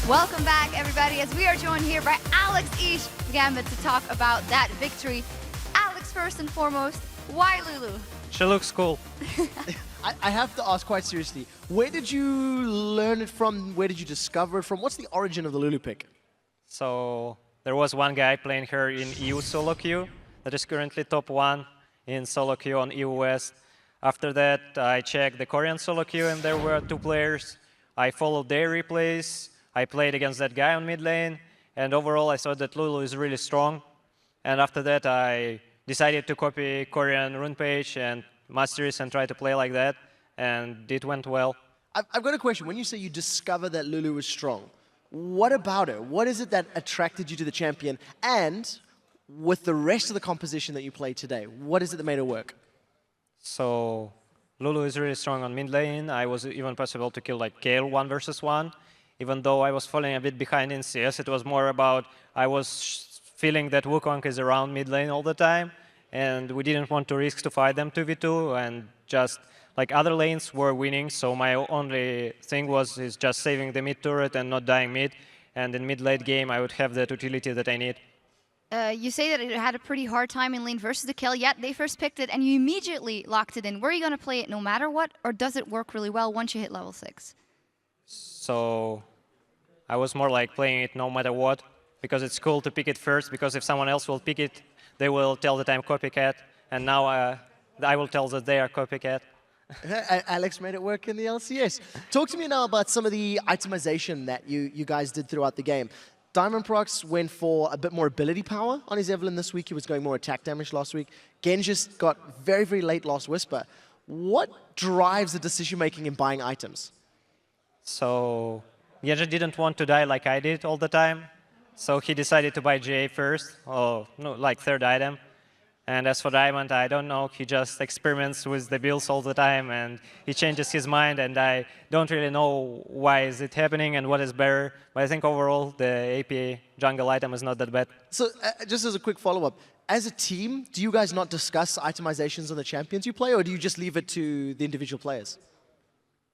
Welcome back, everybody, as we are joined here by Alex Ish Gambit to talk about that victory. Alex, first and foremost, why Lulu? She looks cool. I have to ask quite seriously, where did you learn it from? Where did you discover it from? What's the origin of the Lulu pick? So there was one guy playing her in EU solo queue that is currently top 1 in solo queue on EU West. After that, I checked the Korean solo queue and there were 2 players. I followed their replays. I played against that guy on mid lane. And overall, I saw that Lulu is really strong. And after that, I decided to copy Korean rune page and masteries and try to play like that. And it went well. I've got a question. When you say you discovered that Lulu was strong, what about her? What is it that attracted you to the champion? And with the rest of the composition that you played today, what is it that made it work? So Lulu is really strong on mid lane. I was even possible to kill like Kayle 1 versus 1. Even though I was falling a bit behind in CS, it was more about I was feeling that Wukong is around mid lane all the time, and we didn't want to risk to fight them 2v2, and just like other lanes were winning, so my only thing was just saving the mid turret and not dying mid, and in mid-late game I would have that utility that I need. You say that it had a pretty hard time in lane versus the Kayle, yet they first picked it and you immediately locked it in. Were you going to play it no matter what, or does it work really well once you hit level 6? So I was more like playing it no matter what, because it's cool to pick it first, because if someone else will pick it, they will tell that I'm copycat, and now I will tell that they are copycat. Alex made it work in the LCS. Talk to me now about some of the itemization that you guys did throughout the game. Diamond Prox went for a bit more ability power on his Evelynn this week. He was going more attack damage last week. Genjis got very, very late Last Whisper. What drives the decision-making in buying items? So Genji didn't want to die like I did all the time, so he decided to buy GA first, or no, like 3rd item. And as for Diamond, I don't know, he just experiments with the builds all the time and he changes his mind, and I don't really know why is it happening and what is better, but I think overall the AP jungle item is not that bad. So just as a quick follow-up, as a team, do you guys not discuss itemizations on the champions you play, or do you just leave it to the individual players?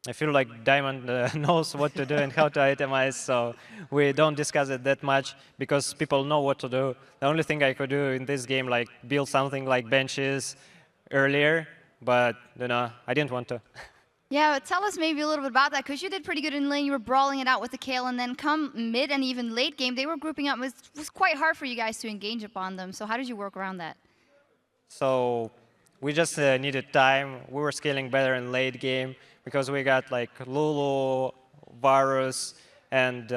I feel like Diamond knows what to do and how to itemize, so we don't discuss it that much because people know what to do. The only thing I could do in this game, like build something like benches earlier, but you know, I didn't want to. Yeah, but tell us maybe a little bit about that, because you did pretty good in lane. You were brawling it out with the Kayle, and then come mid and even late game, they were grouping up. It was quite hard for you guys to engage upon them. So how did you work around that? So we just needed time. We were scaling better in late game because we got like Lulu, Varus, and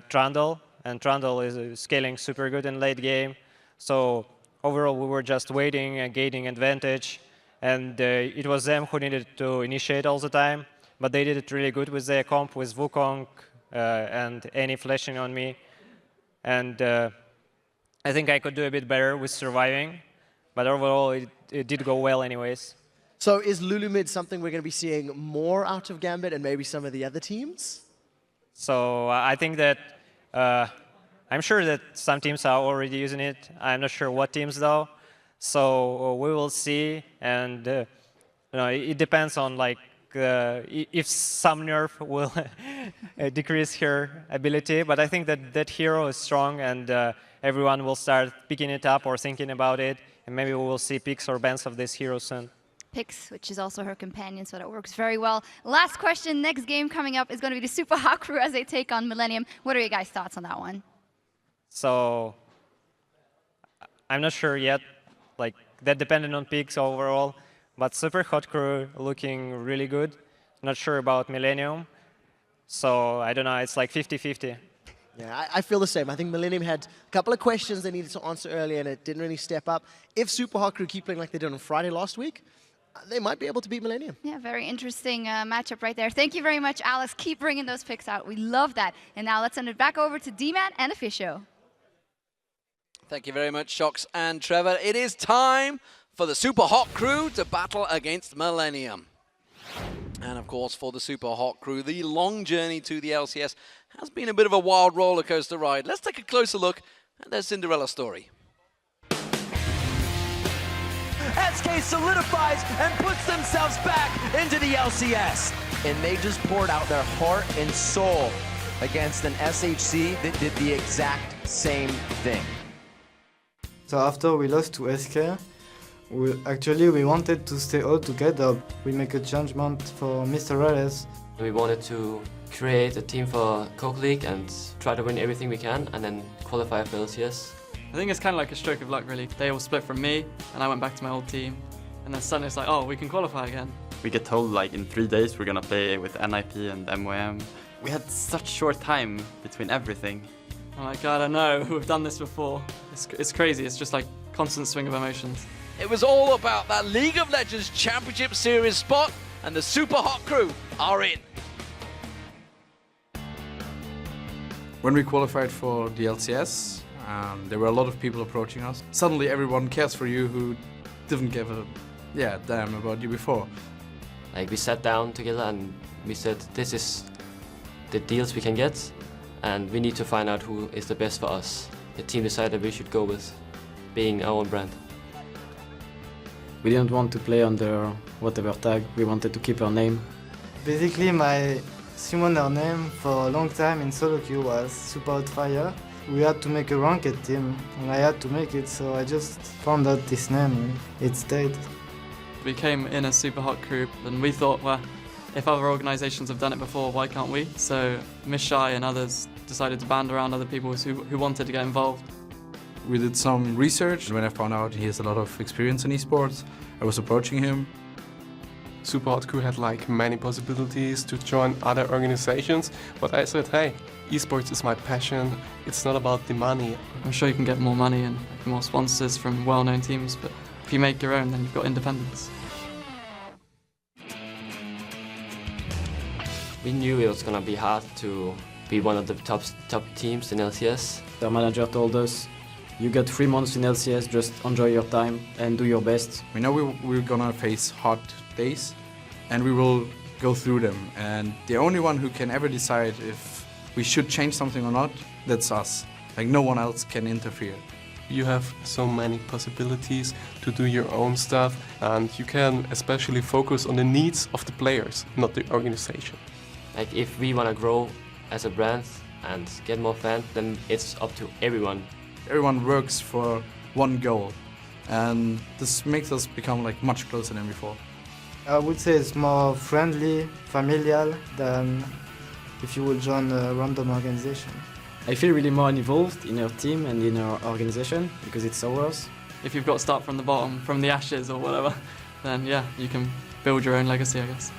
Trundle. And Trundle is scaling super good in late game. So overall, we were just waiting and gaining advantage. And it was them who needed to initiate all the time. But they did it really good with their comp, with Wukong and Annie flashing on me. And I think I could do a bit better with surviving. But overall, it did go well anyways. So is Lulu mid something we're going to be seeing more out of Gambit and maybe some of the other teams? So I think that I'm sure that some teams are already using it. I'm not sure what teams though. So we will see, and you know, it depends on like if some nerf will decrease her ability. But I think that that hero is strong, and everyone will start picking it up or thinking about it, and maybe we will see picks or bans of this hero soon. Picks, which is also her companion, so that works very well. Last question, next game coming up is going to be the Super Hot Crew as they take on Millennium. What are your guys' thoughts on that one? So I'm not sure yet. Like, that depended on picks overall, but Super Hot Crew looking really good. Not sure about Millennium, so I don't know, it's like 50-50. Yeah, I feel the same. I think Millennium had a couple of questions they needed to answer earlier, and it didn't really step up. If Super Hot Crew keep playing like they did on Friday last week, they might be able to beat Millennium. Yeah, very interesting matchup right there. Thank you very much, Alex. Keep bringing those picks out. We love that. And now let's send it back over to D-Man and the Fish Show. Thank you very much, Shox and Trevor. It is time for the Super Hot Crew to battle against Millennium. And of course, for the Super Hot Crew, the long journey to the LCS has been a bit of a wild roller coaster ride. Let's take a closer look at their Cinderella story. SK solidifies and puts themselves back into the LCS. And they just poured out their heart and soul against an SHC that did the exact same thing. So after we lost to SK, we wanted to stay all together. We make a changement for Mr. Rales. We wanted to create a team for Coke League and try to win everything we can and then qualify for LCS. I think it's kind of like a stroke of luck, really. They all split from me, and I went back to my old team. And then suddenly it's like, oh, we can qualify again. We get told like in 3 days we're gonna play with NIP and MOM. We had such short time between everything. I'm like, God, I know, we've done this before. It's crazy, it's just like constant swing of emotions. It was all about that League of Legends Championship Series spot, and the Super Hot crew are in. When we qualified for the LCS, there were a lot of people approaching us. Suddenly everyone cares for you who didn't give a damn about you before. Like we sat down together and we said, this is the deals we can get and we need to find out who is the best for us. The team decided we should go with being our own brand. We didn't want to play under whatever tag, we wanted to keep our name. Basically my summoner name for a long time in solo queue was Super Hot Fire. We had to make a ranked team and I had to make it, so I just found out this name and it stayed. We came in a Super Hot crew and we thought, well, if other organisations have done it before, why can't we? So Miss Shy and others decided to band around other people who wanted to get involved. We did some research. When I found out he has a lot of experience in esports, I was approaching him. Super Hot Crew had like many possibilities to join other organizations, but I said, hey, esports is my passion, it's not about the money. I'm sure you can get more money and more sponsors from well-known teams, but if you make your own, then you've got independence. We knew it was gonna be hard to be one of the top teams in LCS. The manager told us, you got 3 months in LCS, just enjoy your time and do your best. We know we're gonna face hard days and we will go through them, and the only one who can ever decide if we should change something or not, that's us. Like no one else can interfere. You have so many possibilities to do your own stuff, and you can especially focus on the needs of the players, not the organization. Like if we wanna grow as a brand and get more fans, then it's up to everyone. Everyone works for one goal, and this makes us become like much closer than before. I would say it's more friendly, familial than if you would join a random organization. I feel really more involved in our team and in our organization because it's ours. If you've got to start from the bottom, from the ashes or whatever, then yeah, you can build your own legacy, I guess.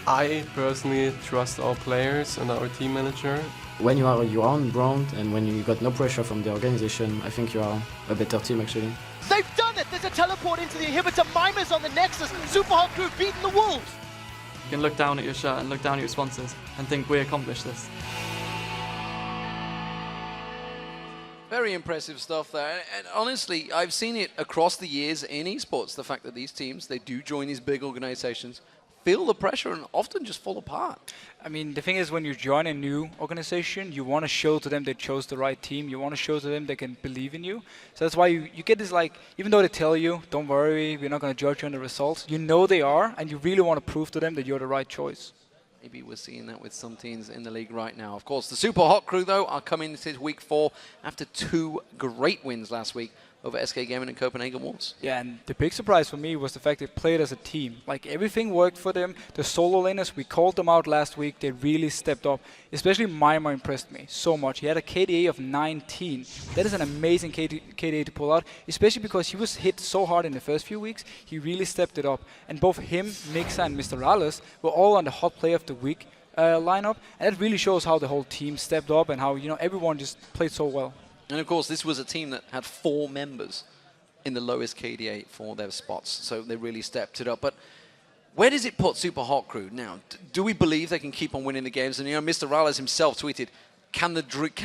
I personally trust our players and our team manager. When you are your own brand and when you got no pressure from the organization, I think you are a better team actually. They've done it! There's a teleport into the inhibitor. Mimers on the Nexus. Super Hot Crew beating the Wolves. You can look down at your shirt and look down at your sponsors and think we accomplished this. Very impressive stuff there. And honestly, I've seen it across the years in esports, the fact that these teams, they do join these big organizations, feel the pressure and often just fall apart. I mean, the thing is, when you join a new organization, you want to show to them they chose the right team. You want to show to them they can believe in you. So that's why you get this, like, even though they tell you, don't worry, we're not going to judge you on the results, you know they are, and you really want to prove to them that you're the right choice. Maybe we're seeing that with some teams in the league right now. Of course, the Super Hot Crew, though, are coming into week 4 after 2 great wins last week over SK Gaming and Copenhagen Wolves. Yeah, and the big surprise for me was the fact they played as a team. Like, everything worked for them. The solo laners, we called them out last week. They really stepped up. Especially Mimir impressed me so much. He had a KDA of 19. That is an amazing KDA to pull out, especially because he was hit so hard in the first few weeks. He really stepped it up. And both him, Mixa, and Mr. Rales were all on the Hot Player of the Week lineup. And that really shows how the whole team stepped up and how, you know, everyone just played so well. And of course, this was a team that had 4 members in the lowest KDA for their spots, so they really stepped it up. But where does it put Super Hot Crew now? Do we believe they can keep on winning the games? And you know, Mr. Rales himself tweeted, "Can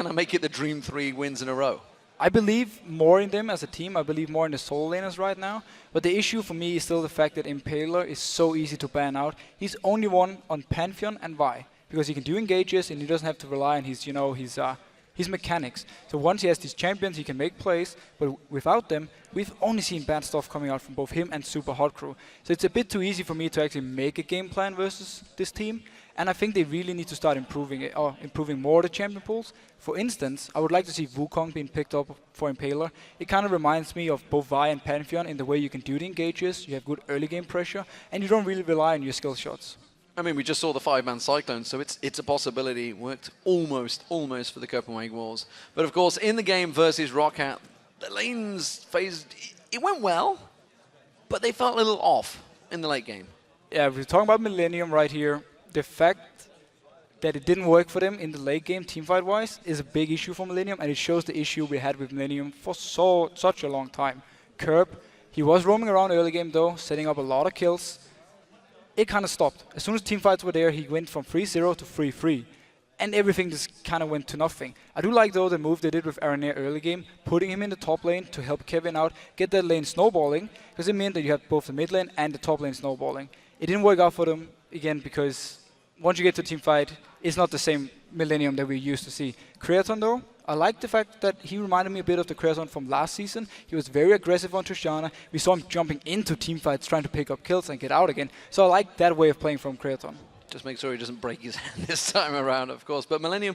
I make it the dream 3 wins in a row?" I believe more in them as a team. I believe more in the solo laners right now. But the issue for me is still the fact that Impaler is so easy to ban out. He's only one on Pantheon and Vi, because he can do engages and he doesn't have to rely on his, you know, his his mechanics. So once he has these champions, he can make plays, but without them, we've only seen bad stuff coming out from both him and Super Hot Crew. So it's a bit too easy for me to actually make a game plan versus this team. And I think they really need to start improving it, or improving more the champion pools. For instance, I would like to see Wukong being picked up for Impaler. It kind of reminds me of both Vi and Pantheon in the way you can do the engages, you have good early game pressure, and you don't really rely on your skill shots. I mean, we just saw the 5-man Cyclone, so it's a possibility. It worked almost for the Copenhagen Wars. But of course, in the game versus Roccat, the lanes phase, it went well, but they felt a little off in the late game. Yeah, we're talking about Millennium right here. The fact that it didn't work for them in the late game, teamfight-wise, is a big issue for Millennium, and it shows the issue we had with Millennium for such a long time. Curb, he was roaming around early game though, setting up a lot of kills. It kind of stopped. As soon as teamfights were there, he went from 3-0 to 3-3. And everything just kind of went to nothing. I do like though the move they did with Aranea early game, putting him in the top lane to help Kevin out, get that lane snowballing, because it meant that you had both the mid lane and the top lane snowballing. It didn't work out for them, again, because once you get to teamfight, it's not the same Millennium that we used to see. Creaton though, I like the fact that he reminded me a bit of the Creaton from last season. He was very aggressive on Tristana. We saw him jumping into teamfights, trying to pick up kills and get out again. So I like that way of playing from Creaton. Just make sure he doesn't break his hand this time around, of course. But Millennium,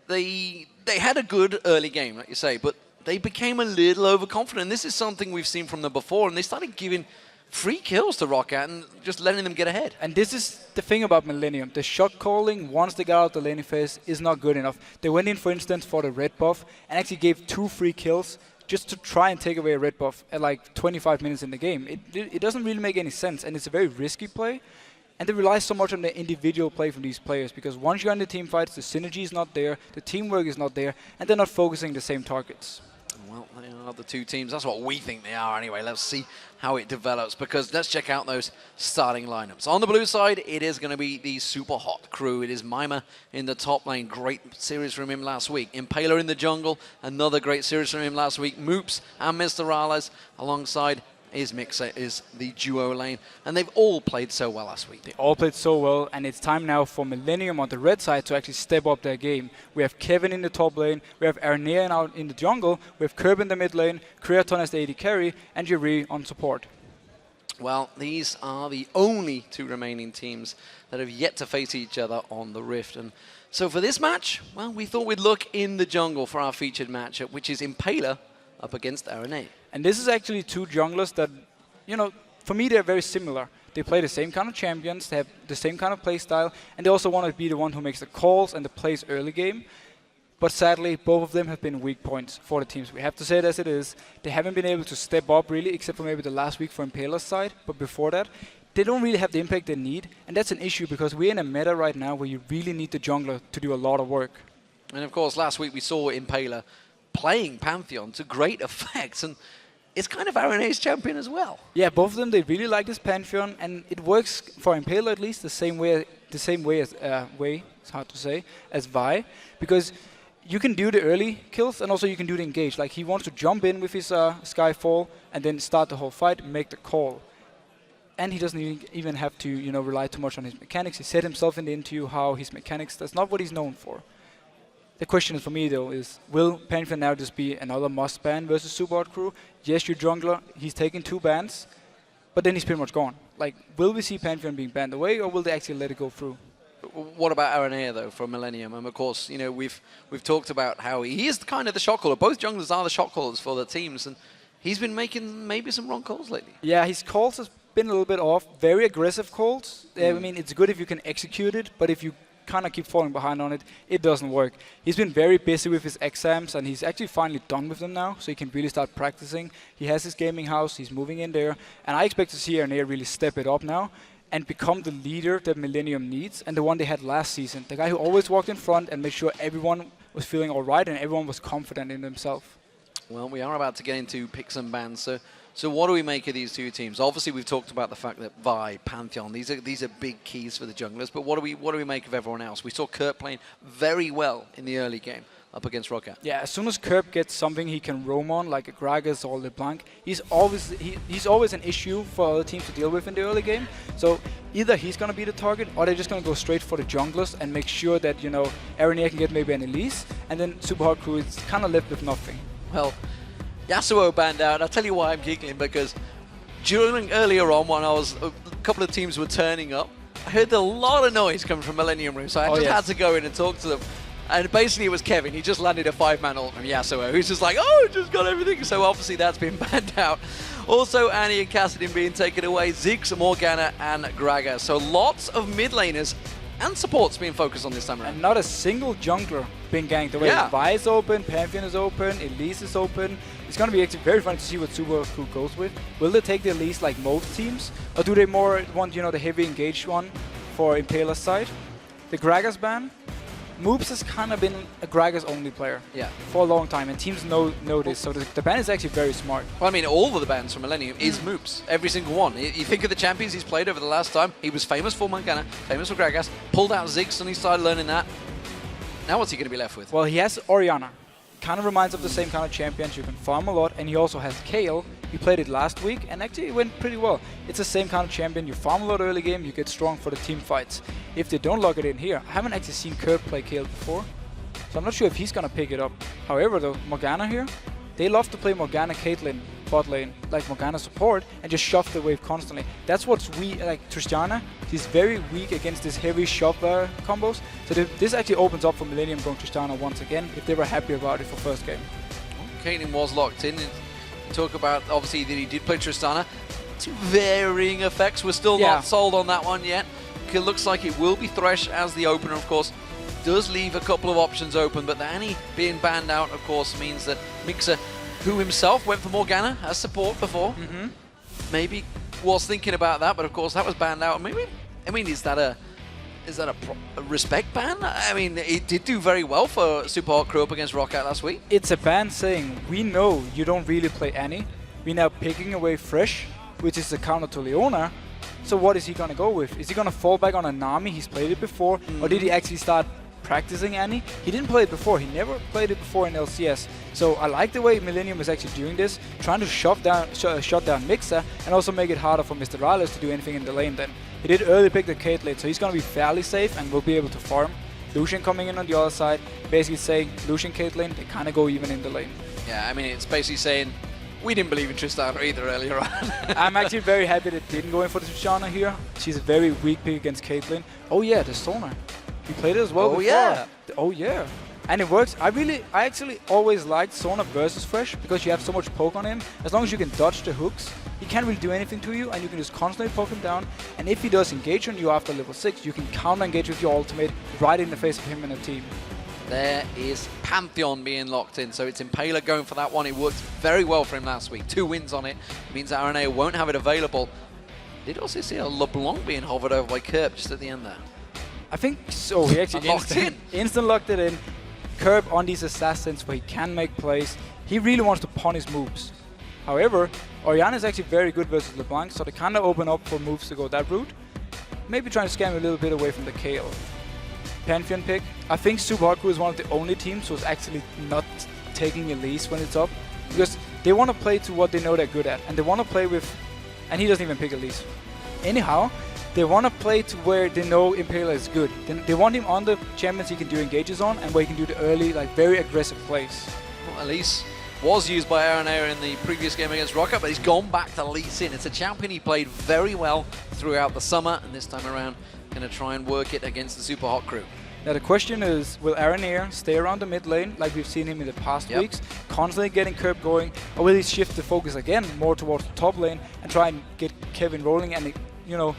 they had a good early game, like you say, but they became a little overconfident. This is something we've seen from them before, and they started giving free kills to Roccat and just letting them get ahead. And this is the thing about Millennium. The shot calling, once they got out the laning phase, is not good enough. They went in, for instance, for the red buff and actually gave 2 free kills just to try and take away a red buff at like 25 minutes in the game. It doesn't really make any sense, and it's a very risky play. And they rely so much on the individual play from these players, because once you're in the team fights, the synergy is not there, the teamwork is not there, and they're not focusing the same targets. Well, they are the two teams. That's what we think they are anyway. Let's see how it develops, because let's check out those starting lineups. On the blue side, it is going to be the Super Hot Crew. It is Mima in the top lane. Great series from him last week. Impaler in the jungle. Another great series from him last week. Moops and Mr. Rales alongside his mixer is the duo lane, and they've all played so well last week. They all played so well, and it's time now for Millennium on the red side to actually step up their game. We have Kevin in the top lane, we have Aranea out in the jungle, we have Curb in the mid lane, Creaton as the AD carry, and Jiri on support. Well, these are the only 2 remaining teams that have yet to face each other on the Rift. And so for this match, well, we thought we'd look in the jungle for our featured matchup, which is Impaler up against Aranea. And this is actually 2 junglers that, you know, for me they're very similar. They play the same kind of champions, they have the same kind of play style, and they also want to be the one who makes the calls and the plays early game. But sadly, both of them have been weak points for the teams. We have to say it as it is. They haven't been able to step up really, except for maybe the last week for Impaler's side. But before that, they don't really have the impact they need. And that's an issue, because we're in a meta right now where you really need the jungler to do a lot of work. And of course, last week we saw Impaler playing Pantheon to great effect, and it's kind of Aranea's champion as well. Yeah, both of them, they really like this Pantheon, and it works for Impaler at least the same way as it's hard to say, as Vi, because you can do the early kills and also you can do the engage. Like, he wants to jump in with his Skyfall and then start the whole fight, make the call. And he doesn't even have to, you know, rely too much on his mechanics. He said himself in the interview how his mechanics, that's not what he's known for. The question for me, though, is will Pantheon now just be another must ban versus Super Hot Crew? Yes, your jungler, he's taking 2 bans, but then he's pretty much gone. Like, will we see Pantheon being banned away, or will they actually let it go through? What about Aranea, though, from Millennium? And of course, you know, we've talked about how he is kind of the shot caller. Both junglers are the shot callers for the teams, and he's been making maybe some wrong calls lately. Yeah, his calls has been a little bit off. Very aggressive calls. I mean, it's good if you can execute it, but if you kind of keep falling behind on it, it doesn't work. He's been very busy with his exams, and he's actually finally done with them now, so he can really start practicing. He has his gaming house, he's moving in there, and I expect to see Aranea really step it up now and become the leader that Millennium needs, and the one they had last season. The guy who always walked in front and made sure everyone was feeling all right and everyone was confident in themselves. Well, we are about to get into picks and bans, so what do we make of these 2 teams? Obviously, we've talked about the fact that Vi, Pantheon, these are big keys for the junglers. But what do we make of everyone else? We saw Kurt playing very well in the early game. up against Rocket. Yeah, as soon as Kerb gets something he can roam on, like a Gragas or LeBlanc, he's always an issue for other teams to deal with in the early game. So either he's going to be the target, or they're just going to go straight for the junglers and make sure that, you know, Aranea can get maybe an Elise, and then Super Hot Crew is kind of left with nothing. Well, Yasuo banned out. I'll tell you why I'm giggling, because earlier on when a couple of teams were turning up, I heard a lot of noise coming from Millennium Room, so I had to go in and talk to them. And basically it was Kevin. He just landed a 5-man ult from Yasuo, who's just like, oh, just got everything. So obviously that's been banned out. Also, Annie and Kassadin being taken away, Ziggs, Morgana, and Gragas. So lots of mid laners and supports being focused on this time around. And not a single jungler being ganked away. Yeah. Vi is open, Pantheon is open, Elise is open. It's going to be actually very fun to see what Super Crew goes with. Will they take the Elise like most teams? Or do they more want, you know, the heavy engaged one for Impaler's side? The Gragas ban? Moops has kind of been a Gragas only player for a long time, and teams know this, so the ban is actually very smart. Well, I mean, all of the bans from Millennium is Moops, every single one. You think of the champions he's played over the last time, he was famous for Morgana, famous for Gragas, pulled out Ziggs and he started learning that. Now what's he going to be left with? Well, he has Orianna. Kind of reminds of the same kind of champions. You can farm a lot, and he also has Kayle. He played it last week, and actually it went pretty well. It's the same kind of champion. You farm a lot early game, you get strong for the team fights. If they don't lock it in here, I haven't actually seen Kerb play Kayle before, so I'm not sure if he's going to pick it up. However, though, Morgana here, they love to play Morgana Caitlyn bot lane, like Morgana support, and just shove the wave constantly. That's what's weak, like Tristana, she's very weak against this heavy shove combos. So this actually opens up for Millennium going Tristana once again, if they were happy about it for first game. Caitlyn was locked in. Talk about, obviously, that he did play Tristana. To varying effects. We're still not sold on that one yet. It looks like it will be Thresh as the opener, of course. Does leave a couple of options open, but the Annie being banned out, of course, means that Mixer, who himself went for Morgana as support before, maybe was thinking about that, but of course that was banned out. Maybe, I mean, is that a respect ban? I mean, it did do very well for Super Hot Crew up against Roccat last week. It's a ban saying, we know you don't really play Annie. We're now picking away Thresh, which is the counter to Leona. So what is he going to go with? Is he going to fall back on a Nami? He's played it before. Or did he actually start practicing Annie? He didn't play it before. He never played it before in LCS. So I like the way Millennium is actually doing this, trying to shut down Mixer and also make it harder for Mr. Rylas to do anything in the lane then. He did early pick the Caitlyn, so he's going to be fairly safe and will be able to farm. Lucian coming in on the other side, basically saying Lucian, Caitlyn, they kind of go even in the lane. Yeah, I mean, it's basically saying, we didn't believe in Tristana either earlier on. I'm actually very happy that didn't go in for the Tristana here. She's a very weak pick against Caitlyn. Oh yeah, the Sonar. We played it as well before. Yeah. Oh yeah. And it works. I actually always liked Sonar versus Thresh because you have so much poke on him. As long as you can dodge the hooks, he can't really do anything to you, and you can just constantly poke him down. And if he does engage on you after level 6, you can counter-engage with your ultimate right in the face of him and a team. There is Pantheon being locked in, so it's Impaler going for that one. It worked very well for him last week. 2 wins on it. It means that Aranea won't have it available. Did also see a LeBlanc being hovered over by Kerb just at the end there. I think so. He actually instant locked it in. Kerb on these assassins where he can make plays. He really wants to pawn his moves. However, Orianna is actually very good versus LeBlanc, so they kind of open up for moves to go that route. Maybe trying to scam a little bit away from the Kayle. Pantheon pick. I think Super Hot Crew is one of the only teams who's actually not taking Elise when it's up, because they want to play to what they know they're good at, and they want to play with, and he doesn't even pick Elise. Anyhow, they want to play to where they know Impaler is good. They want him on the champions he can do engages on, and where he can do the early, like, very aggressive plays. Well, Elise was used by Aranea in the previous game against Rocket, but he's gone back to Lee Sin. It's a champion he played very well throughout the summer, and this time around, going to try and work it against the Super Hot Crew. Now the question is, will Aranea stay around the mid lane like we've seen him in the past weeks, constantly getting Kerb going, or will he shift the focus again more towards the top lane and try and get Kevin rolling and, you know,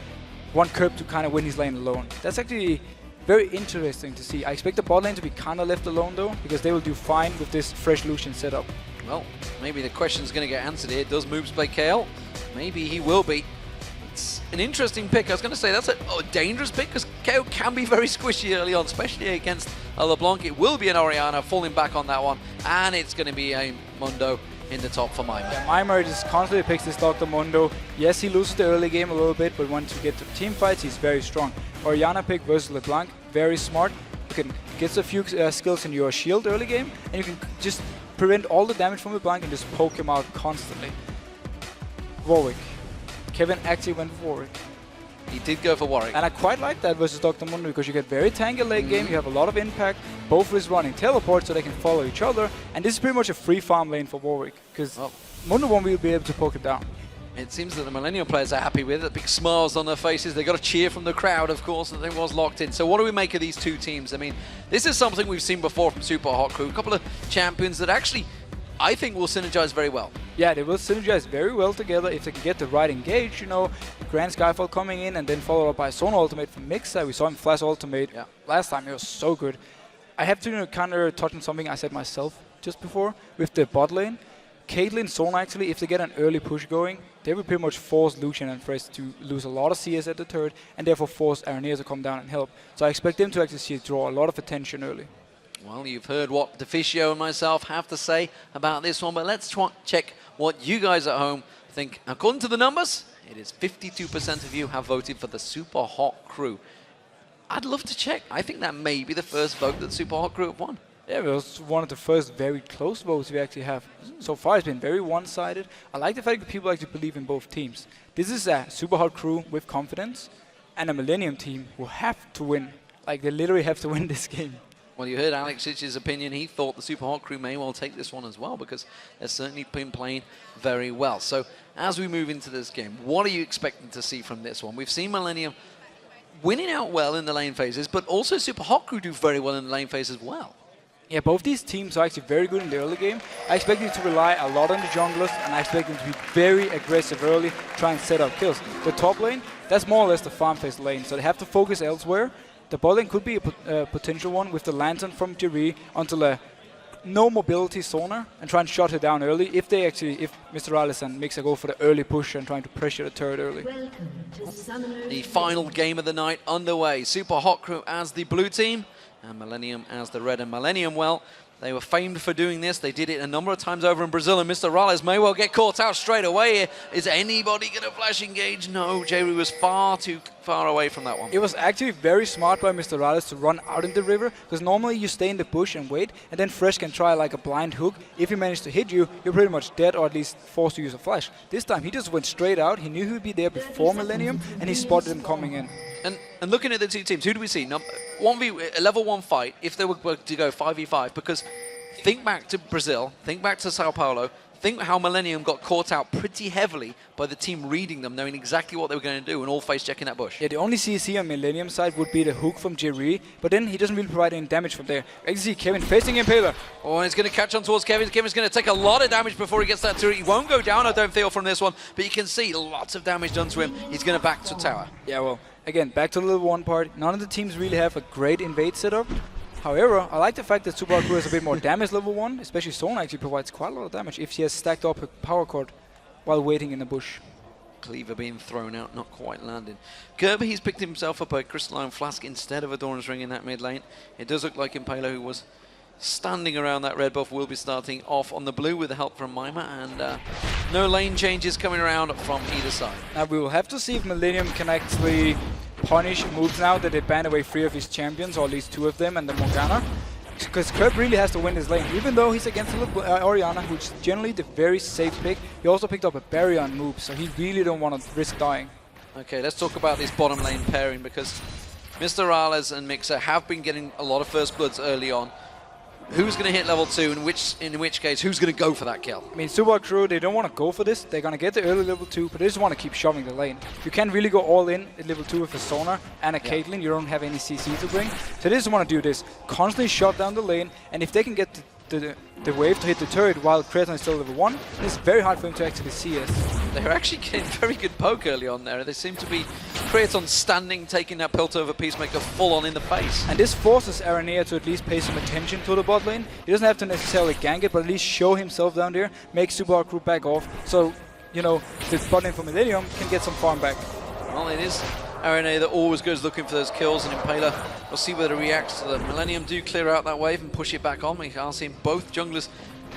want Kerb to kind of win his lane alone? That's actually very interesting to see. I expect the bot lane to be kind of left alone though, because they will do fine with this fresh Lucian setup. Well, maybe the question's going to get answered here. Does Moobs play Kayle? Maybe he will be. It's an interesting pick. I was going to say that's a dangerous pick because Kayle can be very squishy early on, especially against LeBlanc. It will be an Orianna falling back on that one, and it's going to be a Mundo in the top for Maimer. Yeah, Maimer just constantly picks this Dr. Mundo. Yes, he loses the early game a little bit, but once you get to team fights, he's very strong. Orianna pick versus LeBlanc, very smart. can get a few skills in your shield early game, and you can just prevent all the damage from the Blank and just poke him out constantly. Warwick. Kevin actually went for Warwick. He did go for Warwick. And I quite like that versus Dr. Mundo because you get very tanky late game, you have a lot of impact, both is running teleport so they can follow each other, and this is pretty much a free farm lane for Warwick because Mundo won't be able to poke it down. It seems that the Millennium players are happy with it. Big smiles on their faces. They got a cheer from the crowd, of course, and it was locked in. So what do we make of these two teams? I mean, this is something we've seen before from Super Hot Crew. A couple of champions that actually, I think, will synergize very well. Yeah, they will synergize very well together if they can get the right engage, you know. Grand Skyfall coming in and then followed up by Sonar ultimate from Mixa. We saw him flash ultimate last time. It was so good. I have to kind of touch on something I said myself just before with the bot lane. Caitlyn, Sonar actually, if they get an early push going, they will pretty much force Lucian and Fresh to lose a lot of CS at the turret and therefore force Aranea to come down and help. So I expect them to actually draw a lot of attention early. Well, you've heard what Deficio and myself have to say about this one, but let's check what you guys at home think. According to the numbers, it is 52% of you have voted for the Super Hot Crew. I'd love to check. I think that may be the first vote that Super Hot Crew have won. Yeah, it was one of the first very close votes we actually have. So far, it's been very one-sided. I like the fact that people actually believe in both teams. This is a Super Hot Crew with confidence and a Millennium team who have to win. Like, they literally have to win this game. Well, you heard Alex's opinion. He thought the Super Hot Crew may well take this one as well because they've certainly been playing very well. So as we move into this game, what are you expecting to see from this one? We've seen Millennium winning out well in the lane phases, but also Super Hot Crew do very well in the lane phase as well. Yeah, both these teams are actually very good in the early game. I expect them to rely a lot on the junglers, and I expect them to be very aggressive early, try and set up kills. The top lane, that's more or less the farm phase lane, so they have to focus elsewhere. The bot lane could be a potential one with the Lantern from Jerry until a no mobility Sonar and try and shut her down early if Mr. Rales and Mixa go for the early push and trying to pressure the turret early. The final game of the night underway. Super Hot Crew as the blue team and Millennium as the red. And Millennium, well, they were famed for doing this. They did it a number of times over in Brazil, and Mr. Rales may well get caught out straight away. Is anybody going to flash engage? No, Jerry was far too far away from that one. It was actually very smart by Mr. Rales to run out in the river, because normally you stay in the bush and wait, and then Fresh can try like a blind hook. If he managed to hit you, you're pretty much dead or at least forced to use a flash. This time he just went straight out. He knew he would be there before Millennium, and he spotted him coming in. And looking at the two teams, who do we see? A level 1 fight, if they were to go 5v5, because think back to Brazil, think back to Sao Paulo, think how Millennium got caught out pretty heavily by the team reading them, knowing exactly what they were going to do, and all face checking that bush. Yeah, the only CC on Millennium side would be the hook from Jerry, but then he doesn't really provide any damage from there. I can see Kevin facing Impaler. Oh, and he's going to catch on towards Kevin. Kevin's going to take a lot of damage before he gets that turret. He won't go down, I don't feel, from this one, but you can see lots of damage done to him. He's going to back to tower. Yeah, well, again, back to the level 1 part. None of the teams really have a great invade setup. However, I like the fact that Super Hot Crew has a bit more damage level 1, especially Sonar actually provides quite a lot of damage if she has stacked up a power cord while waiting in the bush. Cleaver being thrown out, not quite landing. Gerber, he's picked himself up a Crystalline Flask instead of a Dawn's Ring in that mid lane. It does look like Impaler, who was standing around that red buff, will be starting off on the blue with the help from Mima, and no lane changes coming around from either side. Now we will have to see if Millennium can actually punish moves now that they banned away 3 of his champions, or at least 2 of them, and the Morgana. Because Kerb really has to win this lane. Even though he's against Orianna, which is generally the very safe pick, he also picked up a Barrier on move, so he really don't want to risk dying. Okay, let's talk about this bottom lane pairing, because Mr. Rales and Mixa have been getting a lot of first bloods early on. Who's going to hit level 2, in which case, who's going to go for that kill? I mean, Super Crew, they don't want to go for this. They're going to get the early level 2, but they just want to keep shoving the lane. You can't really go all in at level 2 with a Sonar and a Caitlyn. You don't have any CC to bring. So they just want to do this. Constantly shut down the lane, and if they can get the wave to hit the turret while Kraton is still level 1, it's very hard for him to actually see us. They're actually getting very good poke early on there. They seem to be Kraton standing, taking that Piltover Peacemaker full on in the face. And this forces Aranea to at least pay some attention to the bot lane. He doesn't have to necessarily gank it, but at least show himself down there, make Super Hot Crew back off, so, you know, the bot lane for Millennium can get some farm back. Well, it is Aranea that always goes looking for those kills, and Impaler, we'll see whether he reacts to them. Millennium do clear out that wave and push it back on. We are seeing both junglers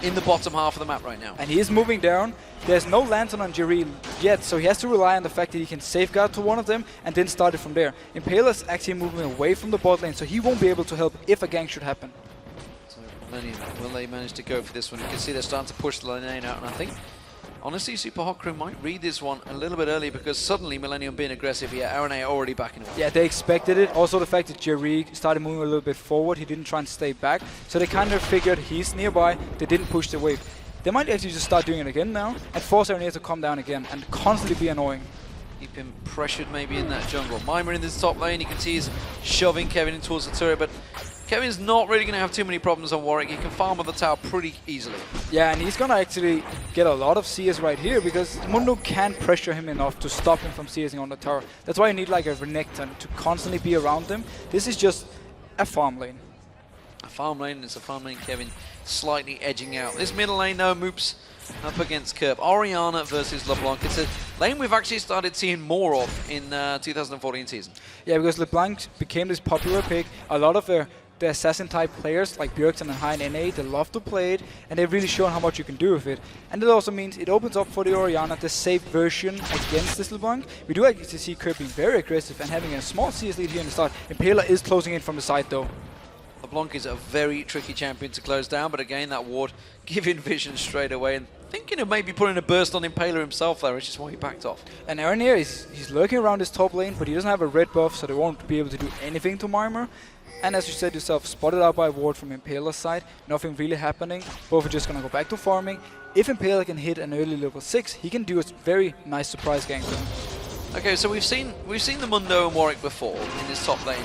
in the bottom half of the map right now. And he is moving down. There's no Lantern on Jerry yet, so he has to rely on the fact that he can safeguard to one of them and then start it from there. Impaler's actually moving away from the bot lane, so he won't be able to help if a gank should happen. So Millennium, will they manage to go for this one? You can see they're starting to push the lane out, and I think, honestly, Super Hot Crew might read this one a little bit early because suddenly Millennium being aggressive here, RNA already backing away. Yeah, they expected it. Also the fact that Jerry started moving a little bit forward, he didn't try and stay back. So they kind of figured he's nearby, they didn't push the wave. They might actually just start doing it again now and force RNA to come down again and constantly be annoying. Keep him pressured maybe in that jungle. Mimer in this top lane, you can see he's shoving Kevin in towards the turret, but Kevin's not really going to have too many problems on Warwick. He can farm on the tower pretty easily. Yeah, and he's going to actually get a lot of CS right here because Mundo can't pressure him enough to stop him from CSing on the tower. That's why you need like a Renekton to constantly be around him. This is just a farm lane. A farm lane, it's a farm lane. Kevin slightly edging out. This middle lane, though, Moops up against Kerp. Orianna versus LeBlanc. It's a lane we've actually started seeing more of in 2014 season. Yeah, because LeBlanc became this popular pick. A lot of the assassin-type players like Bjergsen and Hein NA, they love to play it, and they've really shown how much you can do with it. And it also means it opens up for the Orianna, the safe version against this LeBlanc. We do actually see Kerp being very aggressive and having a small CS lead here in the start. Impaler is closing in from the side, though. LeBlanc is a very tricky champion to close down, but again, that ward giving vision straight away and thinking of maybe putting a burst on Impaler himself there, which is why he backed off. And Aranir, he's lurking around this top lane, but he doesn't have a red buff, so they won't be able to do anything to Mimer. And as you said yourself, spotted out by a ward from Impaler's side, nothing really happening. Both are just going to go back to farming. If Impaler can hit an early level 6, he can do a very nice surprise gank to him. Okay, so we've seen the Mundo and Warwick before in this top lane.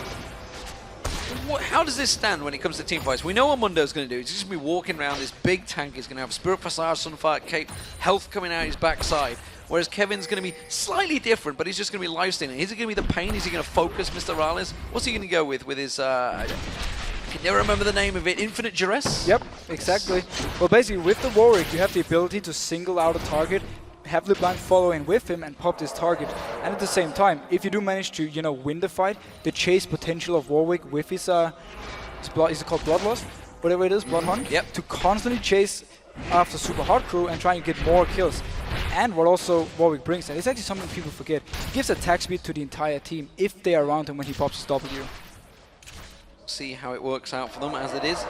How does this stand when it comes to team fights? We know what Mundo's going to do. He's just going to be walking around this big tank. He's going to have Spirit Facade, Sunfire, Cape, health coming out his backside. Whereas Kevin's going to be slightly different, but he's just going to be lifestealing. Is it going to be the pain? Is he going to focus Mr. Rales? What's he going to go with his, I can never remember the name of it, Infinite Duress? Yep, exactly. Well, basically, with the Warwick, you have the ability to single out a target, have LeBlanc follow in with him and pop this target. And at the same time, if you do manage to, you know, win the fight, the chase potential of Warwick with his is it called Bloodlust? Whatever it is, Blood Hunt? Yep. To constantly chase after Super Hot Crew and try and get more kills. And what also Warwick brings, and it's actually something people forget, he gives attack speed to the entire team if they are around him when he pops his W. See how it works out for them as it is.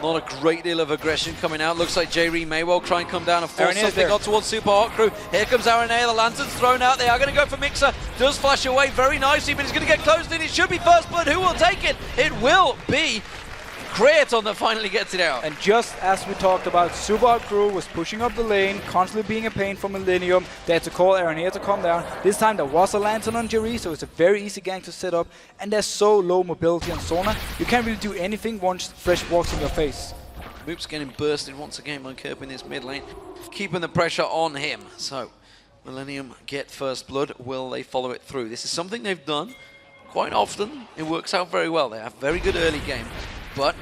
Not a great deal of aggression coming out. Looks like J-Ree may well try and come down and force something on towards Super Hot Crew. Here comes RNA, the lantern's thrown out. They are going to go for Mixer. Does flash away very nicely, but he's going to get closed in. It should be First Blood. Who will take it? It will be Creaton that finally gets it out. And just as we talked about, Super Hot Crew was pushing up the lane, constantly being a pain for Millennium. They had to call Aranea to come down. This time there was a Lantern on Jerry, so it's a very easy gank to set up. And there's so low mobility on Sona, you can't really do anything once Fresh walks in your face. Moops getting bursted once again by Kerp in this mid lane, keeping the pressure on him. So, Millennium get First Blood. Will they follow it through? This is something they've done quite often. It works out very well. They have very good early game, but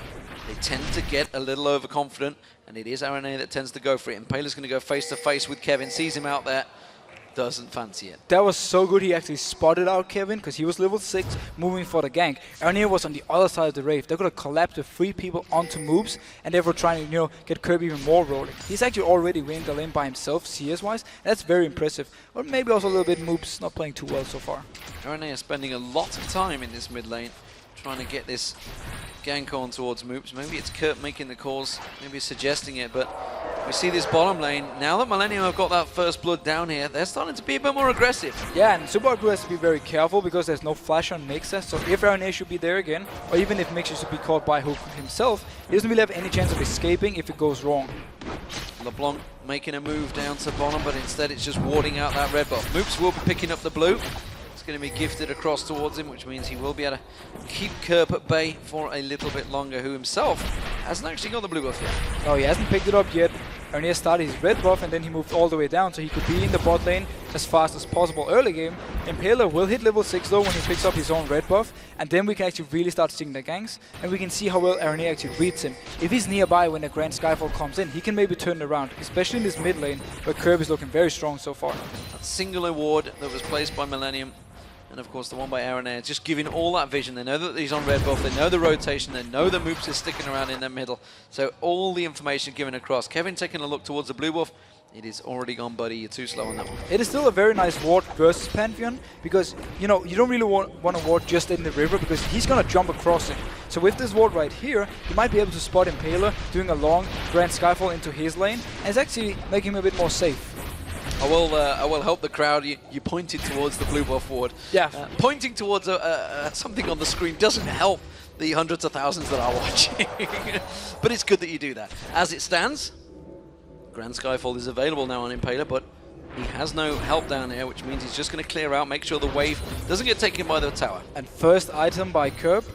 they tend to get a little overconfident, and it is RNA that tends to go for it. And Impaler's going to go face to face with Kevin, sees him out there, doesn't fancy it. That was so good. He actually spotted out Kevin because he was level 6, moving for the gank. Aranea was on the other side of the Wraith. They're going to collapse the 3 people onto moves, and they were trying to, you know, get Kerp even more rolling. He's actually already winning the lane by himself, CS-wise. That's very impressive. Or maybe also a little bit Moops not playing too well so far. Aranea spending a lot of time in this mid lane, trying to get this gank on towards Moops. Maybe it's Kerp making the calls, maybe suggesting it, but we see this bottom lane. Now that Millennium have got that First Blood down here, they're starting to be a bit more aggressive. Yeah, and Super Hot Crew has to be very careful because there's no flash on Mixer, so if RNA should be there again, or even if Mixer should be caught by Hook himself, he doesn't really have any chance of escaping if it goes wrong. LeBlanc making a move down to bottom, but instead it's just warding out that red buff. Moops will be picking up the blue. Going to be gifted across towards him, which means he will be able to keep Kerp at bay for a little bit longer, who himself hasn't actually got the blue buff yet. No, he hasn't picked it up yet. Aranea started his red buff and then he moved all the way down, so he could be in the bot lane as fast as possible early game. Impaler will hit level 6 though when he picks up his own red buff, and then we can actually really start seeing the ganks, and we can see how well Aranea actually reads him. If he's nearby when the Grand Skyfall comes in, he can maybe turn it around, especially in this mid lane where Kerp is looking very strong so far. That single award that was placed by Millennium And of course the one by Aranea just giving all that vision. They know that he's on red buff, they know the rotation, they know that Moops is sticking around in the middle. So all the information given across. Kevin taking a look towards the blue buff. It is already gone, buddy. You're too slow on that one. It is still a very nice ward versus Pantheon because, you know, you don't really want to ward just in the river because he's going to jump across it. So with this ward right here, you might be able to spot Impaler doing a long Grand Skyfall into his lane, and it's actually making him a bit more safe. I will help the crowd. You pointed towards the blue buff ward. Yeah. Pointing towards something on the screen doesn't help the hundreds of thousands that are watching. But it's good that you do that. As it stands, Grand Skyfall is available now on Impaler, but he has no help down here, which means he's just going to clear out, make sure the wave doesn't get taken by the tower. And first item by Curb,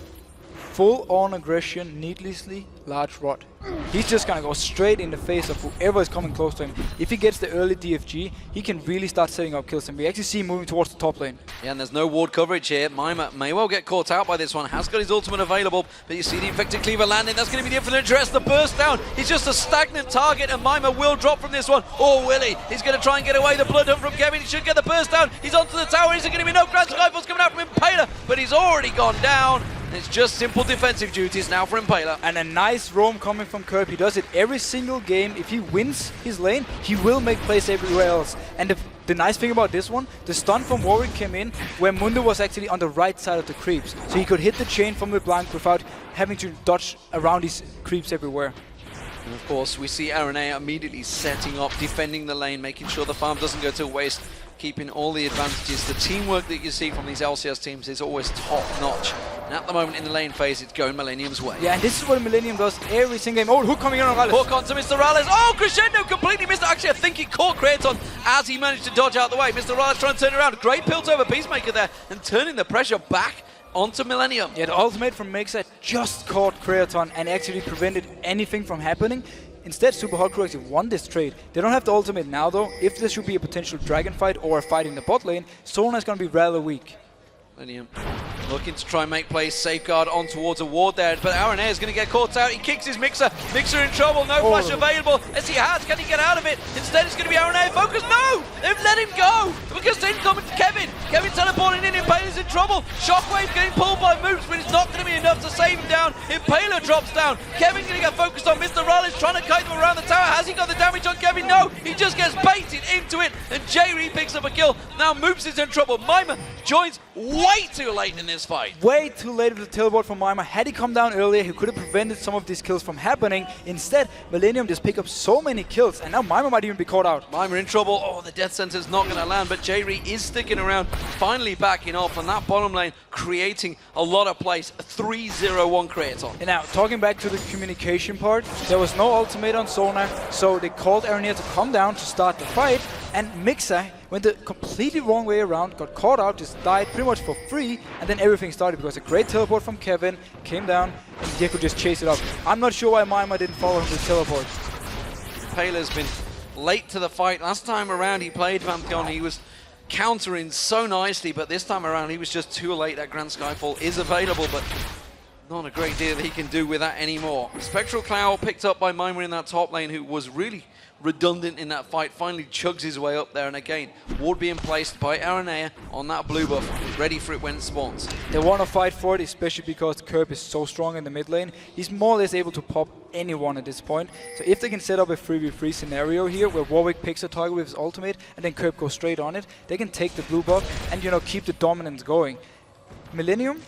full-on aggression, needlessly large rod. He's just going to go straight in the face of whoever is coming close to him. If he gets the early DFG, he can really start setting up kills, and we actually see him moving towards the top lane. Yeah, and there's no ward coverage here. Mima may well get caught out by this one. Has got his ultimate available, but you see the Infected Cleaver landing. That's going to be the infinite address. The burst down. He's just a stagnant target, and Mima will drop from this one. Or will he? He's going to try and get away. The blood hunt from Kevin. He should get the burst down. He's onto the tower. Is it going to be no Grand Skyfall's coming out from Impaler? But he's already gone down. It's just simple defensive duties now for Impaler. And a nice roam coming from Curb. He does it every single game. If he wins his lane, he will make plays everywhere else. And the nice thing about this one, the stun from Warwick came in where Mundo was actually on the right side of the creeps. So he could hit the chain from the blank without having to dodge around these creeps everywhere. And of course, we see Aranea immediately setting up, defending the lane, making sure the farm doesn't go to waste, keeping all the advantages. The teamwork that you see from these LCS teams is always top-notch. And at the moment in the lane phase, it's going Millennium's way. Yeah, and this is what Millennium does every single game. Oh, hook coming in on Rallis. Hook onto Mr. Rallis. Oh, Crescendo completely missed it. Actually, I think he caught Kraton as he managed to dodge out the way. Mr. Rallis trying to turn around. Great pilt over Peacemaker there and turning the pressure back onto Millennium. Yeah, the ultimate from Mixa just caught Kraton and actually prevented anything from happening. Instead, Super Hot Crew actually won this trade. They don't have the ultimate now though. If there should be a potential dragon fight or a fight in the bot lane, Sona is going to be rather weak. Millennium looking to try and make plays, safeguard on towards a ward there, but Aranea is going to get caught out. He kicks his Mixer. Mixer in trouble, no flash available. As he has, can he get out of it? Instead, it's going to be Aranea focus. No! They've let him go! Because in comes Kevin. Kevin teleporting in, Impaler's in trouble. Shockwave getting pulled by Moops, but it's not going to be enough to save him down. Impaler drops down. Kevin's going to get focused on Mr. Rallis, trying to kite them around the tower. Has he got the damage on Kevin? No! He just gets baited into it, and J-Ree picks up a kill. Now Moops is in trouble. Mima joins way too late in this fight. Way too late with the teleport from Mima. Had he come down earlier, he could have prevented some of these kills from happening. Instead, Millennium just picked up so many kills, and now Mima might even be caught out. Mima in trouble. Oh, the death sentence's not going to land, but J-Ree is sticking around, finally backing off, and that bottom lane creating a lot of plays. 3-0-1 Kraton. And now, talking back to the communication part, there was no ultimate on Sona, so they called Aranea to come down to start the fight, and Mixa went the completely wrong way around, got caught out, just died pretty much for free, and then everything started because a great teleport from Kevin came down, and they could just chase it up. I'm not sure why Mima didn't follow him with teleport. Paler's been late to the fight. Last time around he played Pantheon, he was countering so nicely, but this time around he was just too late. That Grand Skyfall is available, but not a great deal that he can do with that anymore. Spectral Cloud picked up by Mima in that top lane, who was really redundant in that fight, finally chugs his way up there, and again, ward being placed by Aranea on that blue buff, ready for it when it spawns. They want to fight for it, especially because Curb is so strong in the mid lane. He's more or less able to pop anyone at this point. So if they can set up a 3v3 scenario here, where Warwick picks a target with his ultimate, and then Curb goes straight on it, they can take the blue buff and, you know, keep the dominance going. Millennium,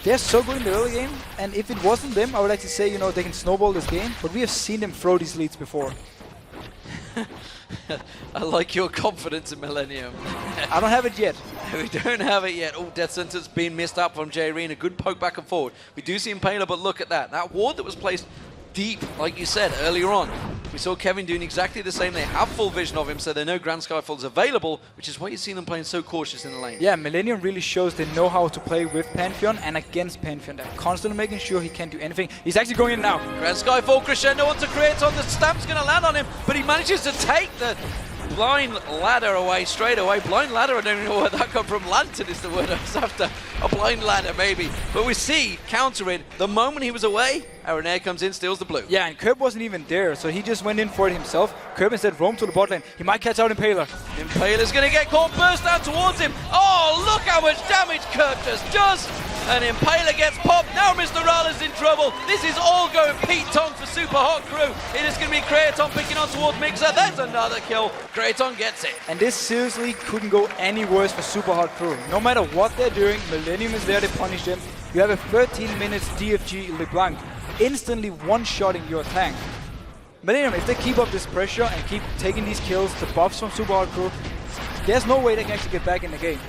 they're so good in the early game, and if it wasn't them, I would like to say, you know, they can snowball this game, but we have seen them throw these leads before. I like your confidence in Millennium. I don't have it yet. We don't have it yet. Oh, Death Sentence being missed up from J-Ree. A good poke back and forward. We do see Impaler, but look at that. That ward that was placed deep, like you said earlier on. We saw Kevin doing exactly the same. They have full vision of him, so they know Grand Skyfall is available, which is why you see them playing so cautious in the lane. Yeah, Millennium really shows they know how to play with Pantheon and against Pantheon. They're constantly making sure he can't do anything. He's actually going in now. Grand Skyfall Crescendo onto Kraton. The stamp's going to land on him, but he manages to take the blind ladder away straight away. Blind ladder, I don't even know where that come from. Lantern is the word I was after. A blind ladder, maybe. But we see, counter it, the moment he was away, Arenair comes in, steals the blue. Yeah, and Curb wasn't even there, so he just went in for it himself. Curb instead roamed to the bot lane. He might catch out Impaler. Impaler's going to get caught, burst down towards him. Oh, look how much damage Curb just does. And Impaler gets popped. Now Mr. Rallis in trouble. This is all going Pete Tong for Super Hot Crew. It is going to be Kraton picking on towards Mixer. There's another kill. Kraton gets it. And this seriously couldn't go any worse for Super Hot Crew. No matter what they're doing, Millennium is there to punish them. You have a 13 minutes DFG LeBlanc instantly one-shotting your tank. Millennium, if they keep up this pressure and keep taking these kills, the buffs from Super Hot Crew, there's no way they can actually get back in the game.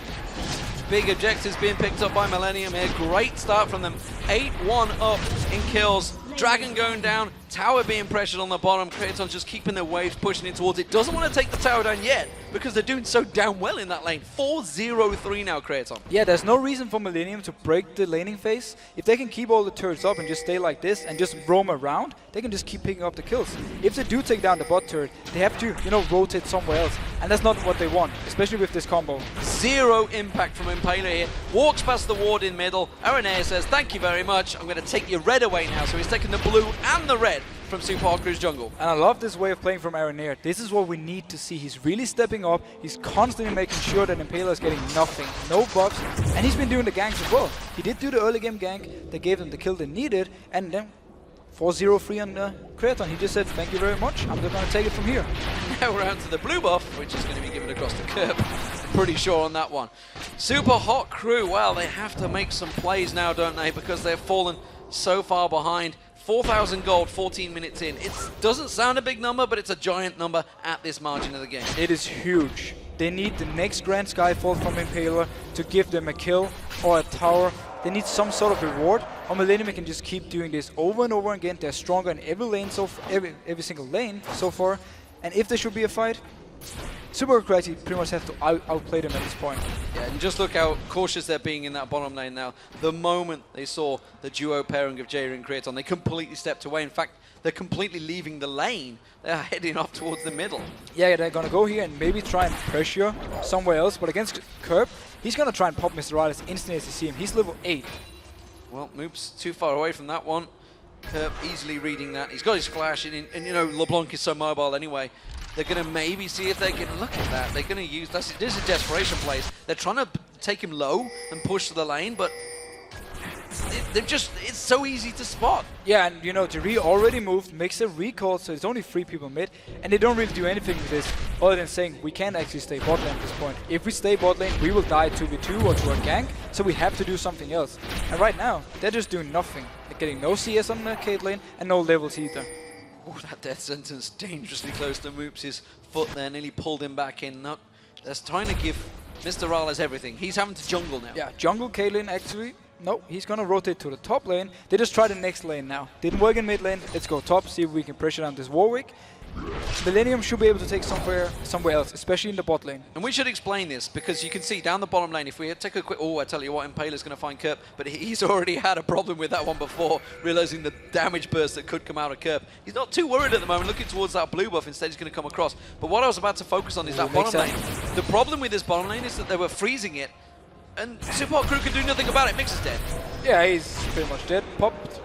Big objectives being picked up by Millennium here. Great start from them. 8-1 up in kills. Dragon going down. Tower being pressured on the bottom. Kraton's just keeping their waves, pushing in towards it. Doesn't want to take the tower down yet because they're doing so damn well in that lane. 4-0-3 now, Kraton. Yeah, there's no reason for Millennium to break the laning phase. If they can keep all the turrets up and just stay like this and just roam around, they can just keep picking up the kills. If they do take down the bot turret, they have to, you know, rotate somewhere else. And that's not what they want, especially with this combo. Zero impact from Impaler here. Walks past the ward in middle. Arenair says, thank you very much. I'm going to take your red away now. So he's taking the blue and the red from Super Hot Crew's jungle. And I love this way of playing from Arenair. This is what we need to see. He's really stepping up. He's constantly making sure that Impaler is getting nothing, no buffs. And he's been doing the ganks as well. He did do the early game gank. They gave them the kill they needed. And then 4-0-3 on Kraton. He just said, thank you very much. I'm just going to take it from here. Now we're on to the blue buff, which is going to be given across the curb. Pretty sure on that one. Super Hot Crew, well, they have to make some plays now, don't they? Because they've fallen so far behind. 4,000 gold, 14 minutes in. It doesn't sound a big number, but it's a giant number at this margin of the game. It is huge. They need the next Grand Skyfall from Impaler to give them a kill or a tower. They need some sort of reward. Or Millennium can just keep doing this over and over again. They're stronger in every lane, every single lane so far. And if there should be a fight, Super Crew actually pretty much have to outplay them at this point. Yeah, and just look how cautious they're being in that bottom lane now. The moment they saw the duo pairing of Jair and Kraton, they completely stepped away. In fact, they're completely leaving the lane. They're heading off towards the middle. Yeah, they're going to go here and maybe try and pressure somewhere else. But against Curb, he's going to try and pop Mr. Rallis instantly as you see him. He's level 8. Well, Moop's too far away from that one. Curb easily reading that. He's got his flash, and you know, LeBlanc is so mobile anyway. They're going to maybe see if they can look at that. They're going to use, this is a desperation place. They're trying to take him low and push to the lane, but it's so easy to spot. Yeah, and you know, Jerry already moved, makes a recall, so it's only 3 people mid, and they don't really do anything with this other than saying we can't actually stay bot lane at this point. If we stay bot lane, we will die 2v2 or to a gank, so we have to do something else. And right now, they're just doing nothing. They're getting no CS on the Cade lane and no levels either. Oh, that death sentence dangerously close to Moops' foot there, nearly pulled him back in. No, that's trying to give Mr. Rallis everything. He's having to jungle now. Yeah, jungle Cade lane actually. No, he's gonna rotate to the top lane. They just try the next lane now. Didn't work in mid lane. Let's go top, see if we can pressure down this Warwick. Millennium should be able to take somewhere else, especially in the bot lane. And we should explain this, because you can see down the bottom lane, if we take a quick... Oh, I tell you what, Impaler's going to find Kerp, but he's already had a problem with that one before, realizing the damage burst that could come out of Kerp. He's not too worried at the moment, looking towards that blue buff. Instead, he's going to come across. But what I was about to focus on is that bottom lane. The problem with this bottom lane is that they were freezing it, and Super Hot Crew could do nothing about it. Mix is dead. Yeah, he's pretty much dead. Popped.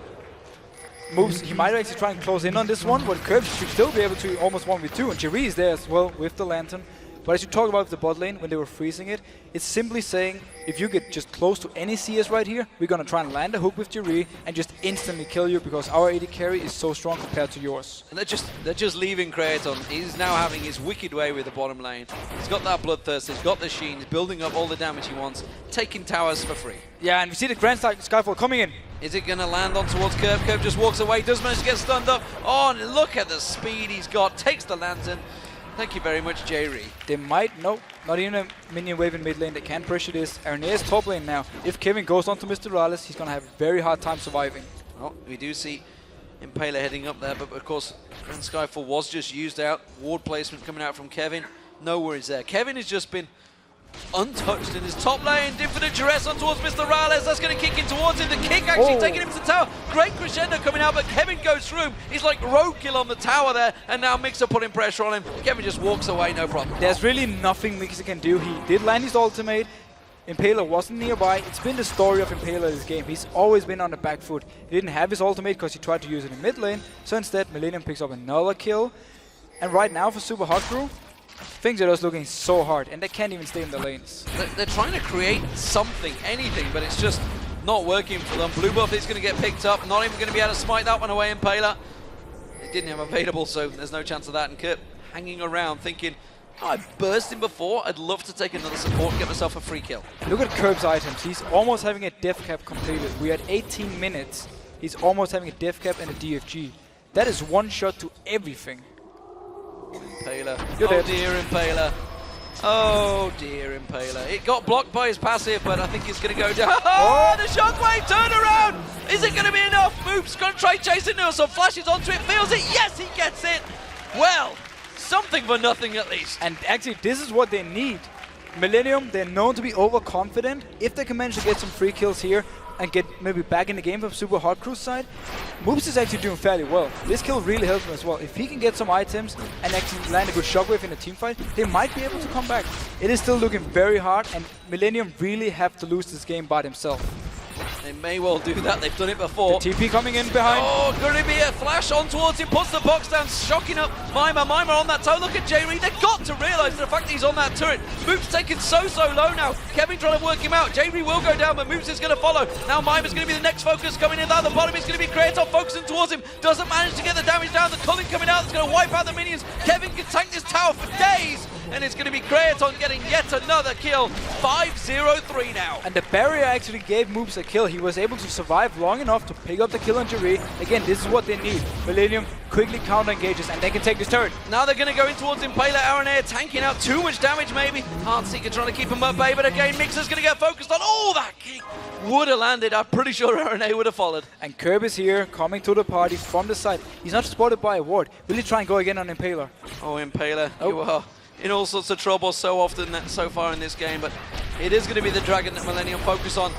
Moves, he might actually try and close in on this one, but Curb should still be able to almost 1v2, and Jerry is there as well with the Lantern. But as you talk about the bot lane, when they were freezing it, it's simply saying, if you get just close to any CS right here, we're going to try and land a hook with Jerry and just instantly kill you, because our AD carry is so strong compared to yours. And they're just leaving Kraton. He's now having his wicked way with the bottom lane. He's got that Bloodthirst, he's got the Sheen, he's building up all the damage he wants, taking towers for free. Yeah, and we see the Grand Skyfall coming in. Is it going to land on towards Kerb? Kerb just walks away, does manage to get stunned up. Oh, and look at the speed he's got. Takes the Lantern. Thank you very much, Jerry. They might, no, not even a minion wave in mid lane. They can't pressure this. Arenair's top lane now. If Kevin goes on to Mr. Rallis, he's going to have a very hard time surviving. Well, we do see Impaler heading up there, but of course, Grand Skyfall was just used out. Ward placement coming out from Kevin. No worries there. Kevin has just been untouched in his top lane. Infinite duress on towards Mr. Rales. That's going to kick in towards him. The kick actually taking him to the tower. Great crescendo coming out, but Kevin goes through him. He's like roadkill on the tower there, and now Mixer putting pressure on him. Kevin just walks away, no problem. There's really nothing Mixer can do. He did land his ultimate. Impaler wasn't nearby. It's been the story of Impaler this game. He's always been on the back foot. He didn't have his ultimate because he tried to use it in mid lane. So instead, Millennium picks up another kill. And right now for Super Hot Crew, things are just looking so hard, and they can't even stay in the lanes. They're trying to create something, anything, but it's just not working for them. Blue buff is going to get picked up. Not even going to be able to smite that one away, Impaler. It didn't have available, so there's no chance of that. And Kurt hanging around thinking, oh, I burst him before. I'd love to take another support and get myself a free kill. Look at Curb's items. He's almost having a death cap completed. We're at 18 minutes. He's almost having a death cap and a DFG. That is one shot to everything. Impaler. You're dead. Dear Impaler. Oh dear Impaler. It got blocked by his passive, but I think it's going to go down. Oh, the shockwave turn around! Is it going to be enough? Moop's going to try chasing now. Some flashes onto it, feels it. Yes, he gets it. Well, something for nothing at least. And actually, this is what they need. Millennium, they're known to be overconfident. If they can manage to get some free kills here and get maybe back in the game from Super Hot Crew's side, Moops is actually doing fairly well. This kill really helps him as well. If he can get some items and actually land a good shockwave in a team fight, they might be able to come back. It is still looking very hard, and Millennium really have to lose this game by themselves. They may well do that. They've done it before. The TP coming in behind. Oh, going to be a flash on towards him. Puts the box down, shocking up Mima. Mima on that tower. Look at J-Reed. They've got to realise the fact that he's on that turret. Moop's taken so low now. Kevin trying to work him out. J-Reed will go down, but Moops is going to follow. Now Mima's going to be the next focus coming in. Down the bottom is going to be Kratos focusing towards him. Doesn't manage to get the damage down. The culling coming out. It's going to wipe out the minions. Kevin can tank this tower for days. And it's going to be Kratos getting yet another kill. 5-0-3 now. And the barrier actually gave Moops a kill. He was able to survive long enough to pick up the kill on Jerry. Again, this is what they need. Millennium quickly counter engages and they can take this turret. Now they're going to go in towards Impaler. Aranea tanking out too much damage maybe. Heartseeker trying to keep him at bay, but again Mixer's going to get focused on. Oh, that kick would have landed. I'm pretty sure Aranea would have followed. And Curb is here coming to the party from the side. He's not spotted by a ward. Will he try and go again on Impaler? Oh, Impaler, you are in all sorts of trouble so often so far in this game, but it is going to be the dragon that Millennium focus on.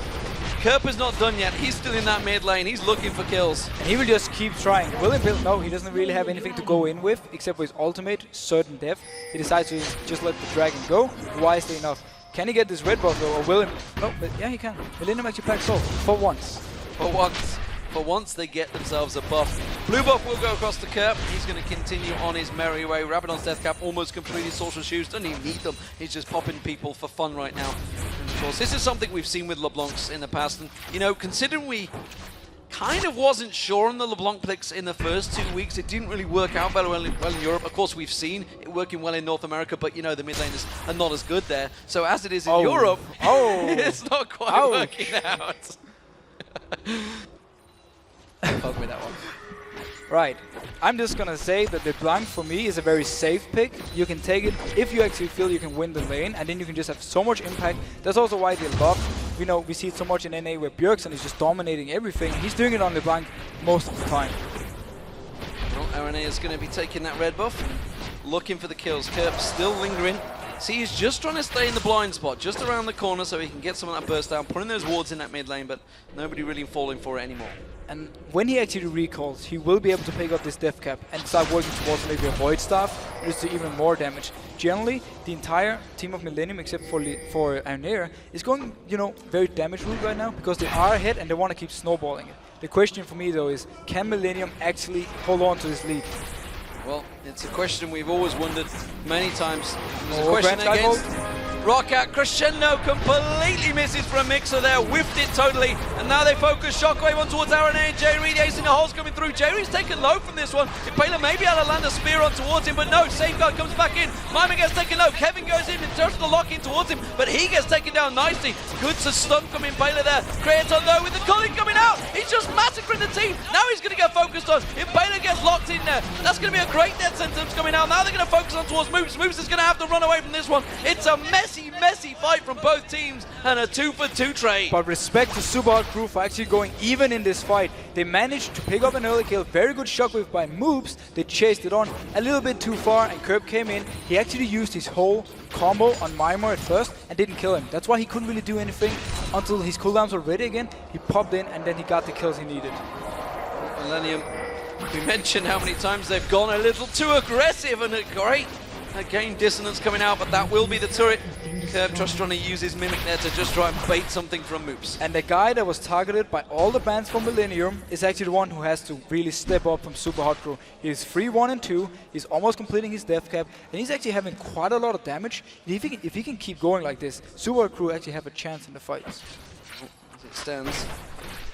Kerper's not done yet. He's still in that mid lane. He's looking for kills. And he will just keep trying. Will Impaler? No, he doesn't really have anything to go in with except for his ultimate, certain death. He decides to just let the dragon go, wisely enough. Can he get this red buff though, or will him? No, but yeah, he can. Millennium actually packs off for once. For once. For once they get themselves a buff. Blue buff will go across the curb. He's going to continue on his merry way. Rabadon's death cap almost completed social shoes. Doesn't even need them. He's just popping people for fun right now. And of course, this is something we've seen with LeBlancs in the past. And, you know, considering we kind of wasn't sure on the LeBlanc picks in the first 2 weeks, it didn't really work out very well in Europe. Of course, we've seen it working well in North America, but, you know, the mid laners are not as good there. So as it is in Europe, it's not quite working out. Fuck with that one. Right. I'm just gonna say that the Blanc for me is a very safe pick. You can take it if you actually feel you can win the lane, and then you can just have so much impact. That's also why they love, you know, we see it so much in NA where Bjergsen is just dominating everything. He's doing it on the Blanc most of the time. Well, Aranea is going to be taking that red buff, looking for the kills. Kerp still lingering. See, he's just trying to stay in the blind spot, just around the corner so he can get some of that burst down, putting those wards in that mid lane, but nobody really falling for it anymore. And when he actually recalls, he will be able to pick up this death cap and start working towards maybe a void staff, just to even more damage. Generally, the entire team of Millennium, except for Aranea, is going, you know, very damage route right now because they are ahead and they want to keep snowballing it. The question for me though is, can Millennium actually hold on to this lead? Well, it's a question we've always wondered many times. There's a question against Rockout. Crescendo completely misses from Mixer there, whiffed it totally, and now they focus Shockwave on towards Aranea and J-Reed, acing the holes coming through. J-Reed's taken low from this one. Impaler may be able to land a spear on towards him, but no, Safeguard comes back in. Mima gets taken low. Kevin goes in and turns the lock in towards him, but he gets taken down nicely. Good to stun from Impaler there. Kratos low with the culling coming out. He's just massacring in the team. Now he's going to get focused on. If Baylor gets locked in there, that's going to be a great death sentence coming out. Now they're going to focus on towards Moops. Moops is going to have to run away from this one. It's a messy, messy fight from both teams and a 2-for-2 trade. But respect to Super Hot Crew for actually going even in this fight. They managed to pick up an early kill. Very good shockwave by Moops. They chased it on a little bit too far, and Curb came in. He actually used his whole combo on Mimar at first and didn't kill him. That's why he couldn't really do anything until his cooldowns were ready again. He popped in and then he got the kills he needed. Millennium, we mentioned how many times they've gone a little too aggressive, and a great game dissonance coming out, but that will be the turret. Curb just trying to use his Mimic there to just try and bait something from Moops. And the guy that was targeted by all the bans from Millennium is actually the one who has to really step up from Super Hot Crew. He's 3-1 and 2, he's almost completing his death cap, and he's actually having quite a lot of damage. If he can keep going like this, Super Hot Crew actually have a chance in the fight. As it stands,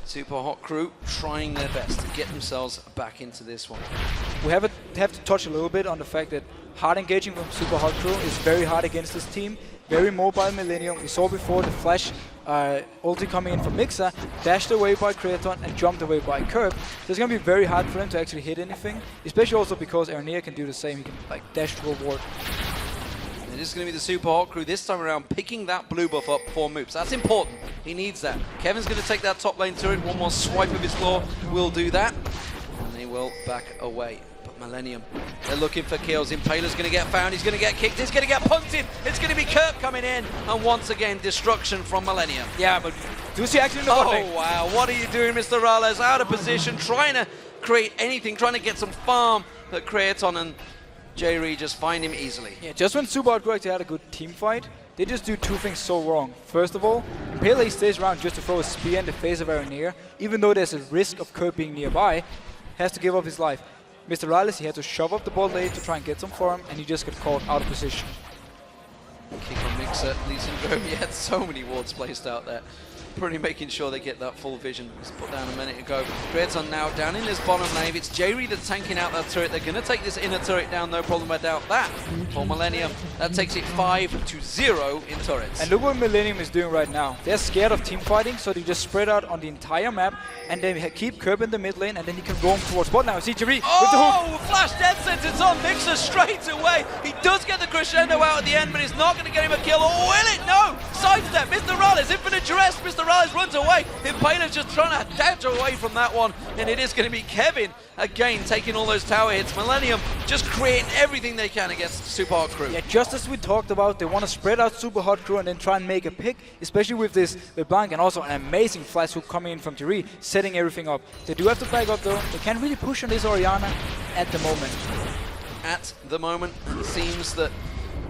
Super Hot Crew trying their best to get themselves back into this one. We have to touch a little bit on the fact that hard engaging from Super Hot Crew is very hard against this team. Very mobile Millennium. We saw before the flash ulti coming in from Mixer, dashed away by Kraton and jumped away by Curb. So it's going to be very hard for him to actually hit anything, especially also because Ernier can do the same. He can like dash to a ward. It is going to be the Super Hot Crew this time around picking that blue buff up for Moops. That's important. He needs that. Kevin's going to take that top lane turret. One more swipe of his claw will do that. And they will back away. But Millennium, they're looking for kills. Impaler's going to get found. He's going to get kicked. He's going to get punted. It's going to be Kirk coming in. And once again, destruction from Millennium. Yeah, but do you see actually the Oh, wow. What are you doing, Mr. Rales? Out of position, trying to create anything, trying to get some farm that Kraton and J-Ree just find him easily. Yeah, just when Super Hot Crew actually had a good team fight, they just do two things so wrong. First of all, Impaler stays around just to throw a spear in the face of Ernier, even though there's a risk of Kirk being nearby, has to give up his life. Mr. Rales, he had to shove up the ball lane to try and get some farm, and he just got caught out of position. Kick on Mixer, Lee Syndrome, he had so many wards placed out there. Pretty making sure they get that full vision. It was put down a minute ago. Kraton now down in this bottom lane. It's J-Ree that's tanking out that turret. They're going to take this inner turret down, no problem, I doubt that. For Millennium, that takes it 5-0 in turrets. And look what Millennium is doing right now. They're scared of team fighting, so they just spread out on the entire map, and they keep Curb in the mid lane, and then he can roam towards bot now. See J-Ree with the hook. Flash death sentence on Mixer straight away. He does get the crescendo out at the end, but it's not going to get him a kill. Or will it? No! Sidestep, Mr. Rales, infinite duress. Mr. Rales runs away. Impaler's just trying to dash away from that one, and it is going to be Kevin again taking all those tower hits. Millennium just creating everything they can against Super Hot Crew. Yeah, just as we talked about, they want to spread out Super Hot Crew and then try and make a pick, especially with this LeBlanc and also an amazing flash hook coming in from J-Ree, setting everything up. They do have to back up though. They can't really push on this Orianna at the moment. At the moment, it seems that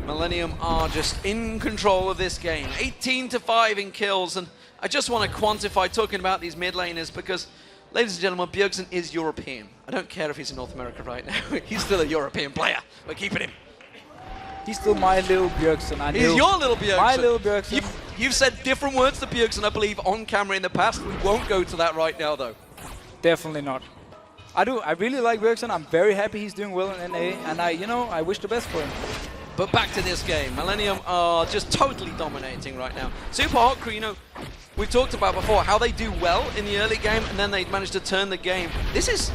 Millennium are just in control of this game. 18-5 in kills, and I just want to quantify talking about these mid laners because, ladies and gentlemen, Bjergsen is European. I don't care if he's in North America right now. He's still a European player. We're keeping him. He's still my little Bjergsen. He's your little Bjergsen. My little Bjergsen. You've said different words to Bjergsen, I believe, on camera in the past. We won't go to that right now, though. Definitely not. I really like Bjergsen. I'm very happy he's doing well in NA, and I wish the best for him. But back to this game. Millennium are just totally dominating right now. Super Hot Crew, we've talked about before how they do well in the early game and then they manage to turn the game. This is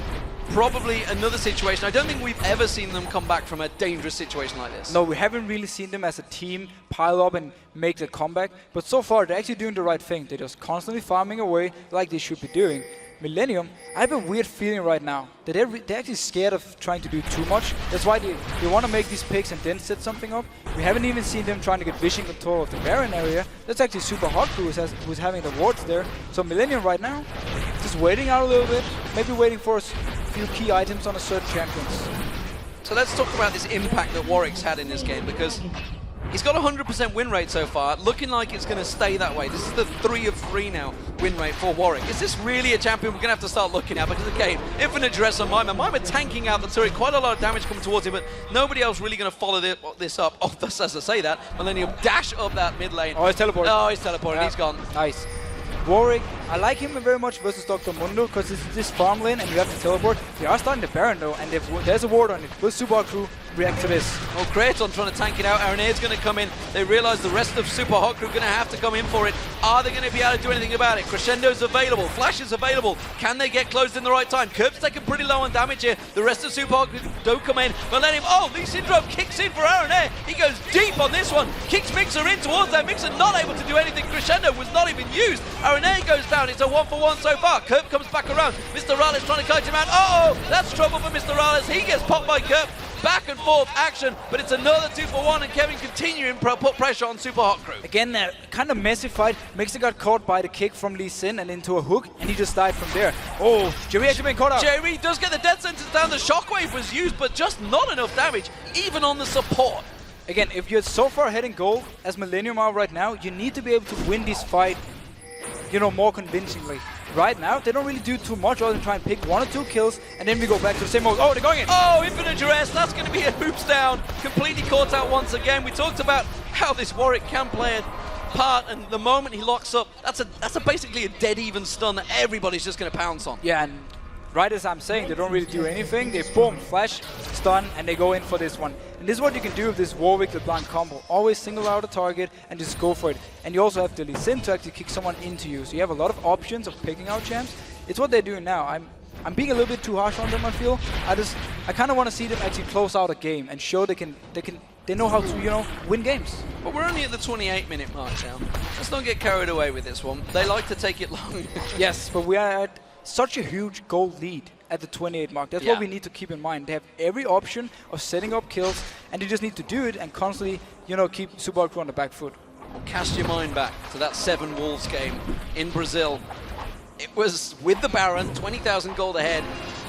probably another situation. I don't think we've ever seen them come back from a dangerous situation like this. No, we haven't really seen them as a team pile up and make the comeback. But so far, they're actually doing the right thing. They're just constantly farming away like they should be doing. Millennium, I have a weird feeling right now that they're actually scared of trying to do too much. That's why they want to make these picks and then set something up. We haven't even seen them trying to get vision control of the Baron area. That's actually Super Hot Crew who's having the wards there. So Millennium right now, just waiting out a little bit, maybe waiting for a few key items on a certain champions. So let's talk about this impact that Warwick's had in this game, because he's got a 100% win rate so far, looking like it's going to stay that way. This is the 3 of 3 now win rate for Warwick. Is this really a champion we're going to have to start looking at? Because again, infinite duress on Mimar. Mimar tanking out the turret, quite a lot of damage coming towards him, but nobody else really going to follow this up. Oh, that's as I say that. Millennium dash up that mid lane. Oh, he's teleporting. Oh, he's teleporting. Yeah. He's gone. Nice. Warwick I like him very much versus Dr. Mundo because it's this farm lane and you have to teleport. They are starting the Baron though, and there's a ward on it. Will Super Hot Crew react to this? Well, Kraton trying to tank it out. Arena's going to come in. They realize the rest of Super Hot Crew going to have to come in for it. Are they going to be able to do anything about it? Crescendo's available. Flash is available. Can they get closed in the right time? Curb's taking pretty low on damage here. The rest of Super Hot Crew don't come in. But let him. Oh, Lee Syndrome kicks in for Arena. He goes deep on this one. Kicks Mixer in towards that. Mixer not able to do anything. Crescendo was not even used. Arena goes down. It's a 1-for-1 so far. Curb comes back around. Mr. Rales trying to catch him out. Uh-oh, that's trouble for Mr. Rales. He gets popped by Curb. Back and forth action, but it's another 2-for-1, and Kevin continuing to put pressure on Super Hot Crew. Again, kind of messy fight. Mixer got caught by the kick from Lee Sin and into a hook, and he just died from there. Oh, Jerry actually been caught out. Jerry does get the death sentence down. The shockwave was used, but just not enough damage, even on the support. Again, if you're so far ahead in gold as Millennium are right now, you need to be able to win this fight, you know, more convincingly. Right now, they don't really do too much other than try and pick 1 or 2 kills, and then we go back to the same mode. Oh, they're going in! Oh, Infinite Duress, that's going to be a hoops down. Completely caught out once again. We talked about how this Warwick can play a part, and the moment he locks up, that's basically a dead even stun that everybody's just going to pounce on. Yeah, and right as I'm saying, they don't really do anything. They boom, flash, stun, and they go in for this one. And this is what you can do with this Warwick LeBlanc combo. Always single out a target and just go for it. And you also have the Lee Sin to actually kick someone into you. So you have a lot of options of picking out champs. It's what they're doing now. I'm being a little bit too harsh on them, I feel. I kind of want to see them actually close out a game and show they know how to, you know, win games. But we're only at the 28-minute mark now. Let's not get carried away with this one. They like to take it long. Yes, but we are at such a huge gold lead at the 28 mark. That's what we need to keep in mind. They have every option of setting up kills, and they just need to do it and constantly, you know, keep Super Hot Crew on the back foot. Cast your mind back to that 7 Wolves game in Brazil. It was with the Baron, 20,000 gold ahead,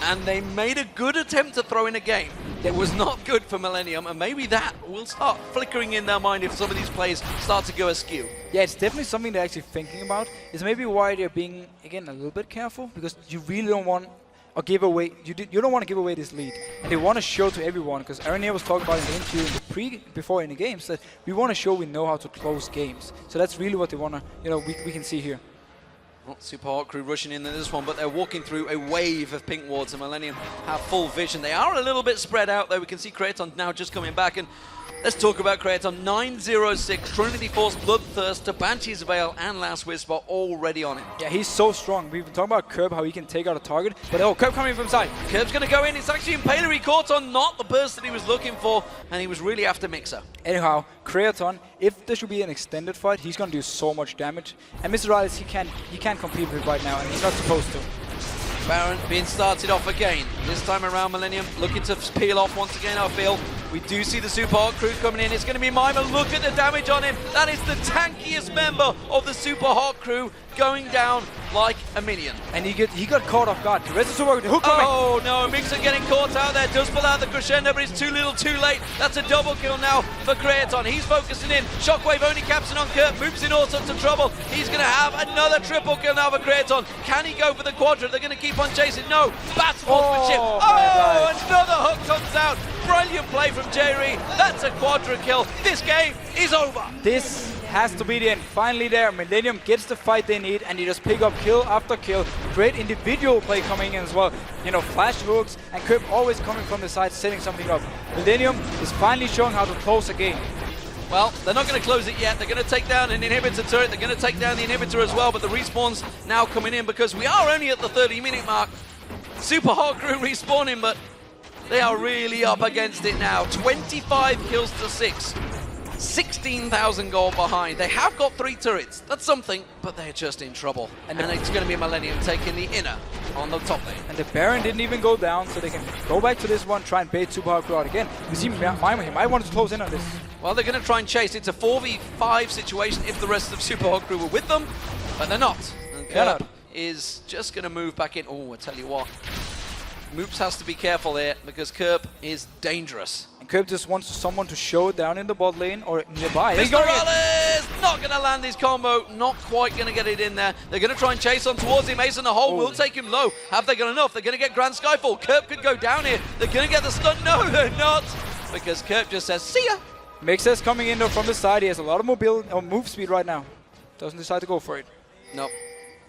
and they made a good attempt to throw in a game. It was not good for Millennium, and maybe that will start flickering in their mind if some of these plays start to go askew. Yeah, it's definitely something they're actually thinking about. It's maybe why they're being, again, a little bit careful, because you really don't want or give away, you don't want to give away this lead, and they want to show to everyone, because Arena was talking about in the interview before in the games that we want to show we know how to close games. So that's really what they want to, you know, we can see here. Well, Super Hot Crew rushing into this one, but they're walking through a wave of pink wards, and Millennium have full vision. They are a little bit spread out, though. We can see Kraton now just coming back, and let's talk about Kraton. 906, Trinity Force, Bloodthirst, Banshee's Veil, and Last Whisper already on it. Yeah, he's so strong. We've been talking about Curb, how he can take out a target, but oh, Curb coming from side. Curb's going to go in. It's actually Impaler. He caught on, not the burst that he was looking for, and he was really after Mixer. Anyhow, Kraton, if there should be an extended fight, he's going to do so much damage. And Mr. Rales, he can't compete with it right now, and he's not supposed to. Baron being started off again. This time around, Millennium looking to peel off once again, I feel. We do see the Super Hot Crew coming in. It's going to be Mima. Look at the damage on him. That is the tankiest member of the Super Hot Crew going down like a minion. And he got caught off guard. The rest of the Super Hot Crew, hook coming. Oh no, Mixer getting caught out there. Does pull out the Crescendo, but it's too little too late. That's a double kill now for Kraton. He's focusing in. Shockwave only capsing on Kurt. Moves in all sorts of trouble. He's going to have another triple kill now for Kraton. Can he go for the quadra? They're going to keep on chasing. No. Bat sportsmanship. Oh, another hook comes out. Brilliant play from Jerry. That's a quadra kill. This game is over. This has to be the end. Finally there, Millennium gets the fight they need, and they just pick up kill after kill. Great individual play coming in as well. You know, flash hooks, and Curb always coming from the side, setting something up. Millennium is finally showing how to close a game. Well, they're not going to close it yet. They're going to take down an inhibitor turret. They're going to take down the inhibitor as well, but the respawn's now coming in because we are only at the 30-minute mark. Super Hot Crew respawning, but they are really up against it now. 25 kills to 6. 16,000 gold behind. They have got 3 turrets. That's something, but they're just in trouble. And it's going to be Millennium taking the inner on the top lane. And the Baron didn't even go down, so they can go back to this one, try and bait Super Hot Crew out again. We see Mima here. I wanted to close in on this. Well, they're going to try and chase. It's a 4v5 situation if the rest of Super Hot Crew were with them, but they're not. And Curb is just going to move back in. Oh, I tell you what. Moops has to be careful here because Curb is dangerous. And Curb just wants someone to show down in the bot lane or nearby. Mr. Rales not going to land his combo, not quite going to get it in there. They're going to try and chase on towards him. Ace in the hole will take him low. Have they got enough? They're going to get Grand Skyfall. Curb could go down here. They're going to get the stun. No, they're not. Because Curb just says, see ya. Mixer's coming in though from the side. He has a lot of move speed right now. Doesn't decide to go for it. Nope.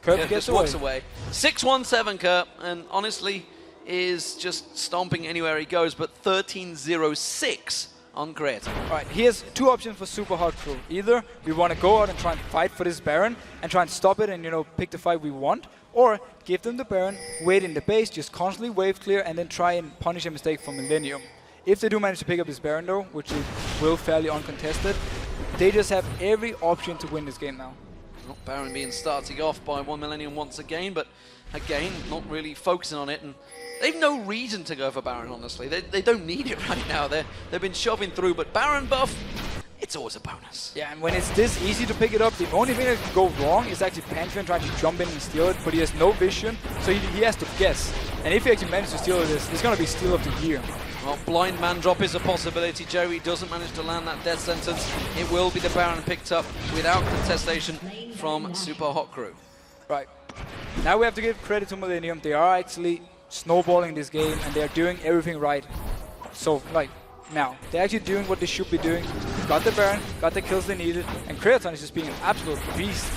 Kerp Kerp gets just walks away. 6-1-7 Kerp, and honestly is just stomping anywhere he goes, but 13-0-6 on Creator. All right, here's two options for Super Hot Crew. Either we want to go out and try and fight for this Baron and try and stop it and, you know, pick the fight we want, or give them the Baron, wait in the base, just constantly wave clear, and then try and punish a mistake from Millennium. If they do manage to pick up this Baron though, which they will fairly uncontested, they just have every option to win this game now. Well, Baron being starting off by 1 Millennium once again, but again, not really focusing on it, and they've no reason to go for Baron, honestly. They don't need it right now. They've been shoving through, but Baron buff, it's always a bonus. Yeah, and when it's this easy to pick it up, the only thing that can go wrong is actually Pantheon trying to jump in and steal it, but he has no vision, so he has to guess. And if he actually manages to steal this, it's going to be steal of the year. Well, blind man drop is a possibility. Jerry doesn't manage to land that death sentence. It will be the Baron picked up without contestation from Super Hot Crew. Right. Now we have to give credit to Millennium. They are actually snowballing this game, and they are doing everything right. So, like, now, they're actually doing what they should be doing. Got the Baron, got the kills they needed, and Creaton is just being an absolute beast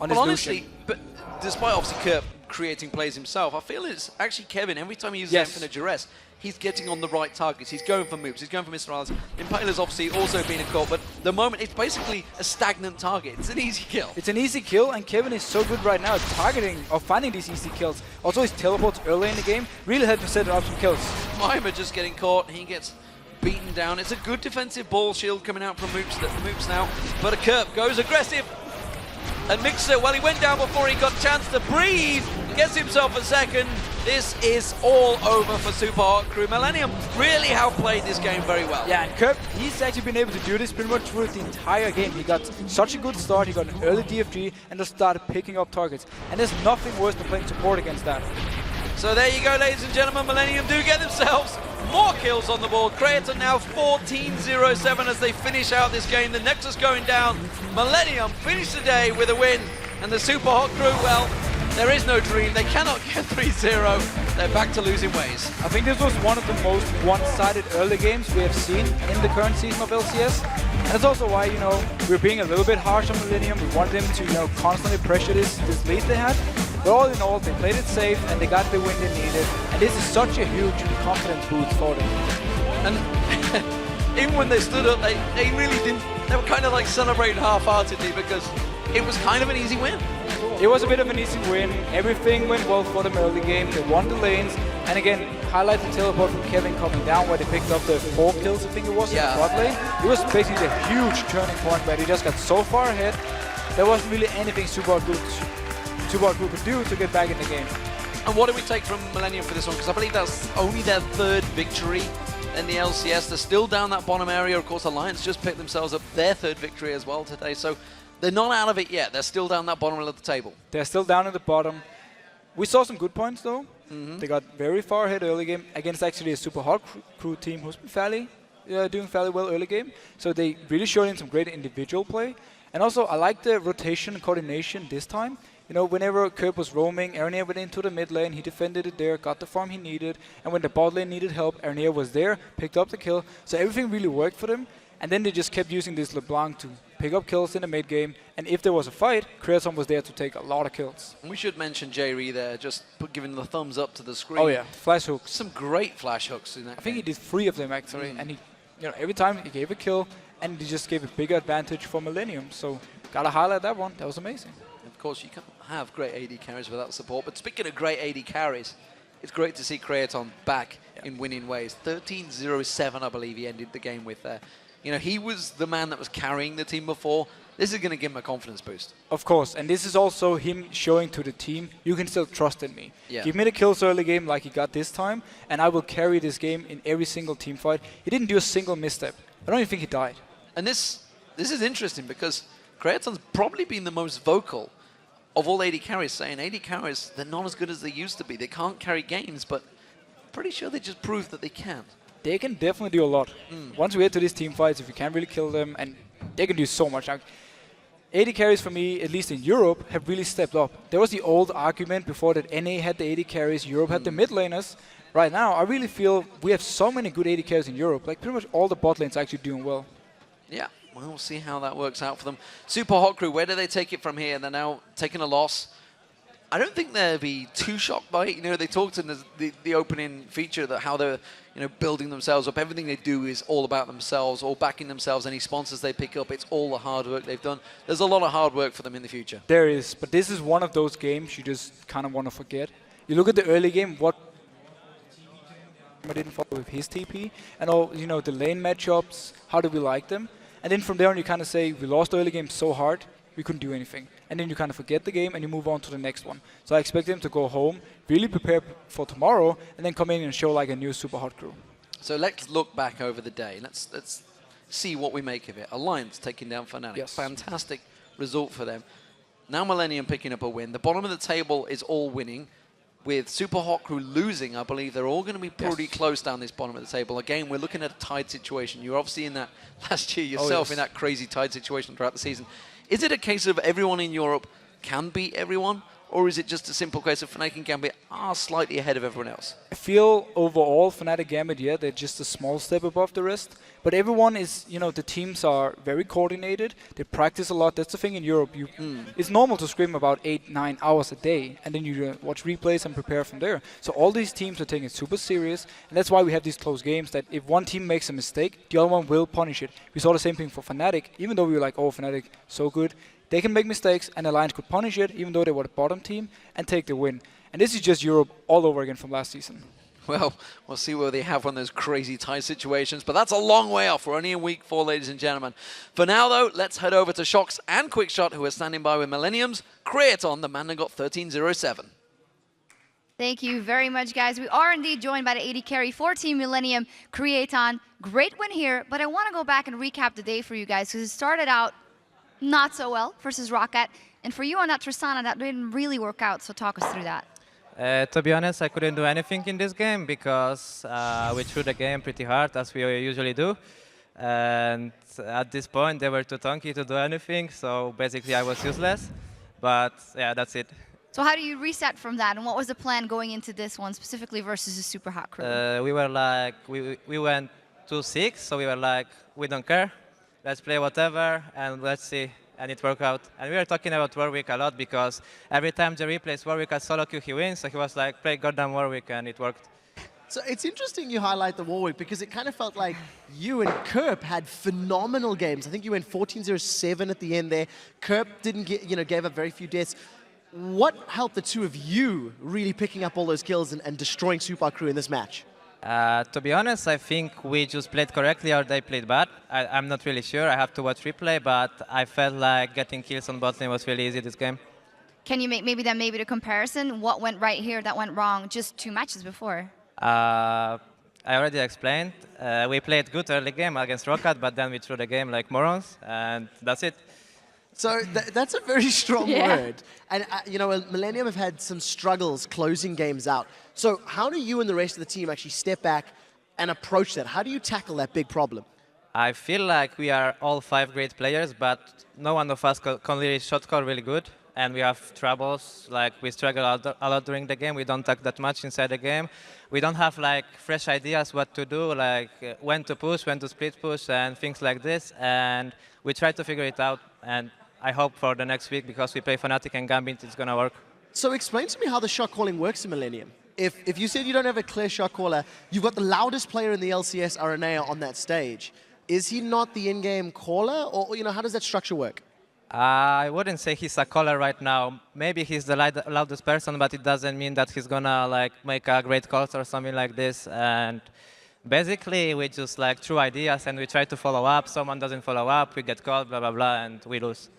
on his honestly, Lucian. but despite obviously Kerp creating plays himself, I feel it's actually Kevin, every time he uses Infinite Duress, he's getting on the right targets. He's going for moves. He's going for Mr. Alice. Impaler's obviously also been a call, but the moment it's basically a stagnant target. It's an easy kill. It's an easy kill, and Kevin is so good right now at targeting or finding these easy kills. Also, his teleports early in the game really helped him set up some kills. Mima just getting caught. He gets beaten down. It's a good defensive ball shield coming out from Moops now, but a Kerp goes aggressive. And Mixer, well, he went down before he got a chance to breathe. Gets himself a second. This is all over for Super Hot Crew. Millennium really have played this game very well. Yeah, and Kerp, he's actually been able to do this pretty much through the entire game. He got such a good start, he got an early DFG, and just started picking up targets. And there's nothing worse than playing support against that. So there you go, ladies and gentlemen. Millennium do get themselves more kills on the board. Creator now 14-0-7 as they finish out this game. The Nexus going down. Millennium finish the day with a win. And the Super Hot Crew, well, there is no dream. They cannot get 3-0. They're back to losing ways. I think this was one of the most one-sided early games we have seen in the current season of LCS. And that's also why, you know, we're being a little bit harsh on Millennium. We wanted them to, you know, constantly pressure this lead they had. But all in all, they played it safe and they got the win they needed. And this is such a huge confidence boost for them. And even when they stood up, they really didn't. They were kind of like celebrating half-heartedly because it was kind of an easy win. It was a bit of an easy win. Everything went well for them early game. They won the lanes. And again, highlight the teleport from Kevin coming down where they picked up the 4 kills, I think it was, in the bot lane. It was basically a huge turning point where they just got so far ahead. There wasn't really anything Super Hot Crew could do to get back in the game. And what do we take from Millennium for this one? Because I believe that's only their 3rd victory in the LCS. They're still down that bottom area. Of course, Alliance just picked themselves up their 3rd victory as well today. So they're not out of it yet. They're still down that bottom of the table. They're still down at the bottom. We saw some good points, though. They got very far ahead early game against actually a Super Hot Crew team who's been doing fairly well early game. So they really showed in some great individual play. And also, I like the rotation and coordination this time. You know, whenever Kerp was roaming, Ernier went into the mid lane, he defended it there, got the farm he needed, and when the bot lane needed help, Ernier was there, picked up the kill, so everything really worked for them, and then they just kept using this LeBlanc to pick up kills in the mid game, and if there was a fight, Creaton was there to take a lot of kills. And we should mention J-Ree there, just giving the thumbs up to the screen. Oh yeah, flash hooks. Some great flash hooks in that I think he did 3 of them actually, and he, you know, every time he gave a kill, and he just gave a bigger advantage for Millennium, so gotta highlight that one, that was amazing. Of course, you can't have great AD carries without support. But speaking of great AD carries, it's great to see Creaton back in winning ways. 13-0-7, I believe he ended the game with there. You know, he was the man that was carrying the team before. This is going to give him a confidence boost. Of course, and this is also him showing to the team, you can still trust in me. Yeah. Give me the kills early game like he got this time, and I will carry this game in every single team fight. He didn't do a single misstep. I don't even think he died. And this is interesting because Creaton's probably been the most vocal of all AD carries, saying AD carries, they're not as good as they used to be. They can't carry games, but pretty sure they just proved that they can. They can definitely do a lot. Once we get to these team fights, if you can't really kill them, and they can do so much. AD carries for me, at least in Europe, have really stepped up. There was the old argument before that NA had the AD carries, Europe had the mid laners. Right now, I really feel we have so many good AD carries in Europe. Like pretty much all the bot lanes are actually doing well. Yeah. Well, we'll see how that works out for them. Super Hot Crew, where do they take it from here? They're now taking a loss. I don't think they'll be too shocked by it. You know, they talked in the opening feature that how they're, you know, building themselves up. Everything they do is all about themselves, all backing themselves. Any sponsors they pick up, it's all the hard work they've done. There's a lot of hard work for them in the future. There is, but this is one of those games you just kind of want to forget. You look at the early game, what I didn't follow with his TP, and all, you know, the lane matchups, how do we like them? And then from there on you kind of say, we lost the early game so hard, we couldn't do anything. And then you kind of forget the game and you move on to the next one. So I expect them to go home, really prepare for tomorrow, and then come in and show like a new super hot crew. So let's look back over the day. Let's see what we make of it. Alliance taking down Fnatic. Yes. Fantastic result for them. Now Millennium picking up a win. The bottom of the table is all winning. With Super Hot Crew losing, I believe they're all going to be pretty close down this bottom of the table. Again, we're looking at a tied situation. You were obviously in that last year yourself, in that crazy tied situation throughout the season. Is it a case of everyone in Europe can beat everyone? Or is it just a simple case of Fnatic and Gambit are slightly ahead of everyone else? I feel overall Fnatic Gambit, yeah, they're just a small step above the rest. But everyone is, you know, the teams are very coordinated. They practice a lot. That's the thing in Europe. It's normal to scrim about 8-9 hours a day. And then you watch replays and prepare from there. So all these teams are taking it super serious. And that's why we have these close games that if one team makes a mistake, the other one will punish it. We saw the same thing for Fnatic. Even though we were like, oh, Fnatic, so good. They can make mistakes, and Alliance could punish it, even though they were the bottom team, and take the win. And this is just Europe all over again from last season. Well, we'll see where they have one of those crazy tie situations, but that's a long way off. We're only in week 4, ladies and gentlemen. For now, though, let's head over to Shox and Quickshot, who are standing by with Millennium's Creaton, the man that got 1307. Thank you very much, guys. We are indeed joined by the 80 carry for Team Millennium, Creaton. Great win here, but I want to go back and recap the day for you guys, because it started out not so well versus Roccat. And for you on that Tristana, that didn't really work out, so talk us through that. To be honest, I couldn't do anything in this game because we threw the game pretty hard, as we usually do. And at this point, they were too tanky to do anything, so basically I was useless. But yeah, that's it. So how do you reset from that, and what was the plan going into this one, specifically versus the Super Hot Crew? We were like, we went 2-6, so we were like, we don't care. Let's play whatever, and let's see. And it worked out. And we were talking about Warwick a lot, because every time Jerry plays Warwick at solo queue, he wins. So he was like, play goddamn Warwick, and it worked. So it's interesting you highlight the Warwick, because it kind of felt like you and Kerp had phenomenal games. I think you went 14-0-7 at the end there. Kerp didn't get, gave up very few deaths. What helped the two of you really picking up all those kills and destroying Super Crew in this match? To be honest, I think we just played correctly or they played bad. I'm not really sure. I have to watch replay, but I felt like getting kills on bot lane was really easy this game. Can you make maybe the comparison? What went right here that went wrong just 2 matches before? I already explained. We played good early game against Roccat, but then we threw the game like morons, and that's it. So that's a very strong word. And, Millennium have had some struggles closing games out. So how do you and the rest of the team actually step back and approach that? How do you tackle that big problem? I feel like we are all 5 great players, but no one of us can really shot call really good. And we have troubles, like we struggle a lot during the game. We don't talk that much inside the game. We don't have like fresh ideas what to do, like when to push, when to split push, and things like this. And we try to figure it out. And I hope for the next week, because we play Fnatic and Gambit, it's going to work. So explain to me how the shot calling works in Millennium. If you said you don't have a clear shot caller, you've got the loudest player in the LCS, Aranea, on that stage. Is he not the in-game caller, or how does that structure work? I wouldn't say he's a caller right now. Maybe he's the loudest person, but it doesn't mean that he's going to make a great calls or something like this. And basically, we just throw ideas and we try to follow up. Someone doesn't follow up, we get called, blah, blah, blah, and we lose.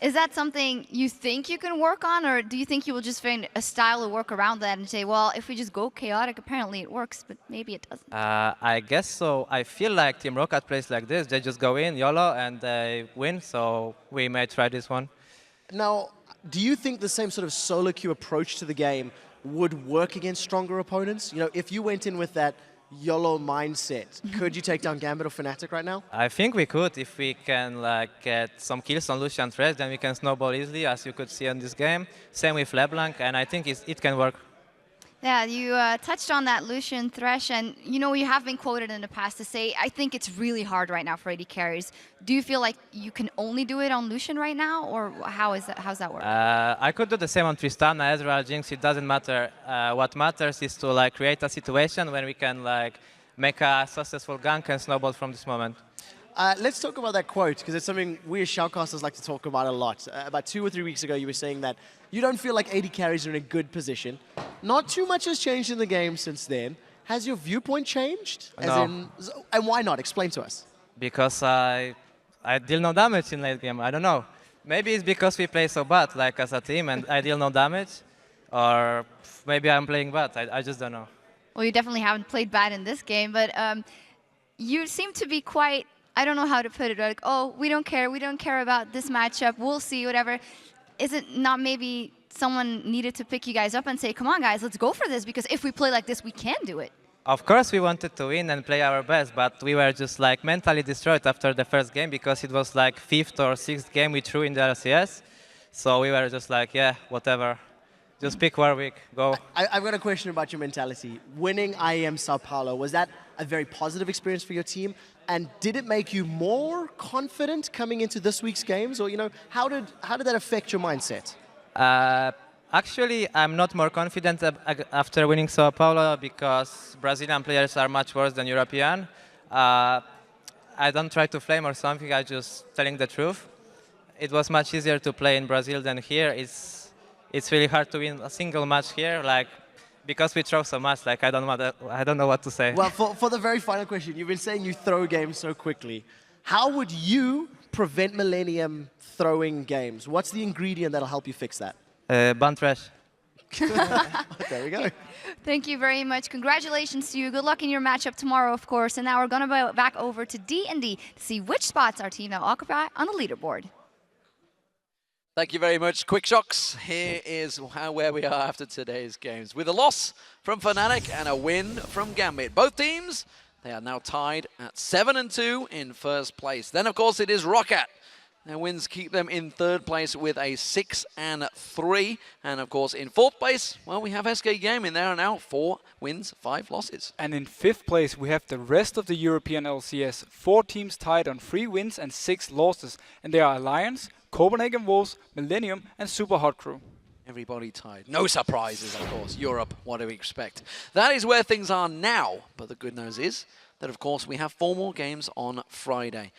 Is that something you think you can work on, or do you think you will just find a style to work around that and say, well, if we just go chaotic, apparently it works, but maybe it doesn't? I guess so. I feel like Team Roccat plays like this. They just go in, YOLO, and they win, so we may try this one. Now, do you think the same sort of solo queue approach to the game would work against stronger opponents? If you went in with that YOLO mindset, could you take down Gambit or Fnatic right now? I think we could. If we can get some kills on Lucian Thresh, then we can snowball easily, as you could see in this game. Same with LeBlanc, and I think it can work. Yeah, you touched on that Lucian Thresh, and you have been quoted in the past to say, I think it's really hard right now for AD carries. Do you feel like you can only do it on Lucian right now, or how's that work? I could do the same on Tristana, Ezreal, Jinx, it doesn't matter. What matters is to create a situation when we can make a successful gank and snowball from this moment. Let's talk about that quote, because it's something we as shoutcasters like to talk about a lot. About 2 or 3 weeks ago, you were saying that you don't feel like AD carries are in a good position. Not too much has changed in the game since then. Has your viewpoint changed? No. And why not? Explain to us. Because I deal no damage in late game. I don't know. Maybe it's because we play so bad, as a team, and I deal no damage. Or maybe I'm playing bad. I just don't know. Well, you definitely haven't played bad in this game, but you seem to be quite, I don't know how to put it, like, oh, we don't care about this matchup, we'll see, whatever. Is it not maybe someone needed to pick you guys up and say, come on, guys, let's go for this, because if we play like this, we can do it? Of course we wanted to win and play our best, but we were just mentally destroyed after the first game because it was 5th or 6th game we threw in the LCS. So we were just yeah, whatever. Just pick Warwick, go. I've got a question about your mentality. Winning IEM Sao Paulo, was that a very positive experience for your team? And did it make you more confident coming into this week's games? Or, how did that affect your mindset? Actually, I'm not more confident after winning Sao Paulo because Brazilian players are much worse than European. I don't try to flame or something, I'm just telling the truth. It was much easier to play in Brazil than here. It's really hard to win a single match here, because we throw so much, I don't know what to say. Well, for the very final question, you've been saying you throw games so quickly. How would you prevent Millennium throwing games? What's the ingredient that'll help you fix that? Ban trash. There we go. Thank you very much. Congratulations to you. Good luck in your matchup tomorrow, of course. And now we're going to go back over to D&D to see which spots our team now occupy on the leaderboard. Thank you very mumuch, Quick Shocks. Here is where we are after today's games. With a loss from Fnatic and a win from Gambit. Both teams, they are now tied at 7-2 in first place. Then, of course, it is Rocket. Their wins keep them in third place with a 6-3. And, of course, in fourth place, well, we have SK Gaming. They are now 4 wins, 5 losses. And in fifth place, we have the rest of the European LCS. 4 teams tied on 3 wins and 6 losses. And they are Alliance, Copenhagen Wolves, Millennium, and Super Hot Crew. Everybody tied. No surprises, of course. Europe, what do we expect? That is where things are now. But the good news is that, of course, we have 4 more games on Friday.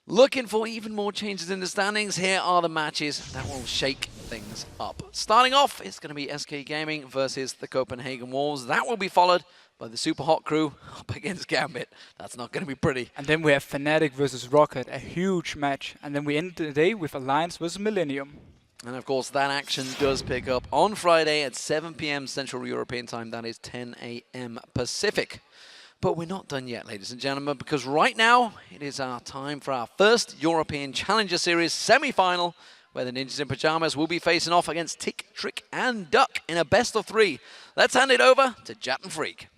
Looking for even more changes in the standings, here are the matches that will shake things up. Starting off, it's going to be SK Gaming versus the Copenhagen Wolves. That will be followed by the Super Hot Crew up against Gambit. That's not going to be pretty. And then we have Fnatic versus Rocket, a huge match. And then we end the day with Alliance versus Millennium. And of course, that action does pick up on Friday at 7 p.m. Central European Time. That is 10 a.m. Pacific. But we're not done yet, ladies and gentlemen, because right now it is our time for our first European Challenger Series semi-final, where the Ninjas in Pyjamas will be facing off against Tick, Trick, and Duck in a best-of-3. Let's hand it over to Jat and Freak.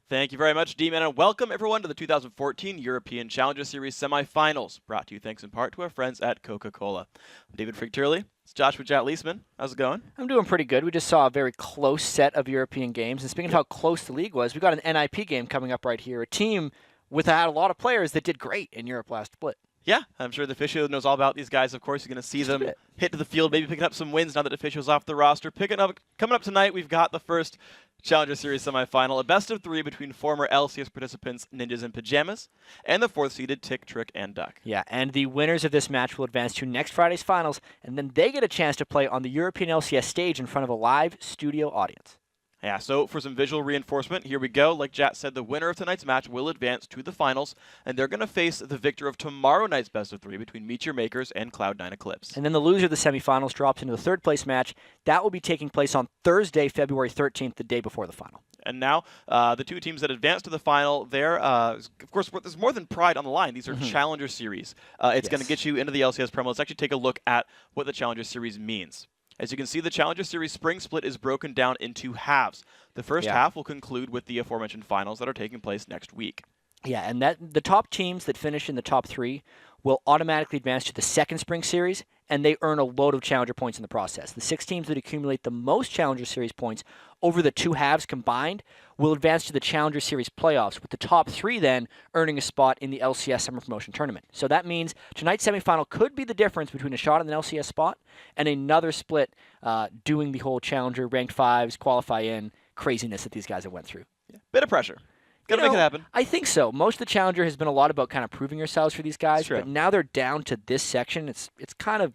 Thank you very much, D-Man, and welcome everyone to the 2014 European Challenger Series semifinals, brought to you thanks in part to our friends at Coca-Cola. I'm David Freak Turley. It's Josh with Jat Leisman. How's it going? I'm doing pretty good. We just saw a very close set of European games, and speaking of how close the league was, we got an NIP game coming up right here. A team had a lot of players that did great in Europe last split. Yeah, I'm sure the official knows all about these guys. Of course, you're going to see them hit to the field, maybe picking up some wins now that the official's off the roster. Coming up tonight, we've got the first Challenger Series semifinal, a best-of-3 between former LCS participants Ninjas in Pyjamas and the 4th-seeded Tick, Trick, and Duck. Yeah, and the winners of this match will advance to next Friday's finals, and then they get a chance to play on the European LCS stage in front of a live studio audience. Yeah, so for some visual reinforcement, here we go. Like Jat said, the winner of tonight's match will advance to the finals, and they're going to face the victor of tomorrow night's best-of-3 between Meteor Makers and Cloud9 Eclipse. And then the loser of the semifinals drops into the third-place match. That will be taking place on Thursday, February 13th, the day before the final. And now, the two teams that advance to the final, of course, there's more than pride on the line. These are Challenger Series. It's going to get you into the LCS promo. Let's actually take a look at what the Challenger Series means. As you can see, the Challenger Series Spring Split is broken down into halves. The first half will conclude with the aforementioned finals that are taking place next week. Yeah, and the top teams that finish in the top 3 will automatically advance to the second Spring Series, and they earn a load of Challenger points in the process. The 6 teams that accumulate the most Challenger Series points over the 2 halves combined will advance to the Challenger Series playoffs, with the top 3 then earning a spot in the LCS Summer Promotion Tournament. So that means tonight's semifinal could be the difference between a shot at an LCS spot and another split doing the whole Challenger ranked 5s, qualify in craziness that these guys have went through. Bit of pressure. Gotta make it happen. I think so. Most of the Challenger has been a lot about kind of proving yourselves for these guys, but now they're down to this section. It's kind of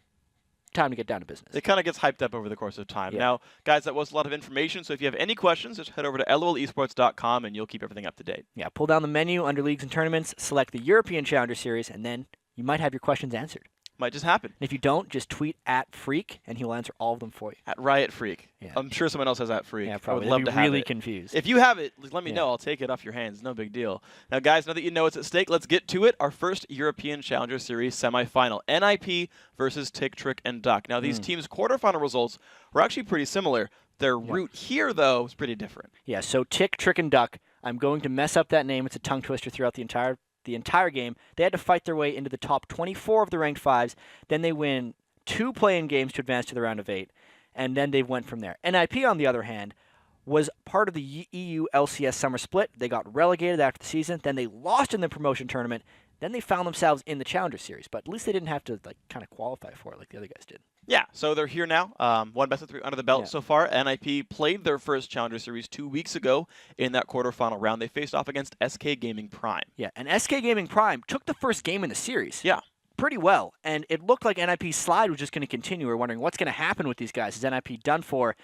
time to get down to business. It kind of gets hyped up over the course of time. Now, guys, that was a lot of information, so if you have any questions, just head over to lolesports.com and you'll keep everything up to date. Yeah, pull down the menu under Leagues and Tournaments, select the European Challenger Series, and then you might have your questions answered. Might just happen. And if you don't, just tweet at Freak, and he'll answer all of them for you. At Riot Freak. Yeah. I'm sure someone else has at Freak. Yeah, probably. I would love They'd to be have really it. confused. If you have it, let me know. I'll take it off your hands. No big deal. Now, guys, now that you know what's at stake, let's get to it. Our first European Challenger Series semifinal. NIP versus Tick, Trick, and Duck. Now, these teams' quarterfinal results were actually pretty similar. Their route here, though, was pretty different. Yeah, so Tick, Trick, and Duck. I'm going to mess up that name. It's a tongue twister throughout the entire game. They had to fight their way into the top 24 of the ranked 5s. Then they win 2 play-in games to advance to the round of 8, and then they went from there. NIP, on the other hand, was part of the EU LCS Summer Split. They got relegated after the season. Then they lost in the promotion tournament. Then they found themselves in the Challenger Series, but at least they didn't have to kind of qualify for it like the other guys did. Yeah, so they're here now. 1 best of 3 under the belt so far. NIP played their first Challenger Series 2 weeks ago in that quarterfinal round. They faced off against SK Gaming Prime. Yeah, and SK Gaming Prime took the first game in the series. Yeah. Pretty well, and it looked like NIP's slide was just going to continue. We're wondering what's going to happen with these guys. Is NIP done for?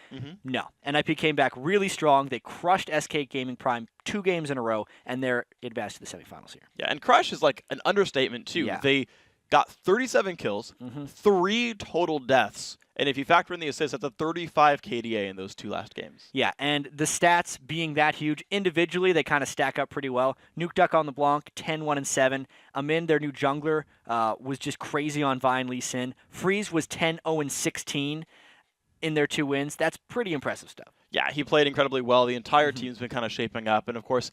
No. NIP came back really strong. They crushed SK Gaming Prime 2 games in a row, and they're advanced to the semifinals here. Yeah, and crush is like an understatement, too. Yeah. They got 37 kills, 3 total deaths, and if you factor in the assists, that's a 35 KDA in those 2 last games. Yeah, and the stats being that huge, individually they kind of stack up pretty well. Nuke Duck on the Blanc, 10-1-7. Amin, their new jungler, was just crazy on Vine Lee Sin. Freeze was 10-0-16 in their 2 wins. That's pretty impressive stuff. Yeah, he played incredibly well. The entire team's been kind of shaping up. And, of course,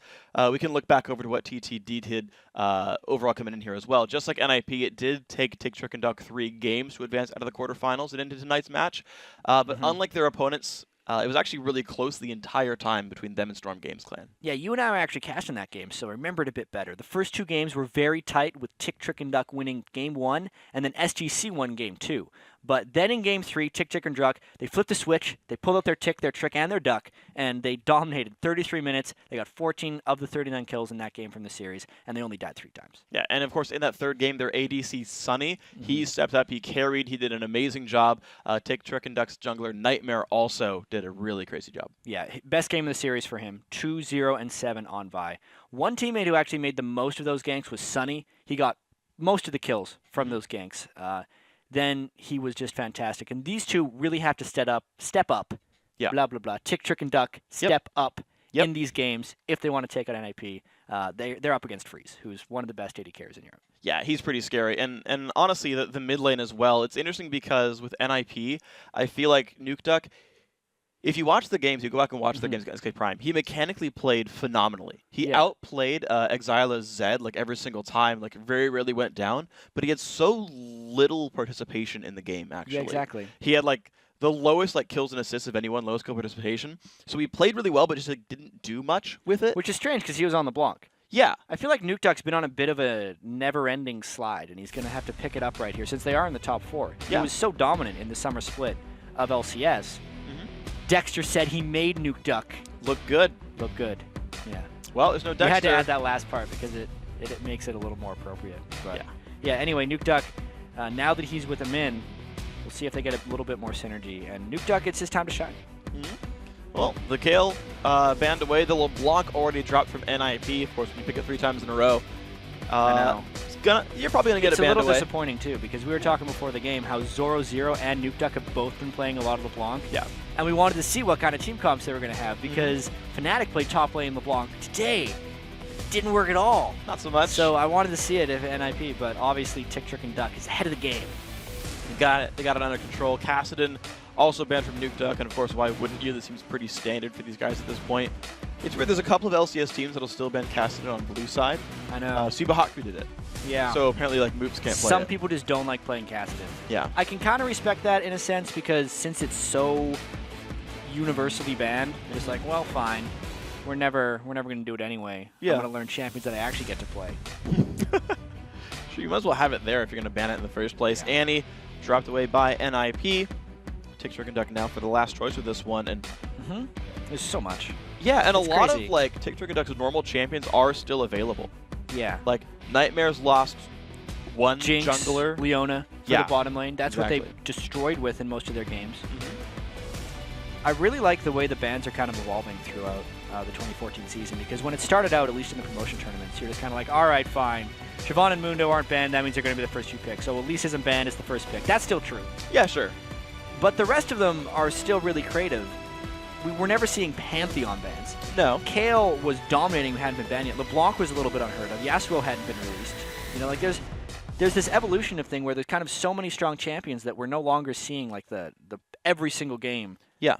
we can look back over to what TTD did overall coming in here as well. Just like NIP, it did take Tick, Trick, and Duck 3 games to advance out of the quarterfinals and into tonight's match. But unlike their opponents, it was actually really close the entire time between them and Storm Games Clan. Yeah, you and I were actually casting that game, so I remember it a bit better. The first 2 games were very tight, with Tick, Trick, and Duck winning game 1, and then SGC won game 2. But then in game 3, Tick, Trick, and Duck, they flipped the switch, they pulled out their Tick, their Trick, and their Duck, and they dominated 33 minutes. They got 14 of the 39 kills in that game from the series, and they only died 3 times. Yeah, and of course, in that third game, their ADC, Sunny, he stepped up, he carried, he did an amazing job. Tick, Trick, and Duck's jungler, Nightmare, also did a really crazy job. Yeah, best game of the series for him, 2-0-7 on Vi. One teammate who actually made the most of those ganks was Sunny. He got most of the kills from those ganks. Then he was just fantastic. And these 2 really have to step up, blah, blah, blah. Tick, Trick, and Duck step up in these games if they want to take out NIP. They're up against Freeze, who's one of the best AD carries in Europe. Yeah, he's pretty scary. And honestly, the mid lane as well, it's interesting because with NIP, I feel like Nuke Duck, if you watch the games, you go back and watch the games against SK Prime, he mechanically played phenomenally. He outplayed Exila's Zed like every single time, like very rarely went down, but he had so little participation in the game, actually. Yeah, exactly. He had like the lowest kills and assists of anyone, lowest kill participation. So he played really well, but just didn't do much with it. Which is strange because he was on the Blanc. Yeah. I feel like Nuke Duck's been on a bit of a never-ending slide, and he's going to have to pick it up right here since they are in the top 4. He was so dominant in the summer split of LCS. Dexter said he made Nuke Duck look good. Look good. Yeah. Well, there's no Dexter. You had to add that last part because it makes it a little more appropriate. But yeah. Anyway, Nuke Duck. Now that he's with Amin, we'll see if they get a little bit more synergy. And Nuke Duck, it's his time to shine. Well, the Kale banned away. The LeBlanc already dropped from NIP. Of course, when you pick it 3 times in a row. I know. You're probably going to get it banned away. It's a little disappointing, too, because we were talking before the game how Zoro Zero and Nuke Duck have both been playing a lot of LeBlanc. Yeah. And we wanted to see what kind of team comps they were going to have because Fnatic played top lane LeBlanc today. Didn't work at all. Not so much. So I wanted to see it if NIP, but obviously Tick, Trick, and Duck is ahead of the game. They got it under control. Kassadin also banned from Nuke Duck, and of course, why wouldn't you? This seems pretty standard for these guys at this point. It's weird. There's a couple of LCS teams that'll still ban Kassadin on blue side. I know. Suba Hot Crew did it. Yeah. So apparently, like, Moops can't play Some it. people just don't like playing Kassadin. Yeah. I can kind of respect that in a sense because since it's so universally banned, they're just like, well, fine. We're never going to do it anyway. Yeah. I'm going to learn champions that I actually get to play. Sure, you might as well have it there if you're going to ban it in the first place. Yeah. Annie dropped away by NIP. Takes Trick and Duck now for the last choice with this one. And there's so much. Yeah, and it's a lot crazy. of like Tick Trick and Duck's normal champions are still available. Yeah. Like Nightmare's lost one Jinx, jungler. Leona for the bottom lane. That's exactly. what they've destroyed with in most of their games. I really like the way the bans are kind of evolving throughout the 2014 season because when it started out, at least in the promotion tournaments, you're just kind of like, all right, fine. Siobhan and Mundo aren't banned. That means they're going to be the first you pick. So Elise isn't banned as the first pick. That's still true. Yeah, sure. But the rest of them are still really creative. We were never seeing Pantheon bans. No. Kale was dominating who hadn't been banned yet. LeBlanc was a little bit unheard of. Yasuo hadn't been released. You know, like there's this evolution of thing where there's kind of so many strong champions that we're no longer seeing like the every single game. Yeah.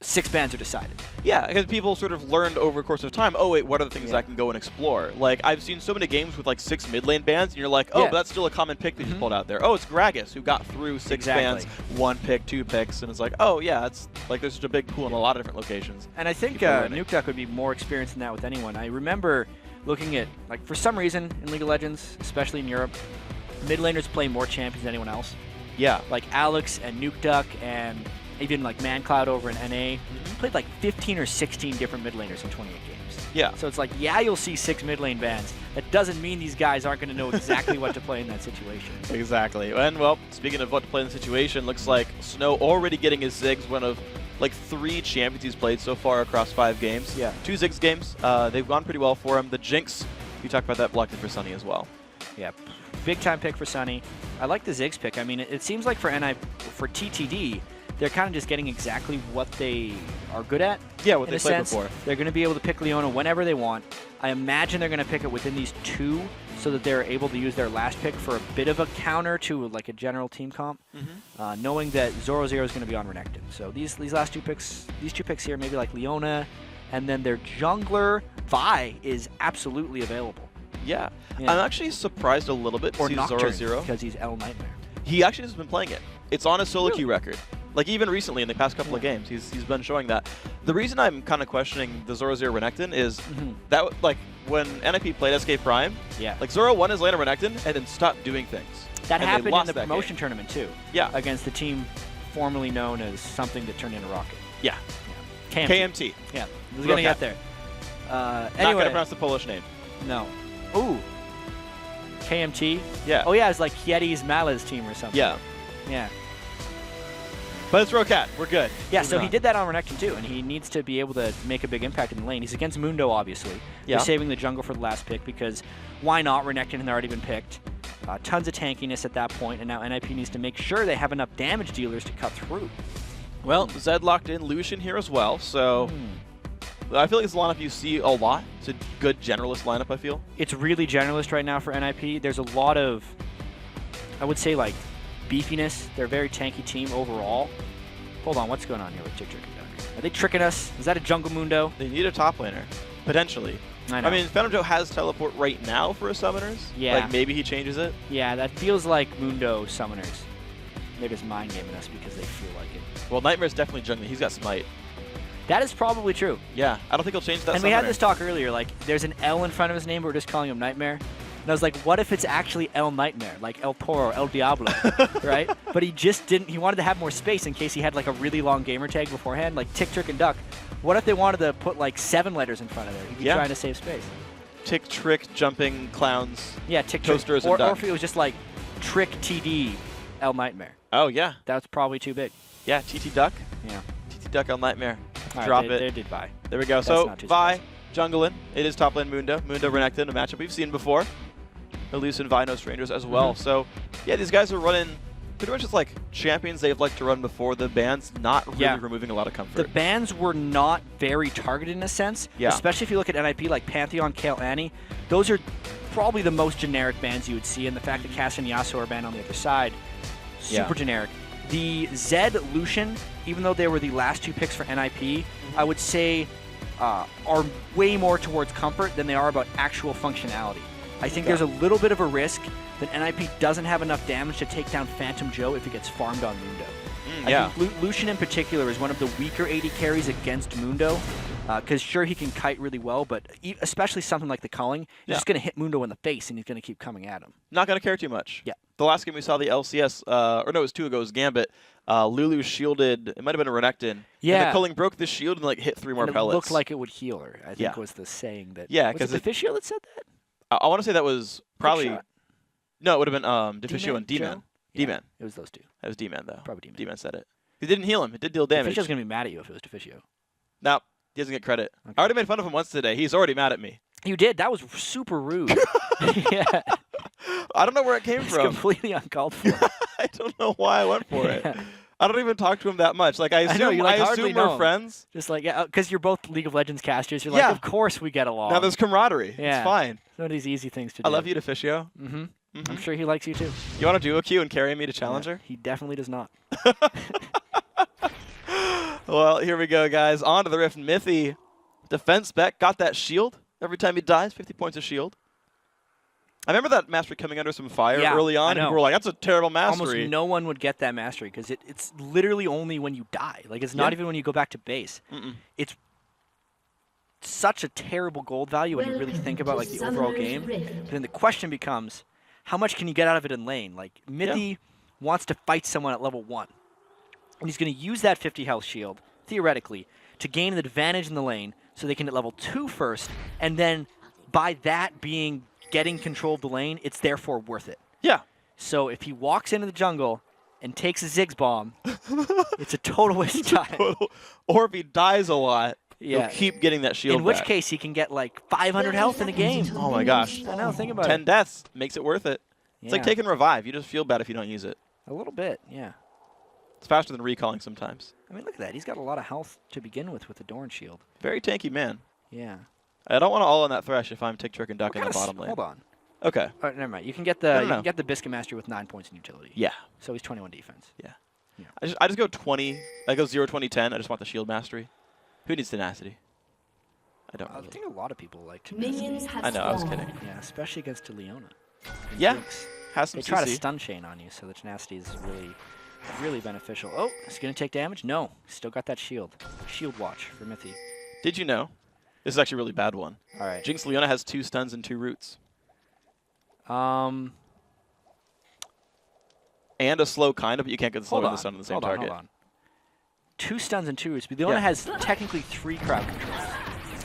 6 bans are decided. Yeah, because people sort of learned over the course of time, oh wait, what are the things I can go and explore? Like, I've seen so many games with like 6 mid lane bans, and you're like, oh, but that's still a common pick that you pulled out there. Oh, it's Gragas, who got through 6 bans, 1 pick, 2 picks, and it's like, oh yeah, it's like there's such a big pool in a lot of different locations. And I think Nuke Duck would be more experienced in that with anyone. I remember looking at, like, for some reason in League of Legends, especially in Europe, mid laners play more champions than anyone else. Yeah. Like Alex and Nuke Duck and even like ManCloud over in NA played like 15 or 16 different mid laners in 28 games. Yeah. So it's like, yeah, you'll see 6 mid lane bans. That doesn't mean these guys aren't going to know exactly what to play in that situation. Exactly. And well, speaking of what to play in the situation, looks like Snow already getting his Ziggs, one of like 3 champions he's played so far across 5 games. Yeah. 2 Ziggs games. They've gone pretty well for him. The Jinx, you talked about that, blocked it for Sunny as well. Yeah. Big time pick for Sunny. I like the Ziggs pick. I mean, it seems like for TTD, they're kind of just getting exactly what they are good at. Yeah, what in they a played sense. before. They're going to be able to pick Leona whenever they want. I imagine they're going to pick it within these 2 so that they're able to use their last pick for a bit of a counter to like a general team comp, knowing that Zoro Zero is going to be on Renekton. So these last 2 picks, these 2 picks here, maybe like Leona, and then their jungler Vi is absolutely available. Yeah. I'm actually surprised a little bit to Or see Nocturne, Zoro Zero. because he's L Nightmare. He actually has been playing it. It's on his solo queue record. Like even recently in the past couple of games, he's been showing that. The reason I'm kind of questioning the Zoro Zero Renekton is that like when NIP played SK Prime, like Zoro won his lane of Renekton and then stopped doing things. That and happened in the that promotion game. tournament too. Yeah. Against the team formerly known as something that turned into Rocket. Yeah. KMT. Yeah. We're Real going to get cat. there. Not Anyway. gonna pronounce the Polish name. No. Ooh. KMT? Yeah. Oh yeah, it's like Yeti's Mala's team or something. Yeah. Yeah. But it's Rocat. We're good. Yeah, Moving so he on. did that on Renekton too, and he needs to be able to make a big impact in the lane. He's against Mundo, obviously. Yeah. They're saving the jungle for the last pick because why not? Renekton had already been picked. Tons of tankiness at that point, and now NIP needs to make sure they have enough damage dealers to cut through. Well, Zed locked in Lucian here as well, so I feel like it's a lineup you see a lot. It's a good generalist lineup, I feel. It's really generalist right now for NIP. There's a lot of, I would say, like, beefiness. They're a very tanky team overall. Hold on, what's going on here with Tick Trick and Duck? Are they tricking us? Is that a Jungle Mundo? They need a top laner, potentially. I know. I mean, Phantom Joe has teleport right now for his summoners. Yeah. Like, maybe he changes it. Yeah, that feels like Mundo summoners. Maybe it's mind gaming us because they feel like it. Well, Nightmare's definitely jungling. He's got Smite. That is probably true. Yeah, I don't think he'll change that And we had this talk earlier, like, there's an L in front of his name, but we're just calling him Nightmare. And I was like, what if it's actually El Nightmare, like El Toro, El Diablo, right? But he just didn't, he wanted to have more space in case he had like a really long gamer tag beforehand, like Tick, Trick, and Duck. What if they wanted to put like 7 letters in front of there? He'd be trying to save space. Tick, Trick, jumping clowns. Yeah, Tick, Toasters, Trick. and Duck. Or if it was just like Trick, TD, El Nightmare. Oh, yeah. That's probably too big. Yeah, TT Duck. Yeah. TT Duck El Nightmare. All right, Drop they it. They did Vi. There we go. That's So, not too Vi, jungling. It is top lane Mundo. Mundo Renekton, a matchup we've seen before. Elise and Vi, no strangers as well. So, yeah, these guys are running pretty much just like champions they've liked to run before the bans, not really removing a lot of comfort. The bans were not very targeted in a sense, especially if you look at NIP like Pantheon, Kale, Annie. Those are probably the most generic bans you would see, and the fact that Cass and Yasuo are banned on the other side, super generic. The Zed, Lucian, even though they were the last 2 picks for NIP, I would say are way more towards comfort than they are about actual functionality. I think there's a little bit of a risk that NIP doesn't have enough damage to take down Phantom Joe if it gets farmed on Mundo. I think Lucian in particular is one of the weaker AD carries against Mundo, because sure, he can kite really well, but especially something like the culling, he's just going to hit Mundo in the face, and he's going to keep coming at him. Not going to care too much. Yeah. The last game we saw the LCS, or no, it was 2 ago, it was Gambit. Lulu shielded, it might have been a Renekton. Yeah. And the culling broke the shield and like hit 3 more And pellets. It looked like it would heal her, I think was the saying. That was it Deficio that said that? I want to say that was probably... No, it would have been Deficio and D-Man. D-Man. It was those two. That was D-Man, though. Probably D-Man. D-Man said it. He didn't heal him. It did deal damage. Deficio's going to be mad at you if it was Deficio. No, he doesn't get credit. Okay. I already made fun of him once today. He's already mad at me. You did? That was super rude. Yeah. I don't know where it came from. It's completely uncalled for. I don't know why I went for it. I don't even talk to him that much. Like I assume, I assume we're friends. Just like, because you're both League of Legends casters. You're like, of course we get along. Now there's camaraderie. Yeah. It's fine. Some of these easy things to do. I love you, Deficio. I'm sure he likes you too. You want to duo queue and carry me to Challenger? He definitely does not. Well, here we go, guys. On to the Rift. Mithy, defense spec, got that shield. Every time he dies, 50 points of shield. I remember that mastery coming under some fire early on, and people were like, that's a terrible mastery. Almost no one would get that mastery, because it's literally only when you die. Like, it's not even when you go back to base. It's such a terrible gold value when you really think about like the overall game. But then the question becomes, how much can you get out of it in lane? Like, Mithy wants to fight someone at level 1. And he's going to use that 50 health shield, theoretically, to gain an advantage in the lane so they can hit level 2 first, and then by that being getting control of the lane, it's therefore worth it. Yeah. So if he walks into the jungle and takes a Ziggs bomb, it's a total waste of time. Or if he dies a lot, Yeah. he'll keep getting that shield In which back. case, he can get like 500 health in a game. Oh my gosh. I know, think about 10 it. deaths makes it worth it. It's like Yeah. taking revive. You just feel bad if you don't use it. A little bit, yeah. It's faster than recalling sometimes. I mean, look at that. He's got a lot of health to begin with the Dorn shield. Very tanky man. Yeah. I don't want to all on that Thresh if I'm Tick, Trick, and Duck in the bottom lane. Hold on. Okay. All right, never mind. You can get the you can get the Biscuit Mastery with 9 points in utility. Yeah. So he's 21 defense. Yeah. I just go 20. I go 0, 20, 10. I just want the shield mastery. Who needs tenacity? I don't. I think a lot of people like tenacity. I know. I was kidding. Yeah, especially against Leona. Yeah. Has some They try to CC. stun chain on you, so the tenacity is really beneficial. Oh, is he going to take damage? No. Still got that shield. Shield watch for Mithy. Did you know? This is actually a really bad one. All right. Jinx Leona has 2 stuns and 2 roots. And a slow kind of, but you can't get the slow and the stun on the same target. Hold on. 2 stuns and 2 roots. But Leona has technically 3 crowd controls.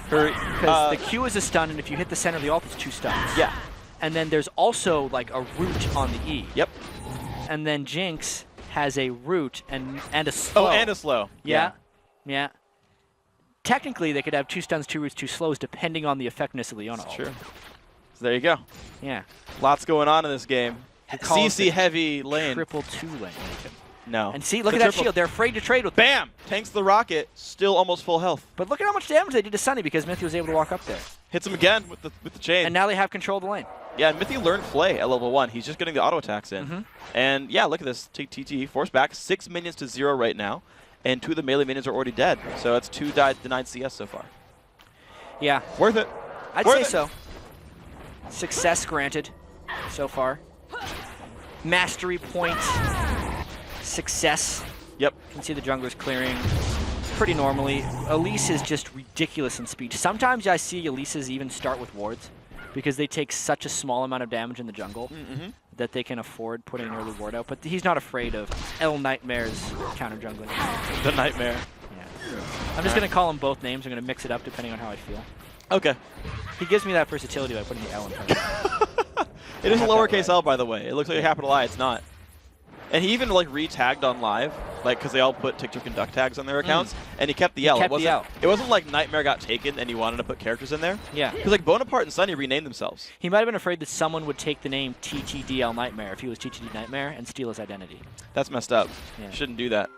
Because the Q is a stun, and if you hit the center of the ult, it's 2 stuns. Yeah. And then there's also like a root on the E. Yep. And then Jinx has a root and a slow. Oh, and a slow. Yeah. Yeah. Technically, they could have 2 stuns, 2 roots, 2 slows, depending on the effectiveness of Leona. Sure. So there you go. Yeah. Lots going on in this game. calls CC it heavy lane. Triple 2 lane. No. And see, look at that shield. They're afraid to trade with Bam! Tanks the rocket. Still almost full health. But look at how much damage they did to Sunny because Mithy was able to walk up there. Hits him again with the chain. And now they have control of the lane. Yeah, and Mithy learned Flay at level 1. He's just getting the auto attacks in. And yeah, look at this. TT force back. 6 minions to 0 right now. And 2 of the melee minions are already dead. So that's 2 denied CS so far. Yeah. Worth it. I'd Worth say it. so. Success granted so far. Mastery point. Success. Yep. You can see the junglers clearing pretty normally. Elise is just ridiculous in speed. Sometimes I see Elise's even start with wards because they take such a small amount of damage in the jungle that they can afford putting an early ward out. But he's not afraid of El Nightmare's counter jungling. The Nightmare. Yeah. I'm just going to call them both names. I'm going to mix it up depending on how I feel. Okay. He gives me that versatility by putting the L in front of it. It is a lowercase L, by the way. It looks like a capital I. It's not. And he even like re-tagged on live, like because they all put TikTok and Duck tags on their accounts, and he kept the L. It wasn't like Nightmare got taken and he wanted to put characters in there. Yeah. Because like Bonaparte and Sunny renamed themselves. He might have been afraid that someone would take the name TTDL Nightmare if he was TTD Nightmare and steal his identity. That's messed up. Yeah. Shouldn't do that.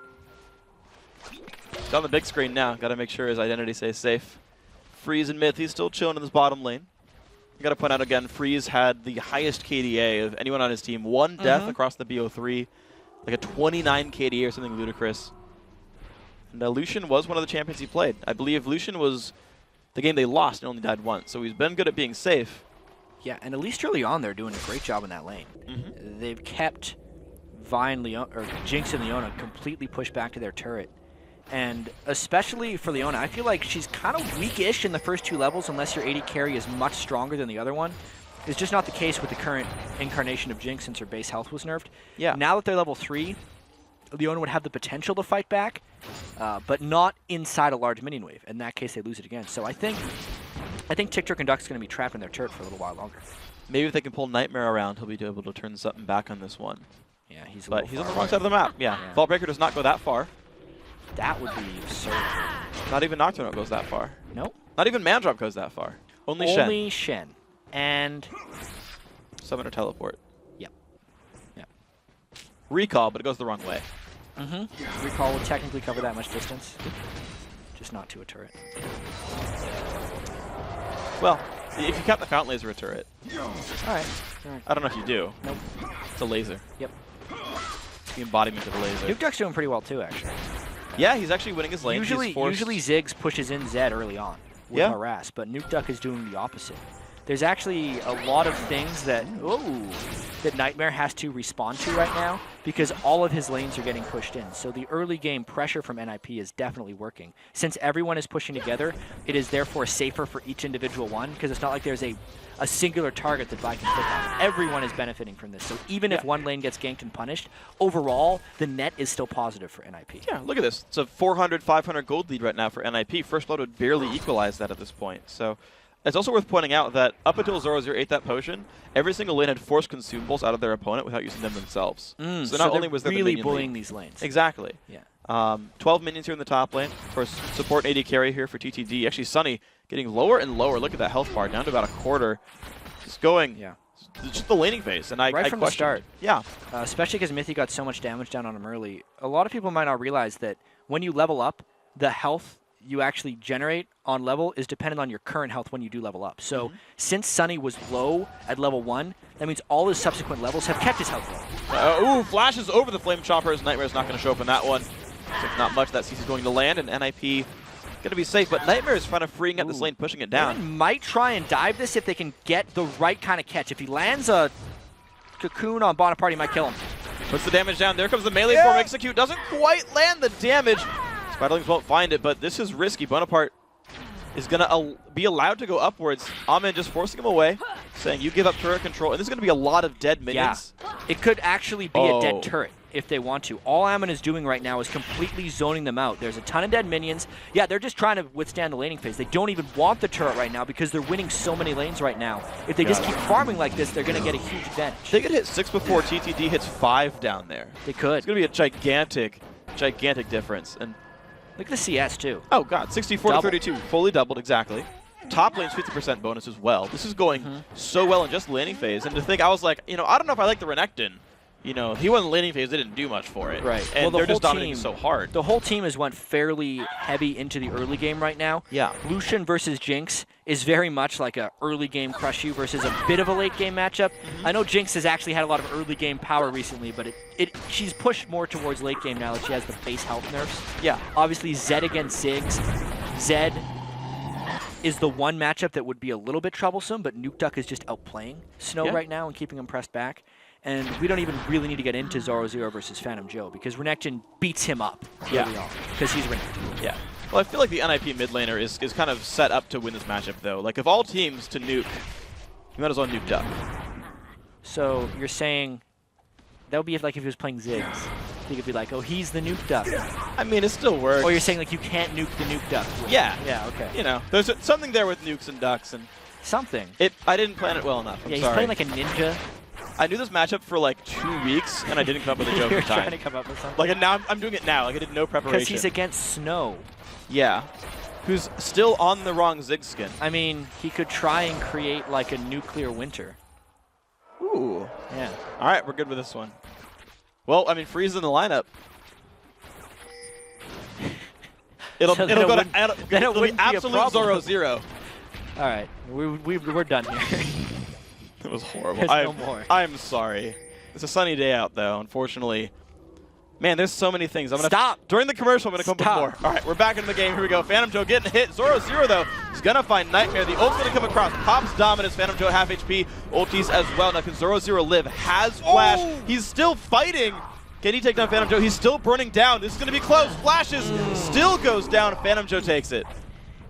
He's on the big screen now. Got to make sure his identity stays safe. Freeze and Myth, he's still chilling in his bottom lane. I got to point out again, Freeze had the highest KDA of anyone on his team. 1 death across the BO3. Like a 29 KDA or something ludicrous. And Lucian was one of the champions he played. I believe Lucian was the game they lost and only died once. So he's been good at being safe. Yeah, and at least early on, they're doing a great job in that lane. They've kept Jinx and Leona completely pushed back to their turret. And especially for Leona, I feel like she's kind of weak-ish in the first 2 levels unless your AD carry is much stronger than the other one. It's just not the case with the current incarnation of Jinx since her base health was nerfed. Yeah. Now that they're level 3, Leona would have the potential to fight back, but not inside a large minion wave. In that case, they lose it again. So I think TikTok and Duck's going to be trapped in their turret for a little while longer. Maybe if they can pull Nightmare around, he'll be able to turn something back on this one. Yeah, he's on the wrong side of the map. Yeah. Vault Breaker does not go that far. That would be absurd. Not even Nocturne goes that far. Nope. Not even Mandrop goes that far. Only Shen. Only Shen. And Summoner Teleport. Yep. Yep. Recall, but it goes the wrong way. Recall would technically cover that much distance, just not to a turret. Well, if you count the fountain laser a turret. All right. I don't know if you do. Nope. It's a laser. Yep. The embodiment of a laser. Nuke Duck's doing pretty well too, actually. Yeah, he's actually winning his lane. Usually Ziggs pushes in Zed early on with harass, but Nuke Duck is doing the opposite. There's actually a lot of things that Nightmare has to respond to right now because all of his lanes are getting pushed in. So the early game pressure from NIP is definitely working. Since everyone is pushing together, it is therefore safer for each individual one because it's not like there's a singular target that Vi can click on. Everyone is benefiting from this. So even if one lane gets ganked and punished, overall, the net is still positive for NIP. Yeah, look at this. It's a 400, 500 gold lead right now for NIP. First Blood would barely equalize that at this point. So it's also worth pointing out that up until 0-0 ate that potion, every single lane had forced consumables out of their opponent without using them themselves. So not only was there really bullying these lanes. Exactly. Yeah. 12 minions here in the top lane. Of course, support AD carry here for TTD. Actually, Sunny getting lower and lower. Look at that health bar, down to about a quarter. Just going. Yeah. Just the laning phase. And right from the start. Yeah. Especially because Mythy got so much damage down on him early. A lot of people might not realize that when you level up, the health you actually generate on level is dependent on your current health when you do level up. So since Sunny was low at level 1, that means all his subsequent levels have kept his health low. Flashes over the Flame Choppers. Nightmare's not going to show up in that one. So not much that CC's going to land, and NIP going to be safe, but Nightmare is kind of freeing up this lane, pushing it down. Aaron might try and dive this if they can get the right kind of catch. If he lands a cocoon on Bonaparte, he might kill him. Puts the damage down. There comes the melee form execute. Doesn't quite land the damage. Spiderlings won't find it, but this is risky. Bonaparte is going to be allowed to go upwards. Amen just forcing him away, saying you give up turret control. And there's going to be a lot of dead minions. Yeah. It could actually be a dead turret if they want to. All Ammon is doing right now is completely zoning them out. There's a ton of dead minions. Yeah, they're just trying to withstand the laning phase. They don't even want the turret right now because they're winning so many lanes right now. If they just keep farming like this, they're going to get a huge advantage. They could hit 6 before TTD hits 5 down there. They could. It's going to be a gigantic difference. And look at the CS, too. Oh, God. 64 to 32. Fully doubled, exactly. Top lane's 50% bonus as well. This is going so well in just laning phase. And to think, I was like, I don't know if I like the Renekton. He won laning phase. They didn't do much for it. Right. And well, they're just dominating so hard. The whole team has went fairly heavy into the early game right now. Yeah. Lucian versus Jinx is very much like a early game crush you versus a bit of a late game matchup. I know Jinx has actually had a lot of early game power recently, but she's pushed more towards late game now that she has the base health nerfs. Yeah. Obviously, Zed against Ziggs. Zed is the one matchup that would be a little bit troublesome, but Nuke Duck is just outplaying Snow right now and keeping him pressed back. And we don't even really need to get into 0-0 versus Phantom Joe because Renekton beats him up early on because he's Renekton. Yeah. Well, I feel like the NIP mid laner is kind of set up to win this matchup, though. Like, if all teams to nuke, you might as well nuke Duck. So you're saying that would be like if he was playing Ziggs. He could be like, oh, he's the Nuke Duck. I mean, it still works. Or you're saying like you can't nuke the Nuke Duck. Yeah. Yeah, okay. There's something there with nukes and ducks. And something. I didn't plan it well enough. Yeah, he's sorry. playing like a ninja. I knew this matchup for like 2 weeks, and I didn't come up with a joke in time. Trying to come up with something. Like, and now I'm doing it now. Like, I did no preparation. Because he's against Snow. Yeah. Who's still on the wrong Ziggs skin. I mean, he could try and create like a nuclear winter. Ooh. Yeah. All right, we're good with this one. Well, I mean, Freeze in the lineup. It'll go to it'll be absolute 0-0. All right, we're done here. It was horrible. There's no more. I'm sorry. It's a sunny day out, though. Unfortunately, Man, there's so many things. I'm gonna Stop. During the commercial, I'm going to come up with more. All right, we're back into the game. Here we go. Phantom Joe getting hit. Zoro, though, is going to find Nightmare. The ult's going to come across. Pops Dominus. Phantom Joe half HP. Ultis as well. Now, can Zoro live? Has Flash. Oh. He's still fighting. Can he take down Phantom Joe? He's still burning down. This is going to be close. Flashes still goes down. Phantom Joe takes it.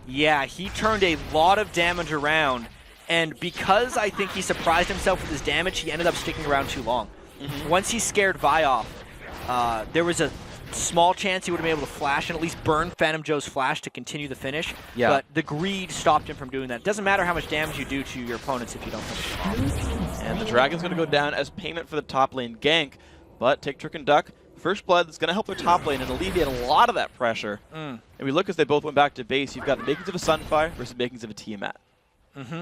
Yeah, he turned a lot of damage around. And because I think he surprised himself with his damage, he ended up sticking around too long. Once he scared Vi off, there was a small chance he would have been able to flash and at least burn Phantom Joe's flash to continue the finish. Yeah. But the greed stopped him from doing that. It doesn't matter how much damage you do to your opponents if you don't finish. And the Dragon's going to go down as payment for the top lane gank. But take Trick and Duck. First Blood is going to help their top lane and alleviate a lot of that pressure. And we look as they both went back to base. You've got the makings of a Sunfire versus the makings of a Tiamat.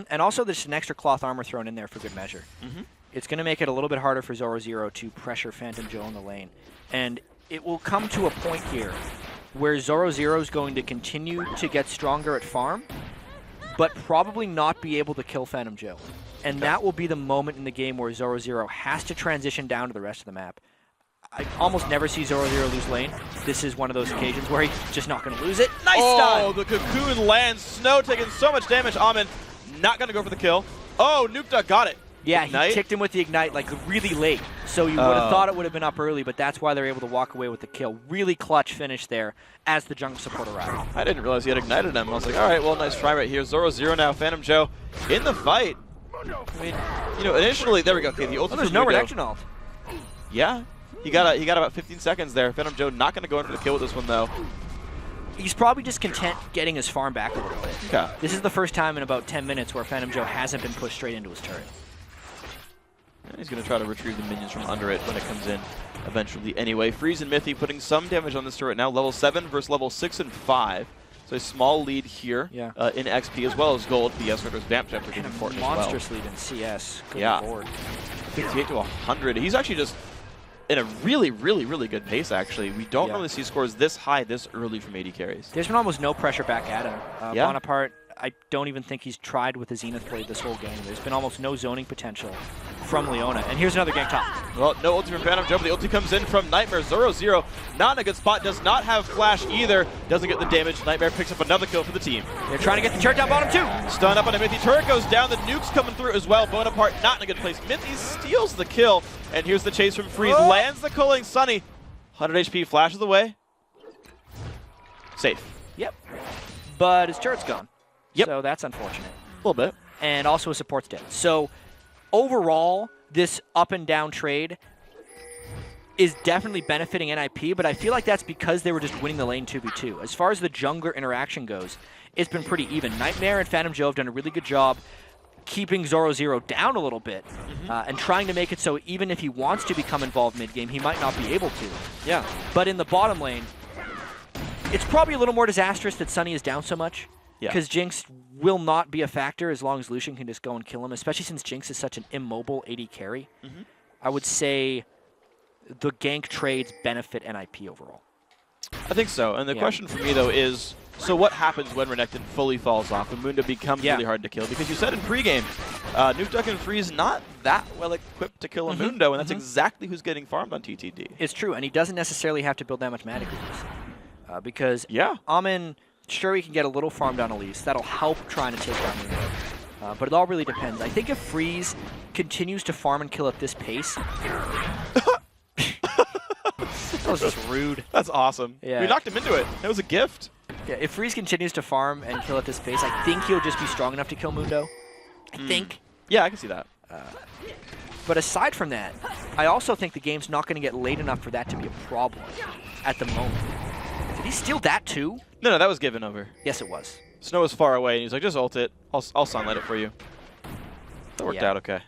And also there's an extra cloth armor thrown in there for good measure. It's going to make it a little bit harder for Zoro to pressure Phantom Joe in the lane. And it will come to a point here where Zoro is going to continue to get stronger at farm, but probably not be able to kill Phantom Joe. And that will be the moment in the game where Zoro has to transition down to the rest of the map. I almost never see Zoro lose lane. This is one of those occasions where he's just not going to lose it. Nice stun! Oh, the cocoon lands. Snow taking so much damage. Amin not going to go for the kill. Oh, Nuke Duck got it. Yeah, Ignite? He ticked him with the Ignite like really late. So you would have thought it would have been up early, but that's why they're able to walk away with the kill. Really clutch finish there as the jungle support arrived. I didn't realize he had ignited him. I was like, all right, well, nice try right here. Zoro now. Phantom Joe in the fight. I mean, you know, initially, there we go. Okay, the ult. There's no reduction ult. Yeah, he got about 15 seconds there. Phantom Joe not going to go in for the kill with this one though. He's probably just content getting his farm back a little bit. Okay. This is the first time in about 10 minutes where Phantom Joe hasn't been pushed straight into his turret. And he's going to try to retrieve the minions from under it when it comes in eventually anyway. Freeze and Mythy putting some damage on this turret now. Level 7 versus level 6 and 5. So a small lead here in XP as well as gold. The Escorter's Vamp Jumper being important as well. Monstrous lead in CS. Good Lord. 58 to 100. He's actually just in a really good pace, actually. We don't really see scores this high this early from AD carries. There's been almost no pressure back at him. Bonaparte, I don't even think he's tried with the Zenith blade this whole game. There's been almost no zoning potential from Leona. And here's another gank top. Well, no ulti from Phantom Joe, but the ulti comes in from Nightmare. Zoro not in a good spot, does not have flash either. Doesn't get the damage. Nightmare picks up another kill for the team. They're trying to get the turret down bottom too. Stun up on a Mythy. Turret goes down. The nuke's coming through as well. Bonaparte not in a good place. Mythy steals the kill. And here's the chase from Freeze. Lands the culling Sunny. 100 HP, flashes away. Safe. Yep. But his turret's gone. Yep. So that's unfortunate. A little bit. And also his support's dead. So overall, this up and down trade is definitely benefiting NIP, but I feel like that's because they were just winning the lane 2v2. As far as the jungler interaction goes, it's been pretty even. Nightmare and Phantom Joe have done a really good job keeping Zoro down a little bit and trying to make it so even if he wants to become involved mid-game, he might not be able to. Yeah. But in the bottom lane, it's probably a little more disastrous that Sunny is down so much. Because Jinx will not be a factor as long as Lucian can just go and kill him, especially since Jinx is such an immobile AD carry. I would say the gank trades benefit NIP overall. I think so. And the question for me, though, is, so what happens when Renekton fully falls off and Mundo becomes really hard to kill? Because you said in pregame, Nuke Duck and Freeze not that well equipped to kill a Mundo, and that's exactly who's getting farmed on TTD. It's true, and he doesn't necessarily have to build that much mana creeps. Because Amin... Sure, we can get a little farm down Elise. That'll help trying to take down Mundo. But it all really depends. I think if Freeze continues to farm and kill at this pace... That was just rude. That's awesome. Yeah. We knocked him into it. It was a gift. Yeah, if Freeze continues to farm and kill at this pace, I think he'll just be strong enough to kill Mundo. I think. Yeah, I can see that. But aside from that, I also think the game's not going to get late enough for that to be a problem at the moment. Did he steal that too? No, that was given over. Yes, it was. Snow was far away, and he's like, just ult it. I'll sunlight it for you. That worked out okay.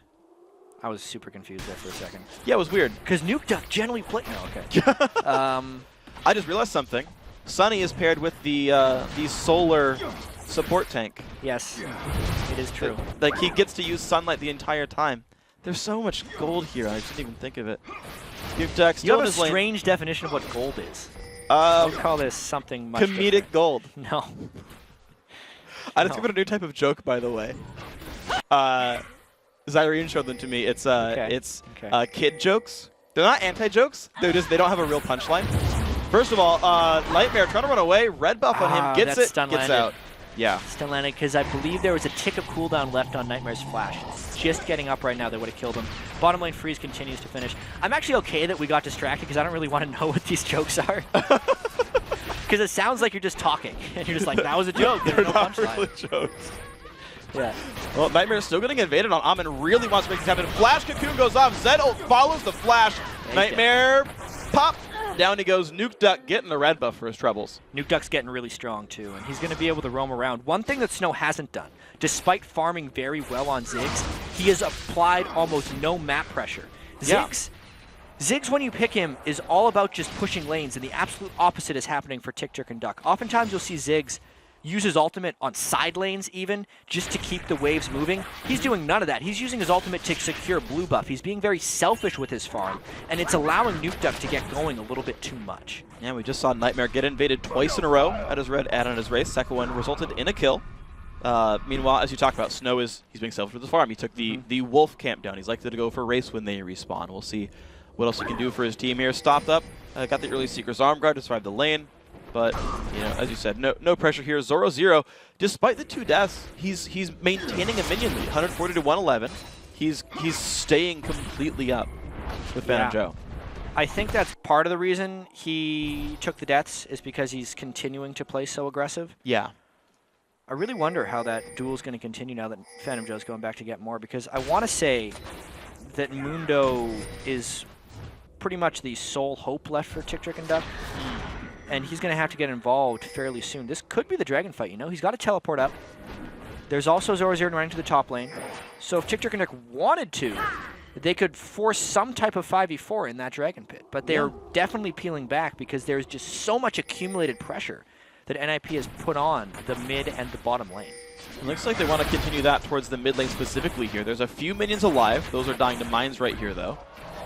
I was super confused there for a second. Yeah, it was weird. Because Nuke Duck generally play... No, okay. I just realized something. Sunny is paired with the solar support tank. Yes, it is true. Like, he gets to use sunlight the entire time. There's so much gold here, I didn't even think of it. Nuke Duck still you have in a his lane. strange definition of what gold is. I would call this something much comedic different. gold. No. I discovered a new type of joke, by the way. Zyrene showed them to me. It's kid jokes. They're not anti-jokes. They don't have a real punchline. First of all, Nightmare trying to run away. Red buff on him. Gets it. Gets out. Yeah. Stun landed because I believe there was a tick of cooldown left on Nightmare's flash. Just getting up right now, they would have killed him. Bottom lane freeze continues to finish. I'm actually okay that we got distracted because I don't really want to know what these jokes are. Because it sounds like you're just talking and you're just like, that was a joke. They're no not really jokes. Yeah. Well, Nightmare's still getting invaded on Amin. Really wants to make this happen. Flash Cocoon goes off. Zed follows the flash. Nightmare pop. Down he goes. Nuke Duck getting the red buff for his troubles. Nuke Duck's getting really strong too, and he's going to be able to roam around. One thing that Snow hasn't done, despite farming very well on Ziggs, he has applied almost no map pressure. Ziggs, when you pick him, is all about just pushing lanes, and the absolute opposite is happening for Tick, Trick, and Duck. Oftentimes you'll see Ziggs use his ultimate on side lanes even, just to keep the waves moving. He's doing none of that. He's using his ultimate to secure blue buff. He's being very selfish with his farm, and it's allowing Nuke Duck to get going a little bit too much. Yeah, we just saw Nightmare get invaded twice in a row at his red and on his race. Second one resulted in a kill. Meanwhile, as you talked about, Snow he's being selfish with his farm. He took the wolf camp down. He's likely to go for a race when they respawn. We'll see what else he can do for his team here. Stopped up, got the early Seeker's Arm Guard to survive the lane. But, you know, as you said, no pressure here. Zoro 0, despite the 2 deaths, he's maintaining a minion lead, 140 to 111. He's staying completely up with Phantom Joe. I think that's part of the reason he took the deaths is because he's continuing to play so aggressive. Yeah. I really wonder how that duel is going to continue now that Phantom Joe's going back to get more, because I want to say that Mundo is pretty much the sole hope left for Tick, Trick, and Duck. And he's going to have to get involved fairly soon. This could be the dragon fight, you know? He's got to teleport up. There's also Zoro Zero running to the top lane. So if Tick, Trick, and Duck wanted to, they could force some type of 5v4 in that dragon pit. But they're definitely peeling back because there's just so much accumulated pressure that NIP has put on the mid and the bottom lane. It looks like they want to continue that towards the mid lane specifically here. There's a few minions alive. Those are dying to mines right here, though.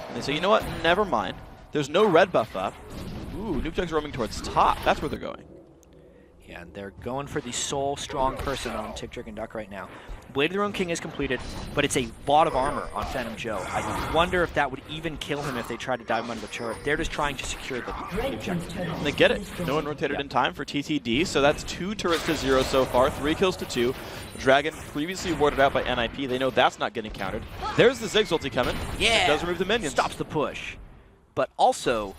And they say, you know what? Never mind. There's no red buff up. Ooh, Nuke Duck's roaming towards top. That's where they're going. Yeah, and they're going for the sole strong person on Tick, Trick, and Duck right now. Blade of the Ruined King is completed, but it's a lot of armor on Phantom Joe. I wonder if that would even kill him if they tried to dive him under the turret. They're just trying to secure the objective. And they get it. No one rotated in time for TTD, so that's 2 turrets to 0 so far, 3 kills to 2. Dragon previously warded out by NIP. They know that's not getting countered. There's the Ziggs ulti coming. Yeah. It does remove the minions. Stops the push, but also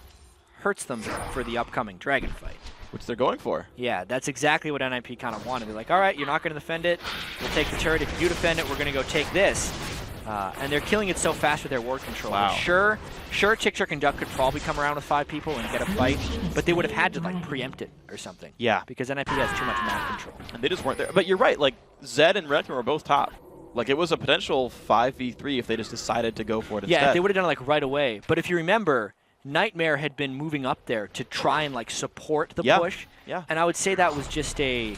hurts them for the upcoming dragon fight. Which they're going for. Yeah, that's exactly what NIP kind of wanted. They're like, all right, you're not going to defend it. We'll take the turret. If you defend it, we're going to go take this. And they're killing it so fast with their ward control. Wow. Sure, Tick, Trick, and Duck could probably come around with 5 people and get a fight, but they would have had to like preempt it or something. Yeah. Because NIP has too much map control. And they just weren't there. But you're right, like Zed and Renekton were both top. Like it was a potential 5v3 if they just decided to go for it instead. Yeah, if they would have done it like right away. But if you remember, Nightmare had been moving up there to try and like support the push. Yeah. And I would say that was just a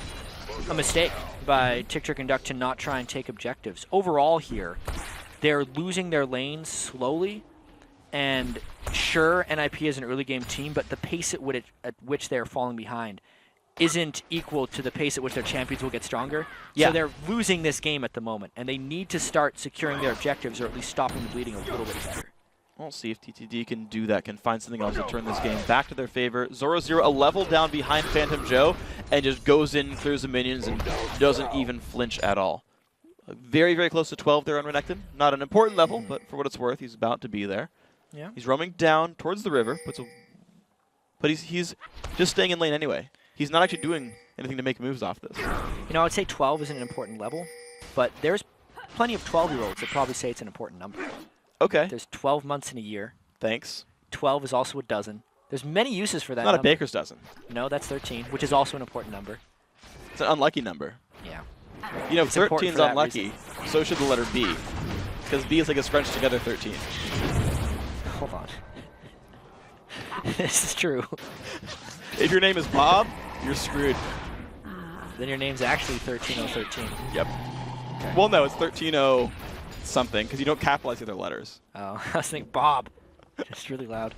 mistake by Tick, Trick, and Duck to not try and take objectives. Overall here, they're losing their lanes slowly. And sure, NIP is an early game team, but the pace at which they're falling behind isn't equal to the pace at which their champions will get stronger. Yeah. So they're losing this game at the moment, and they need to start securing their objectives or at least stopping the bleeding a little bit better. We'll see if TTD can do that, can find something else to turn this game back to their favor. Zoro 0 a level down behind Phantom Joe and just goes in, clears the minions, and doesn't even flinch at all. Very, very close to 12 there on Renekton. Not an important level, but for what it's worth, he's about to be there. Yeah. He's roaming down towards the river, but he's just staying in lane anyway. He's not actually doing anything to make moves off this. You know, I would say 12 isn't an important level, but there's plenty of 12-year-olds that probably say it's an important number. Okay. There's 12 months in a year. Thanks. 12 is also a dozen. There's many uses for that Not number. a baker's dozen. No, that's 13, which is also an important number. It's an unlucky number. Yeah. You know, 13 is unlucky. Reason. So should the letter B. Because B is like a scrunched together 13. Hold on. This is true. If your name is Bob, you're screwed. Then your name's actually 13013. Yep. Okay. Well, no, it's 130 something because you don't capitalize the other letters. Oh, I was thinking Bob. Just really loud.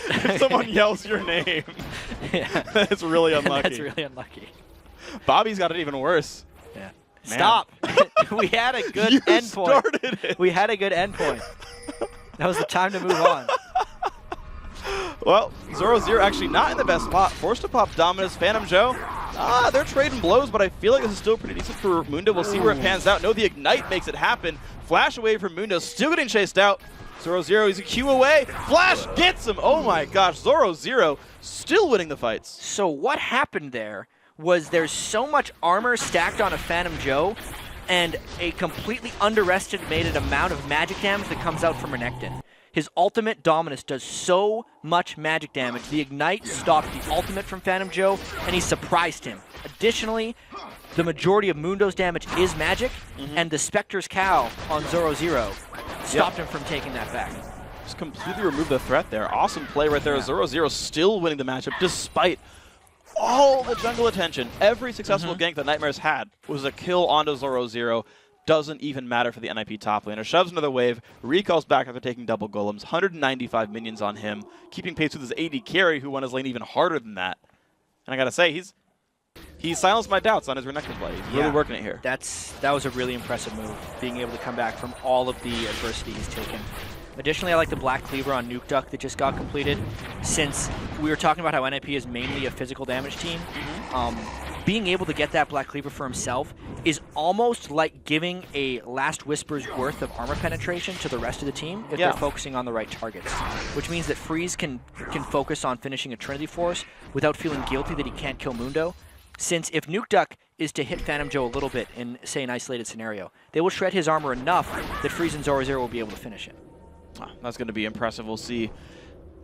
If someone yells your name, that's really unlucky. That's really unlucky. Bobby's got it even worse. Yeah. Man. Stop. We had a good end point. Started it. We had a good end point. That was the time to move on. Well, 0-0 actually not in the best spot. Forced to pop Dominus, Phantom Joe. They're trading blows, but I feel like this is still pretty decent for Mundo. We'll see where it pans out. No, the Ignite makes it happen. Flash away from Mundo, still getting chased out. 0-0, he's a Q away. Flash gets him. Oh my gosh, 0-0 still winning the fights. So what happened there was there's so much armor stacked on a Phantom Joe and a completely underestimated amount of magic damage that comes out from Renekton. His ultimate Dominus does so much magic damage. The Ignite stopped the ultimate from Phantom Joe, and he surprised him. Additionally, the majority of Mundo's damage is magic, and the Spectre's Cow on 0-0 stopped him from taking that back. Just completely removed the threat there. Awesome play right there. 0-0 still winning the matchup despite all the jungle attention. Every successful gank that Nightmares had was a kill onto 0-0. Doesn't even matter for the NIP top laner. Shoves another wave, recalls back after taking double golems, 195 minions on him, keeping pace with his AD carry, who won his lane even harder than that. And I gotta say, he silenced my doubts on his Renekton play. He's really working it here. That was a really impressive move, being able to come back from all of the adversity he's taken. Additionally, I like the Black Cleaver on Nuke Duck that just got completed. Since we were talking about how NIP is mainly a physical damage team, being able to get that Black Cleaver for himself is almost like giving a Last Whisper's worth of armor penetration to the rest of the team if they're focusing on the right targets. Which means that Freeze can focus on finishing a Trinity Force without feeling guilty that he can't kill Mundo. Since if Nuke Duck is to hit Phantom Joe a little bit in, say, an isolated scenario, they will shred his armor enough that Freeze and 0-0 will be able to finish it. That's going to be impressive. We'll see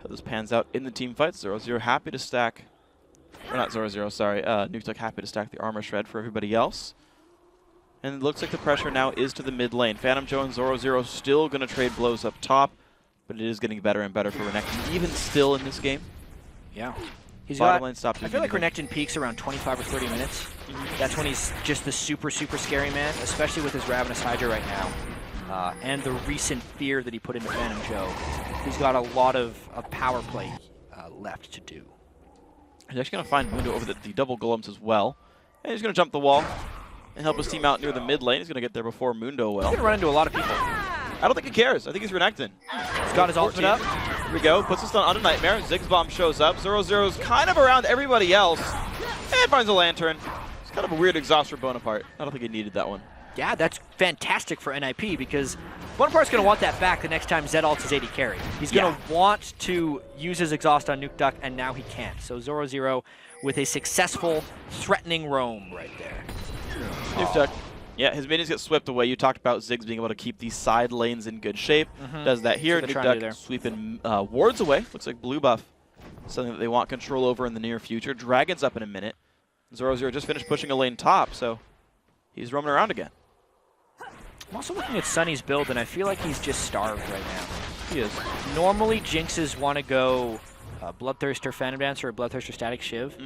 how this pans out in the team fights. 0-0 happy to stack, or not 0-0, sorry. Nuke Duck happy to stack the armor shred for everybody else. And it looks like the pressure now is to the mid lane. Phantom Joe and 0-0 still going to trade blows up top, but it is getting better and better for Renekton, even still in this game. Yeah. He's got, lane stopped I feel like Renekton peaks around 25 or 30 minutes. That's when he's just the super, super scary man, especially with his Ravenous Hydra right now. And the recent fear that he put into Phantom Joe. He's got a lot of power play left to do. He's actually going to find Mundo over the double golems as well. And he's going to jump the wall and help his team out near the mid lane. He's going to get there before Mundo will. He's going to run into a lot of people. I don't think he cares. I think he's Renekton. He's got his ultimate up. Here we go. Puts a stun onto Nightmare. Ziggs Bomb shows up. 0-0's kind of around everybody else. And finds a Lantern. It's kind of a weird exhaust for Bonaparte. I don't think he needed that one. Yeah, that's fantastic for NIP because Bonaparte's going to want that back the next time Zed ults his AD carry. He's going to want to use his exhaust on Nuke Duck, and now he can't. So 0-0 with a successful, threatening roam right there. Nuke Duck. Yeah, his minions get swept away. You talked about Ziggs being able to keep these side lanes in good shape. Does that here. Nuke Duck sweeping wards away. Looks like blue buff. Something that they want control over in the near future. Dragon's up in a minute. 0-0 just finished pushing a lane top, so he's roaming around again. I'm also looking at Sunny's build, and I feel like he's just starved right now. He is. Normally, Jinxes want to go Bloodthirster Phantom Dancer or Bloodthirster Static Shiv,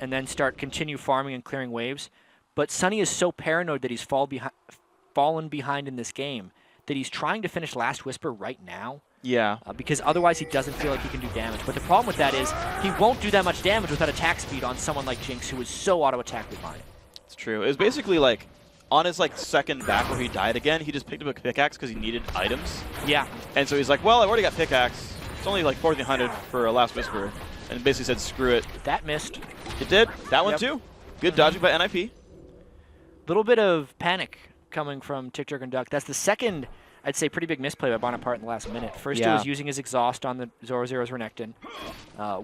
and then continue farming and clearing waves. But Sunny is so paranoid that he's fallen behind in this game that he's trying to finish Last Whisper right now. Yeah. Because otherwise he doesn't feel like he can do damage. But the problem with that is he won't do that much damage without attack speed on someone like Jinx, who is so auto-attack behind. It's true. It was basically like on his second back where he died again, he just picked up a pickaxe because he needed items. Yeah. And so he's like, well, I've already got pickaxe. It's only like 1400 for a Last Whisper. And basically said, screw it. That missed. It did. That one too. Good dodging by NIP. Little bit of panic coming from Tick Jerk and Duck. That's the second, I'd say, pretty big misplay by Bonaparte in the last minute. First, he was using his exhaust on the 0-0's Renekton.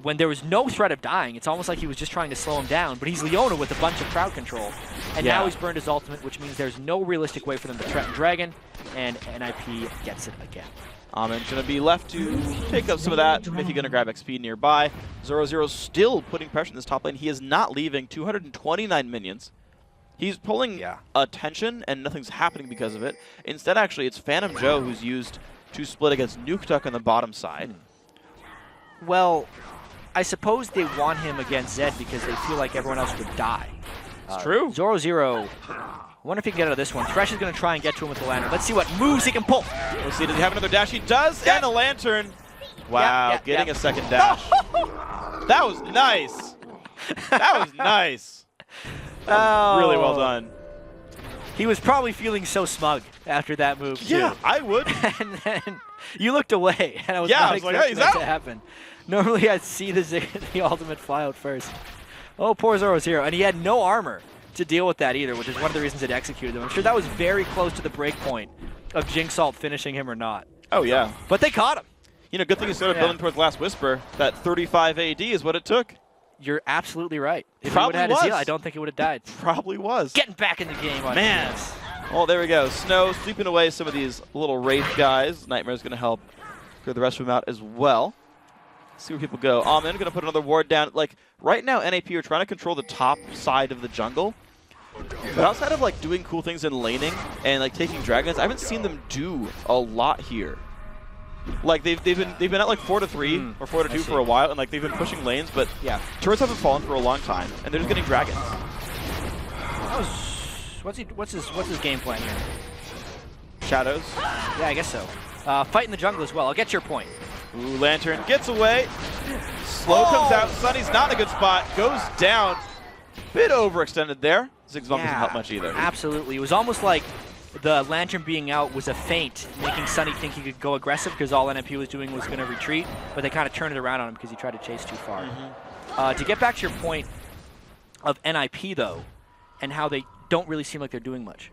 When there was no threat of dying, it's almost like he was just trying to slow him down. But he's Leona with a bunch of crowd control. And now he's burned his ultimate, which means there's no realistic way for them to threaten Dragon. And NIP gets it again. Amen's going to be left to pick up some of that. Mickey going to grab XP nearby. 0-0 still putting pressure in this top lane. He is not leaving. 229 minions. He's pulling attention, and nothing's happening because of it. Instead, actually, it's Phantom Joe who's used to split against Nuke Duck on the bottom side. Well, I suppose they want him against Zed because they feel like everyone else would die. It's true. 0-0. I wonder if he can get out of this one. Thresh is going to try and get to him with the lantern. Let's see what moves he can pull. We'll see. Does he have another dash? He does, and a lantern. Wow, getting a second dash. That was nice. That was nice. Really well done. He was probably feeling so smug after that move, too. Yeah, I would. And then you looked away, and I was Yeah, not I was like, expecting hey, that he's to out. happen. Normally, I'd see the ultimate fly out first. Oh, poor Zoro0, and he had no armor to deal with that either, which is one of the reasons it executed them. I'm sure that was very close to the break point of Jinxalt finishing him or not. Oh, yeah. But they caught him. You know, good thing you started building towards Last Whisper. That 35 AD is what it took. You're absolutely right. If Probably he would have had was. his heal, I don't think it would have died. Probably was. Getting back in the game on Man. defense. Oh, there we go. Snow sweeping away some of these little Wraith guys. Nightmare's going to help clear the rest of them out as well. See where people go. I'm going to put another ward down. Like, right now, NAP are trying to control the top side of the jungle. But outside of, like, doing cool things in laning and, like, taking dragons, I haven't seen them do a lot here. Like, they've been at, like, 4-3 or 4-2 for a while, and, like, they've been pushing lanes, but yeah, turrets haven't fallen for a long time, and they're just getting dragons. What's his game plan here? Shadows. Yeah, I guess so. Fight in the jungle as well. I'll get your point. Ooh, Lantern gets away. Slow comes out. Sunny's not in a good spot. Goes down. Bit overextended there. Ziggs doesn't help much either. Absolutely. It was almost like the Lantern being out was a feint, making Sunny think he could go aggressive because all NMP was doing was going to retreat, but they kind of turned it around on him because he tried to chase too far. To get back to your point of NIP, though, and how they don't really seem like they're doing much.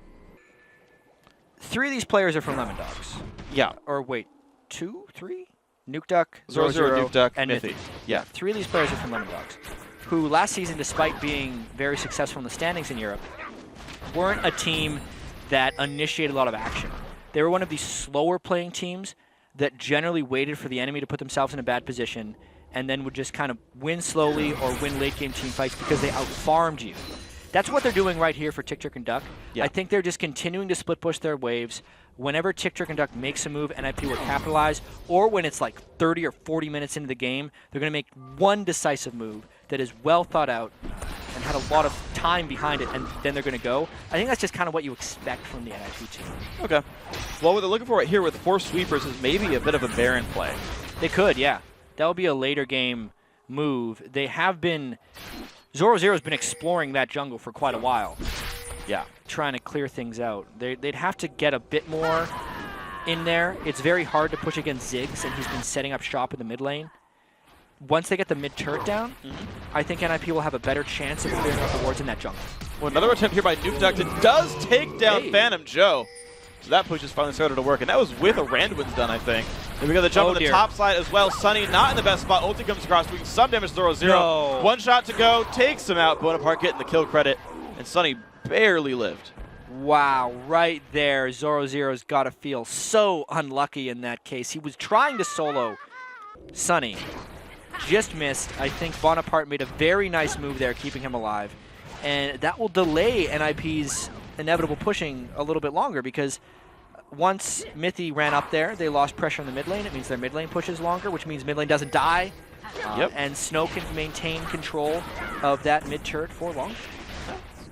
3 of these players are from Lemon Dogs. Yeah. Or wait, 2, 3? Nuke Duck, Zoro0, Nuke Duck, and Mithy. Yeah. 3 of these players are from Lemon Dogs, who last season, despite being very successful in the standings in Europe, weren't a team that initiated a lot of action. They were one of these slower playing teams that generally waited for the enemy to put themselves in a bad position and then would just kind of win slowly or win late game team fights because they outfarmed you. That's what they're doing right here for Tick and Duck. Yeah. I think they're just continuing to split push their waves. Whenever Tick and Duck makes a move, NIP will capitalize, or when it's like 30 or 40 minutes into the game, they're going to make one decisive move that is well thought out and had a lot of time behind it, and then they're going to go. I think that's just kind of what you expect from the NIP team. Okay. Well, what they're looking for right here with 4 sweepers is maybe a bit of a Baron play. They could, yeah. That would be a later game move. They have been... Zoro0 has been exploring that jungle for quite a while. Yeah. Trying to clear things out. They'd have to get a bit more in there. It's very hard to push against Ziggs, and he's been setting up shop in the mid lane. Once they get the mid turret down, I think NIP will have a better chance of clearing out the wards in that jungle. Well, another attempt here by Nuke Duck that does take down Phantom Joe. So that push has finally started to work, and that was with a Randwin's done, I think. Then we got the jump on the top side as well. Sunny not in the best spot. Ulti comes across, doing some damage to Zoro0. No. 1 shot to go, takes him out. Bonaparte getting the kill credit, and Sunny barely lived. Wow, right there, Zoro0's got to feel so unlucky in that case. He was trying to solo Sunny, just missed. I think Bonaparte made a very nice move there, keeping him alive. And that will delay NIP's inevitable pushing a little bit longer, because once Mithy ran up there, they lost pressure in the mid lane. It means their mid lane pushes longer, which means mid lane doesn't die. And Snow can maintain control of that mid turret for longer.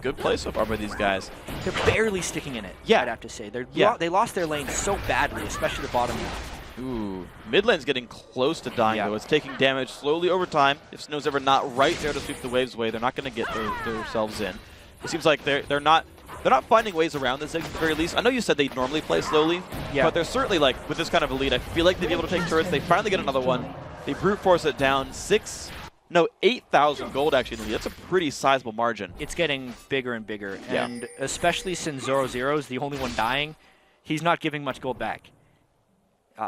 Good play so far by these guys. They're barely sticking in it, I'd have to say. They lost their lane so badly, especially the bottom lane. Ooh, mid lane's getting close to dying, though. It's taking damage slowly over time. If Snow's ever not right there to sweep the waves away, they're not going to get themselves in. It seems like they're not finding ways around this at the very least. I know you said they normally play slowly, but they're certainly, like, with this kind of a lead, I feel like they'd be able to take turrets. They finally get another one. They brute force it down. 8,000 gold, actually. That's a pretty sizable margin. It's getting bigger and bigger, and especially since Zoro0 is the only one dying, he's not giving much gold back.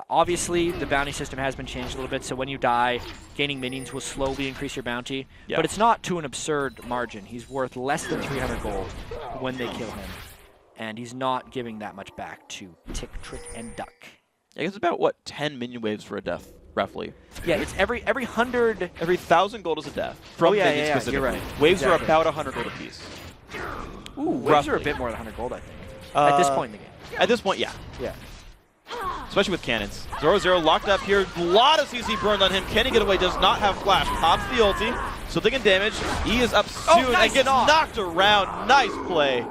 Obviously, the bounty system has been changed a little bit, so when you die, gaining minions will slowly increase your bounty. But it's not to an absurd margin. He's worth less than 300 gold when they kill him, and he's not giving that much back to Tick, Trick, and Duck. I guess about, what, 10 minion waves for a death, roughly. Yeah, it's every 100... Every 1,000 gold is a death. From minions specifically. You're right. Waves are about 100 gold apiece. Ooh, waves are a bit more than 100 gold, I think. At this point in the game. At this point, yeah. Yeah. Especially with cannons. Zoro0 locked up here. A lot of CC burned on him. Can he get away? Does not have flash. Pops the ulti. Still taking damage. He is up soon and gets knocked around. Nice play.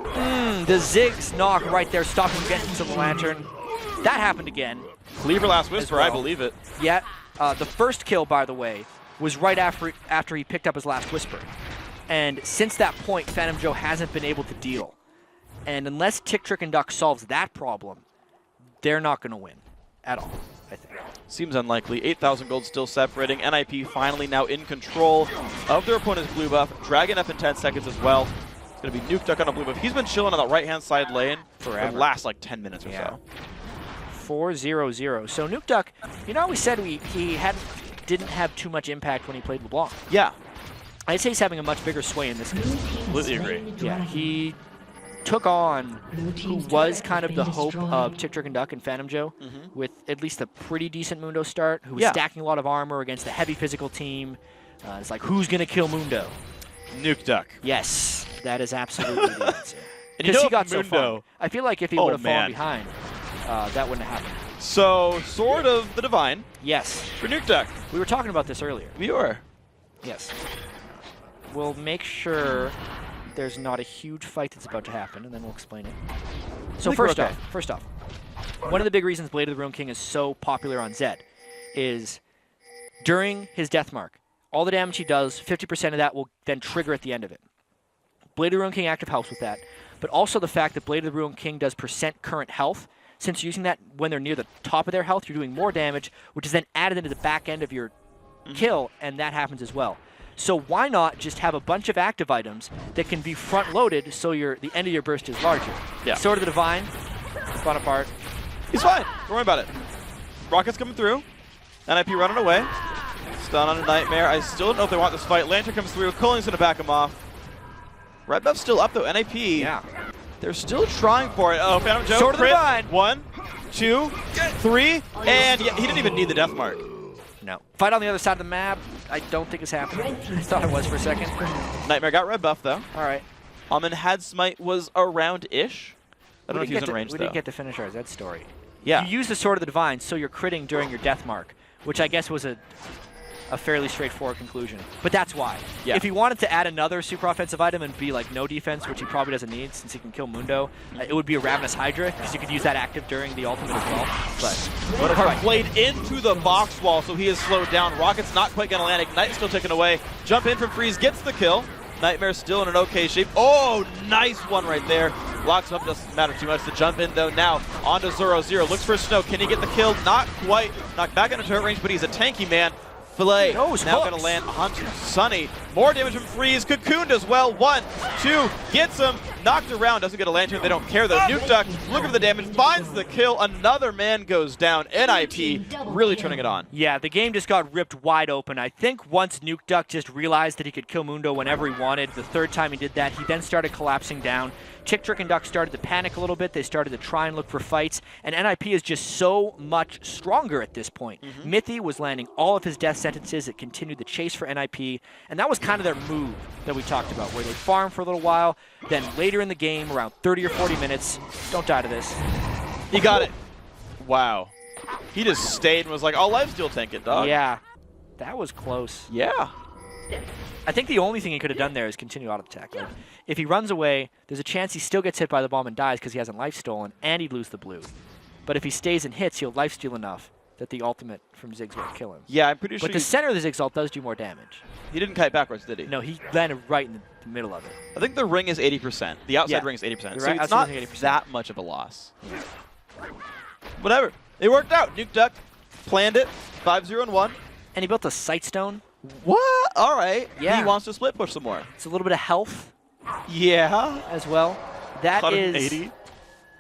The Ziggs knock right there, stopping getting to the Lantern. That happened again. Cleaver Last Whisper, I believe it. Yeah. The first kill, by the way, was right after he picked up his Last Whisper. And since that point, Phantom Joe hasn't been able to deal. And unless Tick, Trick, and Duck solves that problem, they're not going to win at all, I think. Seems unlikely. 8,000 gold still separating. NIP finally now in control of their opponent's blue buff. Dragon up in 10 seconds as well. It's going to be Nuke Duck on a blue buff. He's been chilling on the right-hand side lane for the last like 10 minutes or so. 4-0-0. So Nuke Duck, you know, we said he didn't have too much impact when he played LeBlanc. Yeah. I'd say he's having a much bigger sway in this game. Completely agree. Yeah, he took on who was kind of the hope of Tick, Trick, and Duck and Phantom Joe with at least a pretty decent Mundo start, who was stacking a lot of armor against a heavy physical team. It's like, who's going to kill Mundo? Nuke Duck. Yes, that is absolutely the answer. And you Because know he got Mundo, so far. I feel like if he would have fallen behind, that wouldn't have happened. So, Sword of the Divine. Yes. For Nuke Duck. We were talking about this earlier. We were. Yes. We'll make sure there's not a huge fight that's about to happen, and then we'll explain it. So first off, one of the big reasons Blade of the Ruin King is so popular on Zed is during his death mark, all the damage he does, 50% of that will then trigger at the end of it. Blade of the Ruin King active helps with that, but also the fact that Blade of the Ruin King does percent current health. Since using that when they're near the top of their health, you're doing more damage, which is then added into the back end of your kill, and that happens as well. So why not just have a bunch of active items that can be front-loaded so the end of your burst is larger? Yeah. Sword of the Divine, fun apart. He's fine. Don't worry about it. Rocket's coming through. NIP running away. Stun on a Nightmare. I still don't know if they want this fight. Lantern comes through. Culling's going to back him off. Red buff's still up, though. NIP. Yeah. They're still trying for it. Oh, Phantom Joe. Sword of the crit. Divine. 1, 2, 3. And yeah, he didn't even need the death mark. No. Fight on the other side of the map, I don't think it's happening. I thought it was for a second. Nightmare got red buff, though. All right. Amin had Smite was around-ish. I don't know if he was in range, We though. didn't get to finish our Zed story. Yeah. You use the Sword of the Divine, so you're critting during your death mark, which I guess was a fairly straightforward conclusion. But that's why. Yeah. If he wanted to add another super offensive item and be like no defense, which he probably doesn't need since he can kill Mundo, it would be a Ravenous Hydra, because you could use that active during the ultimate as well. But But played into the box wall, so he is slowed down. Rocket's not quite going to land. Ignite's still taken away. Jump in from Freeze, gets the kill. Nightmare's still in an okay shape. Oh, nice one right there. Locks him up, doesn't matter too much to jump in, though. Now, on to 0-0. Looks for Snow. Can he get the kill? Not quite. Knocked back into turret range, but he's a tanky man. Filet now going to land onto Sunny. More damage from Freeze. Cocooned as well. 1, 2, gets him. Knocked around. Doesn't get a lantern. They don't care though. Nuke Duck looking for the damage. Finds the kill. Another man goes down. NIP really turning it on. yeah, the game just got ripped wide open. I think once Nuke Duck just realized that he could kill Mundo whenever he wanted, the third time he did that, he then started collapsing down. Tick, Trick, and Duck started to panic a little bit. They started to try and look for fights, and NIP is just so much stronger at this point. Mithy was landing all of his death sentences. It continued the chase for NIP, and that was kind of their move that we talked about, where they farm for a little while, then later in the game, around 30 or 40 minutes, don't die to this. He got it. Wow. He just stayed and was like, I'll lifesteal tank it, dog. Yeah, that was close. Yeah. I think the only thing he could have done there is continue auto attack. Like, if he runs away, there's a chance he still gets hit by the bomb and dies because he hasn't life stolen, and he'd lose the blue. But if he stays and hits, he'll life steal enough that the ultimate from Ziggs won't kill him. Yeah, I'm pretty sure. But the center of the Ziggs ult does do more damage. He didn't kite backwards, did he? No, he landed right in the middle of it. I think the ring is 80%. The outside ring is 80%. You're So right, it's outside not ring is 80%. that much of a loss. Whatever. It worked out. Nuke Duck planned it. 5-0-1. And he built a Sight Stone. What? All right. Yeah. He wants to split push some more. It's a little bit of health. Yeah. As well. That 180. is...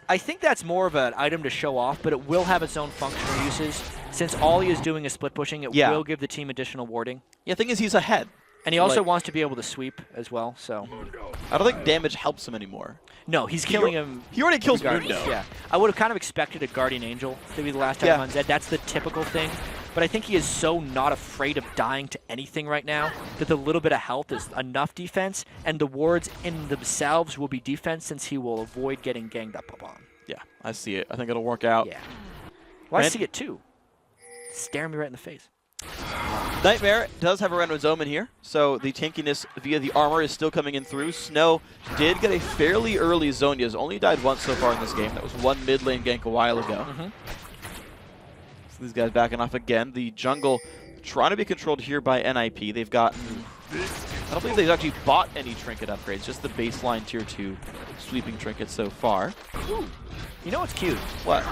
I think that's more of an item to show off, but it will have its own functional uses. Since all he is doing is split pushing, it will give the team additional warding. Yeah, the thing is he's ahead. And he also wants to be able to sweep as well, so... I don't think damage helps him anymore. No, he's killing him. He already kills regardless. Mundo. Yeah, I would have kind of expected a Guardian Angel to be the last time on Zed. That's the typical thing. But I think he is so not afraid of dying to anything right now that the little bit of health is enough defense, and the wards in themselves will be defense since he will avoid getting ganged up upon. Yeah, I see it. I think it'll work out. Yeah. Well, I see it too. Staring me right in the face. Nightmare does have a Renwood's Omen here, so the tankiness via the armor is still coming in through. Snow did get a fairly early Zhonya's, only died once so far in this game. That was one mid lane gank a while ago. So these guys backing off again. The jungle trying to be controlled here by NIP. They've got I don't believe they've actually bought any trinket upgrades, just the baseline tier 2 sweeping trinkets so far. Ooh. You know what's cute? What?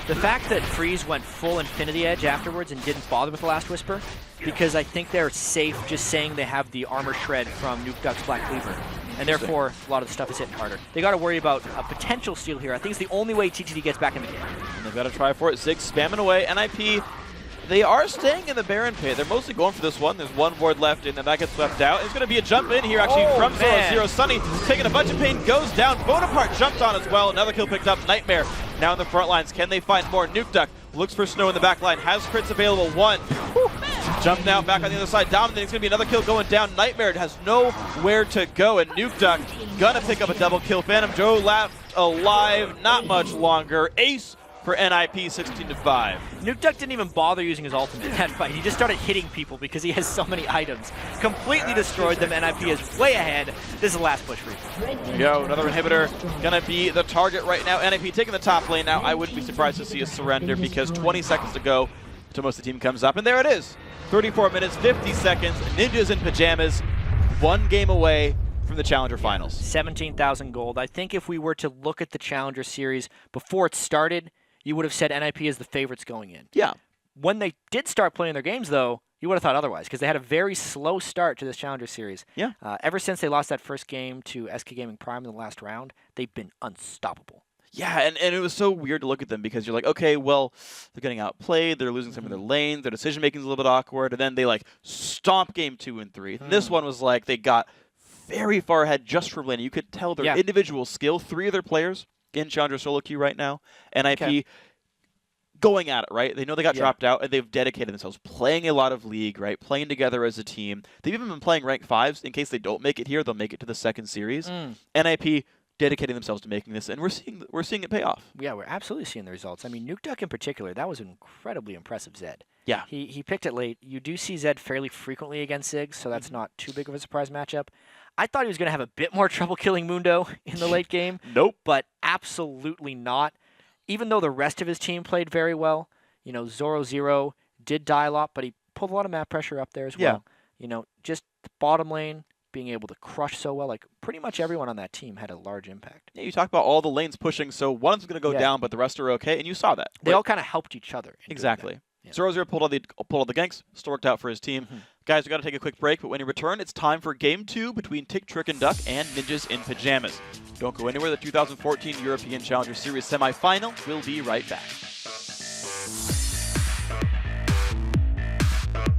The fact that Freeze went full Infinity Edge afterwards and didn't bother with the Last Whisper, because I think they're safe just saying they have the armor shred from Nuke Duck's Black Cleaver. And therefore, a lot of the stuff is hitting harder. They got to worry about a potential steal here. I think it's the only way TTD gets back in the game. And they've got to try for it. Zig spamming away. NIP, they are staying in the Baron pit. They're mostly going for this one. There's one ward left, and then that gets swept out. There's going to be a jump in here, actually, from Zero. Sunny taking a bunch of pain, goes down. Bonaparte jumped on as well. Another kill picked up. Nightmare now in the front lines. Can they find more? Nuke Duck looks for Snow in the back line. Has crits available. One. Jump now back on the other side. Dominating. It's going to be another kill going down. Nightmare has nowhere to go, and Nuke Duck gonna pick up a double kill. Phantom Joe left alive. Not much longer. Ace for NIP, 16-5. Nuke Duck didn't even bother using his ultimate in that fight. He just started hitting people because he has so many items. Completely destroyed them. NIP is way ahead. This is the last push for you. There you go. Another inhibitor gonna be the target right now. NIP taking the top lane now. I wouldn't be surprised to see a surrender because 20 seconds to go until most of the team comes up. And there it is. 34 minutes, 50 seconds. Ninjas in pajamas. One game away from the Challenger Finals. 17,000 gold. I think if we were to look at the Challenger Series before it started, you would have said NIP is the favorites going in. Yeah. When they did start playing their games, though, you would have thought otherwise because they had a very slow start to this Challenger Series. Yeah. Ever since they lost that first game to SK Gaming Prime in the last round, they've been unstoppable. Yeah, and it was so weird to look at them because you're like, okay, well, they're getting outplayed, they're losing some of their lanes, their decision-making is a little bit awkward, and then they, like, stomp game 2 and 3. And this one was like they got very far ahead just from lane. You could tell their individual skill. 3 of their players in Challenger solo queue right now. NIP going at it, right? They know they got dropped out, and they've dedicated themselves, playing a lot of League, right? Playing together as a team. They've even been playing rank 5s. In case they don't make it here, they'll make it to the second series. NIP dedicating themselves to making this, and we're seeing it pay off. Yeah, we're absolutely seeing the results. I mean, Nuke Duck in particular, that was an incredibly impressive Zed. Yeah. He picked it late. You do see Zed fairly frequently against Ziggs, so that's not too big of a surprise matchup. I thought he was going to have a bit more trouble killing Mundo in the late game. Nope. But absolutely not. Even though the rest of his team played very well, you know, Zoro did die a lot, but he pulled a lot of map pressure up there as well. You know, just the bottom lane, being able to crush so well, like pretty much everyone on that team had a large impact. Yeah, you talk about all the lanes pushing, so one's going to go down, but the rest are okay, and you saw that. They all kind of helped each other. Exactly. Zero pulled all the ganks, still worked out for his team. Guys, we got to take a quick break, but when you return, it's time for Game 2 between Tick, Trick, and Duck and Ninjas in Pajamas. Don't go anywhere. The 2014 European Challenger Series semifinal will be right back.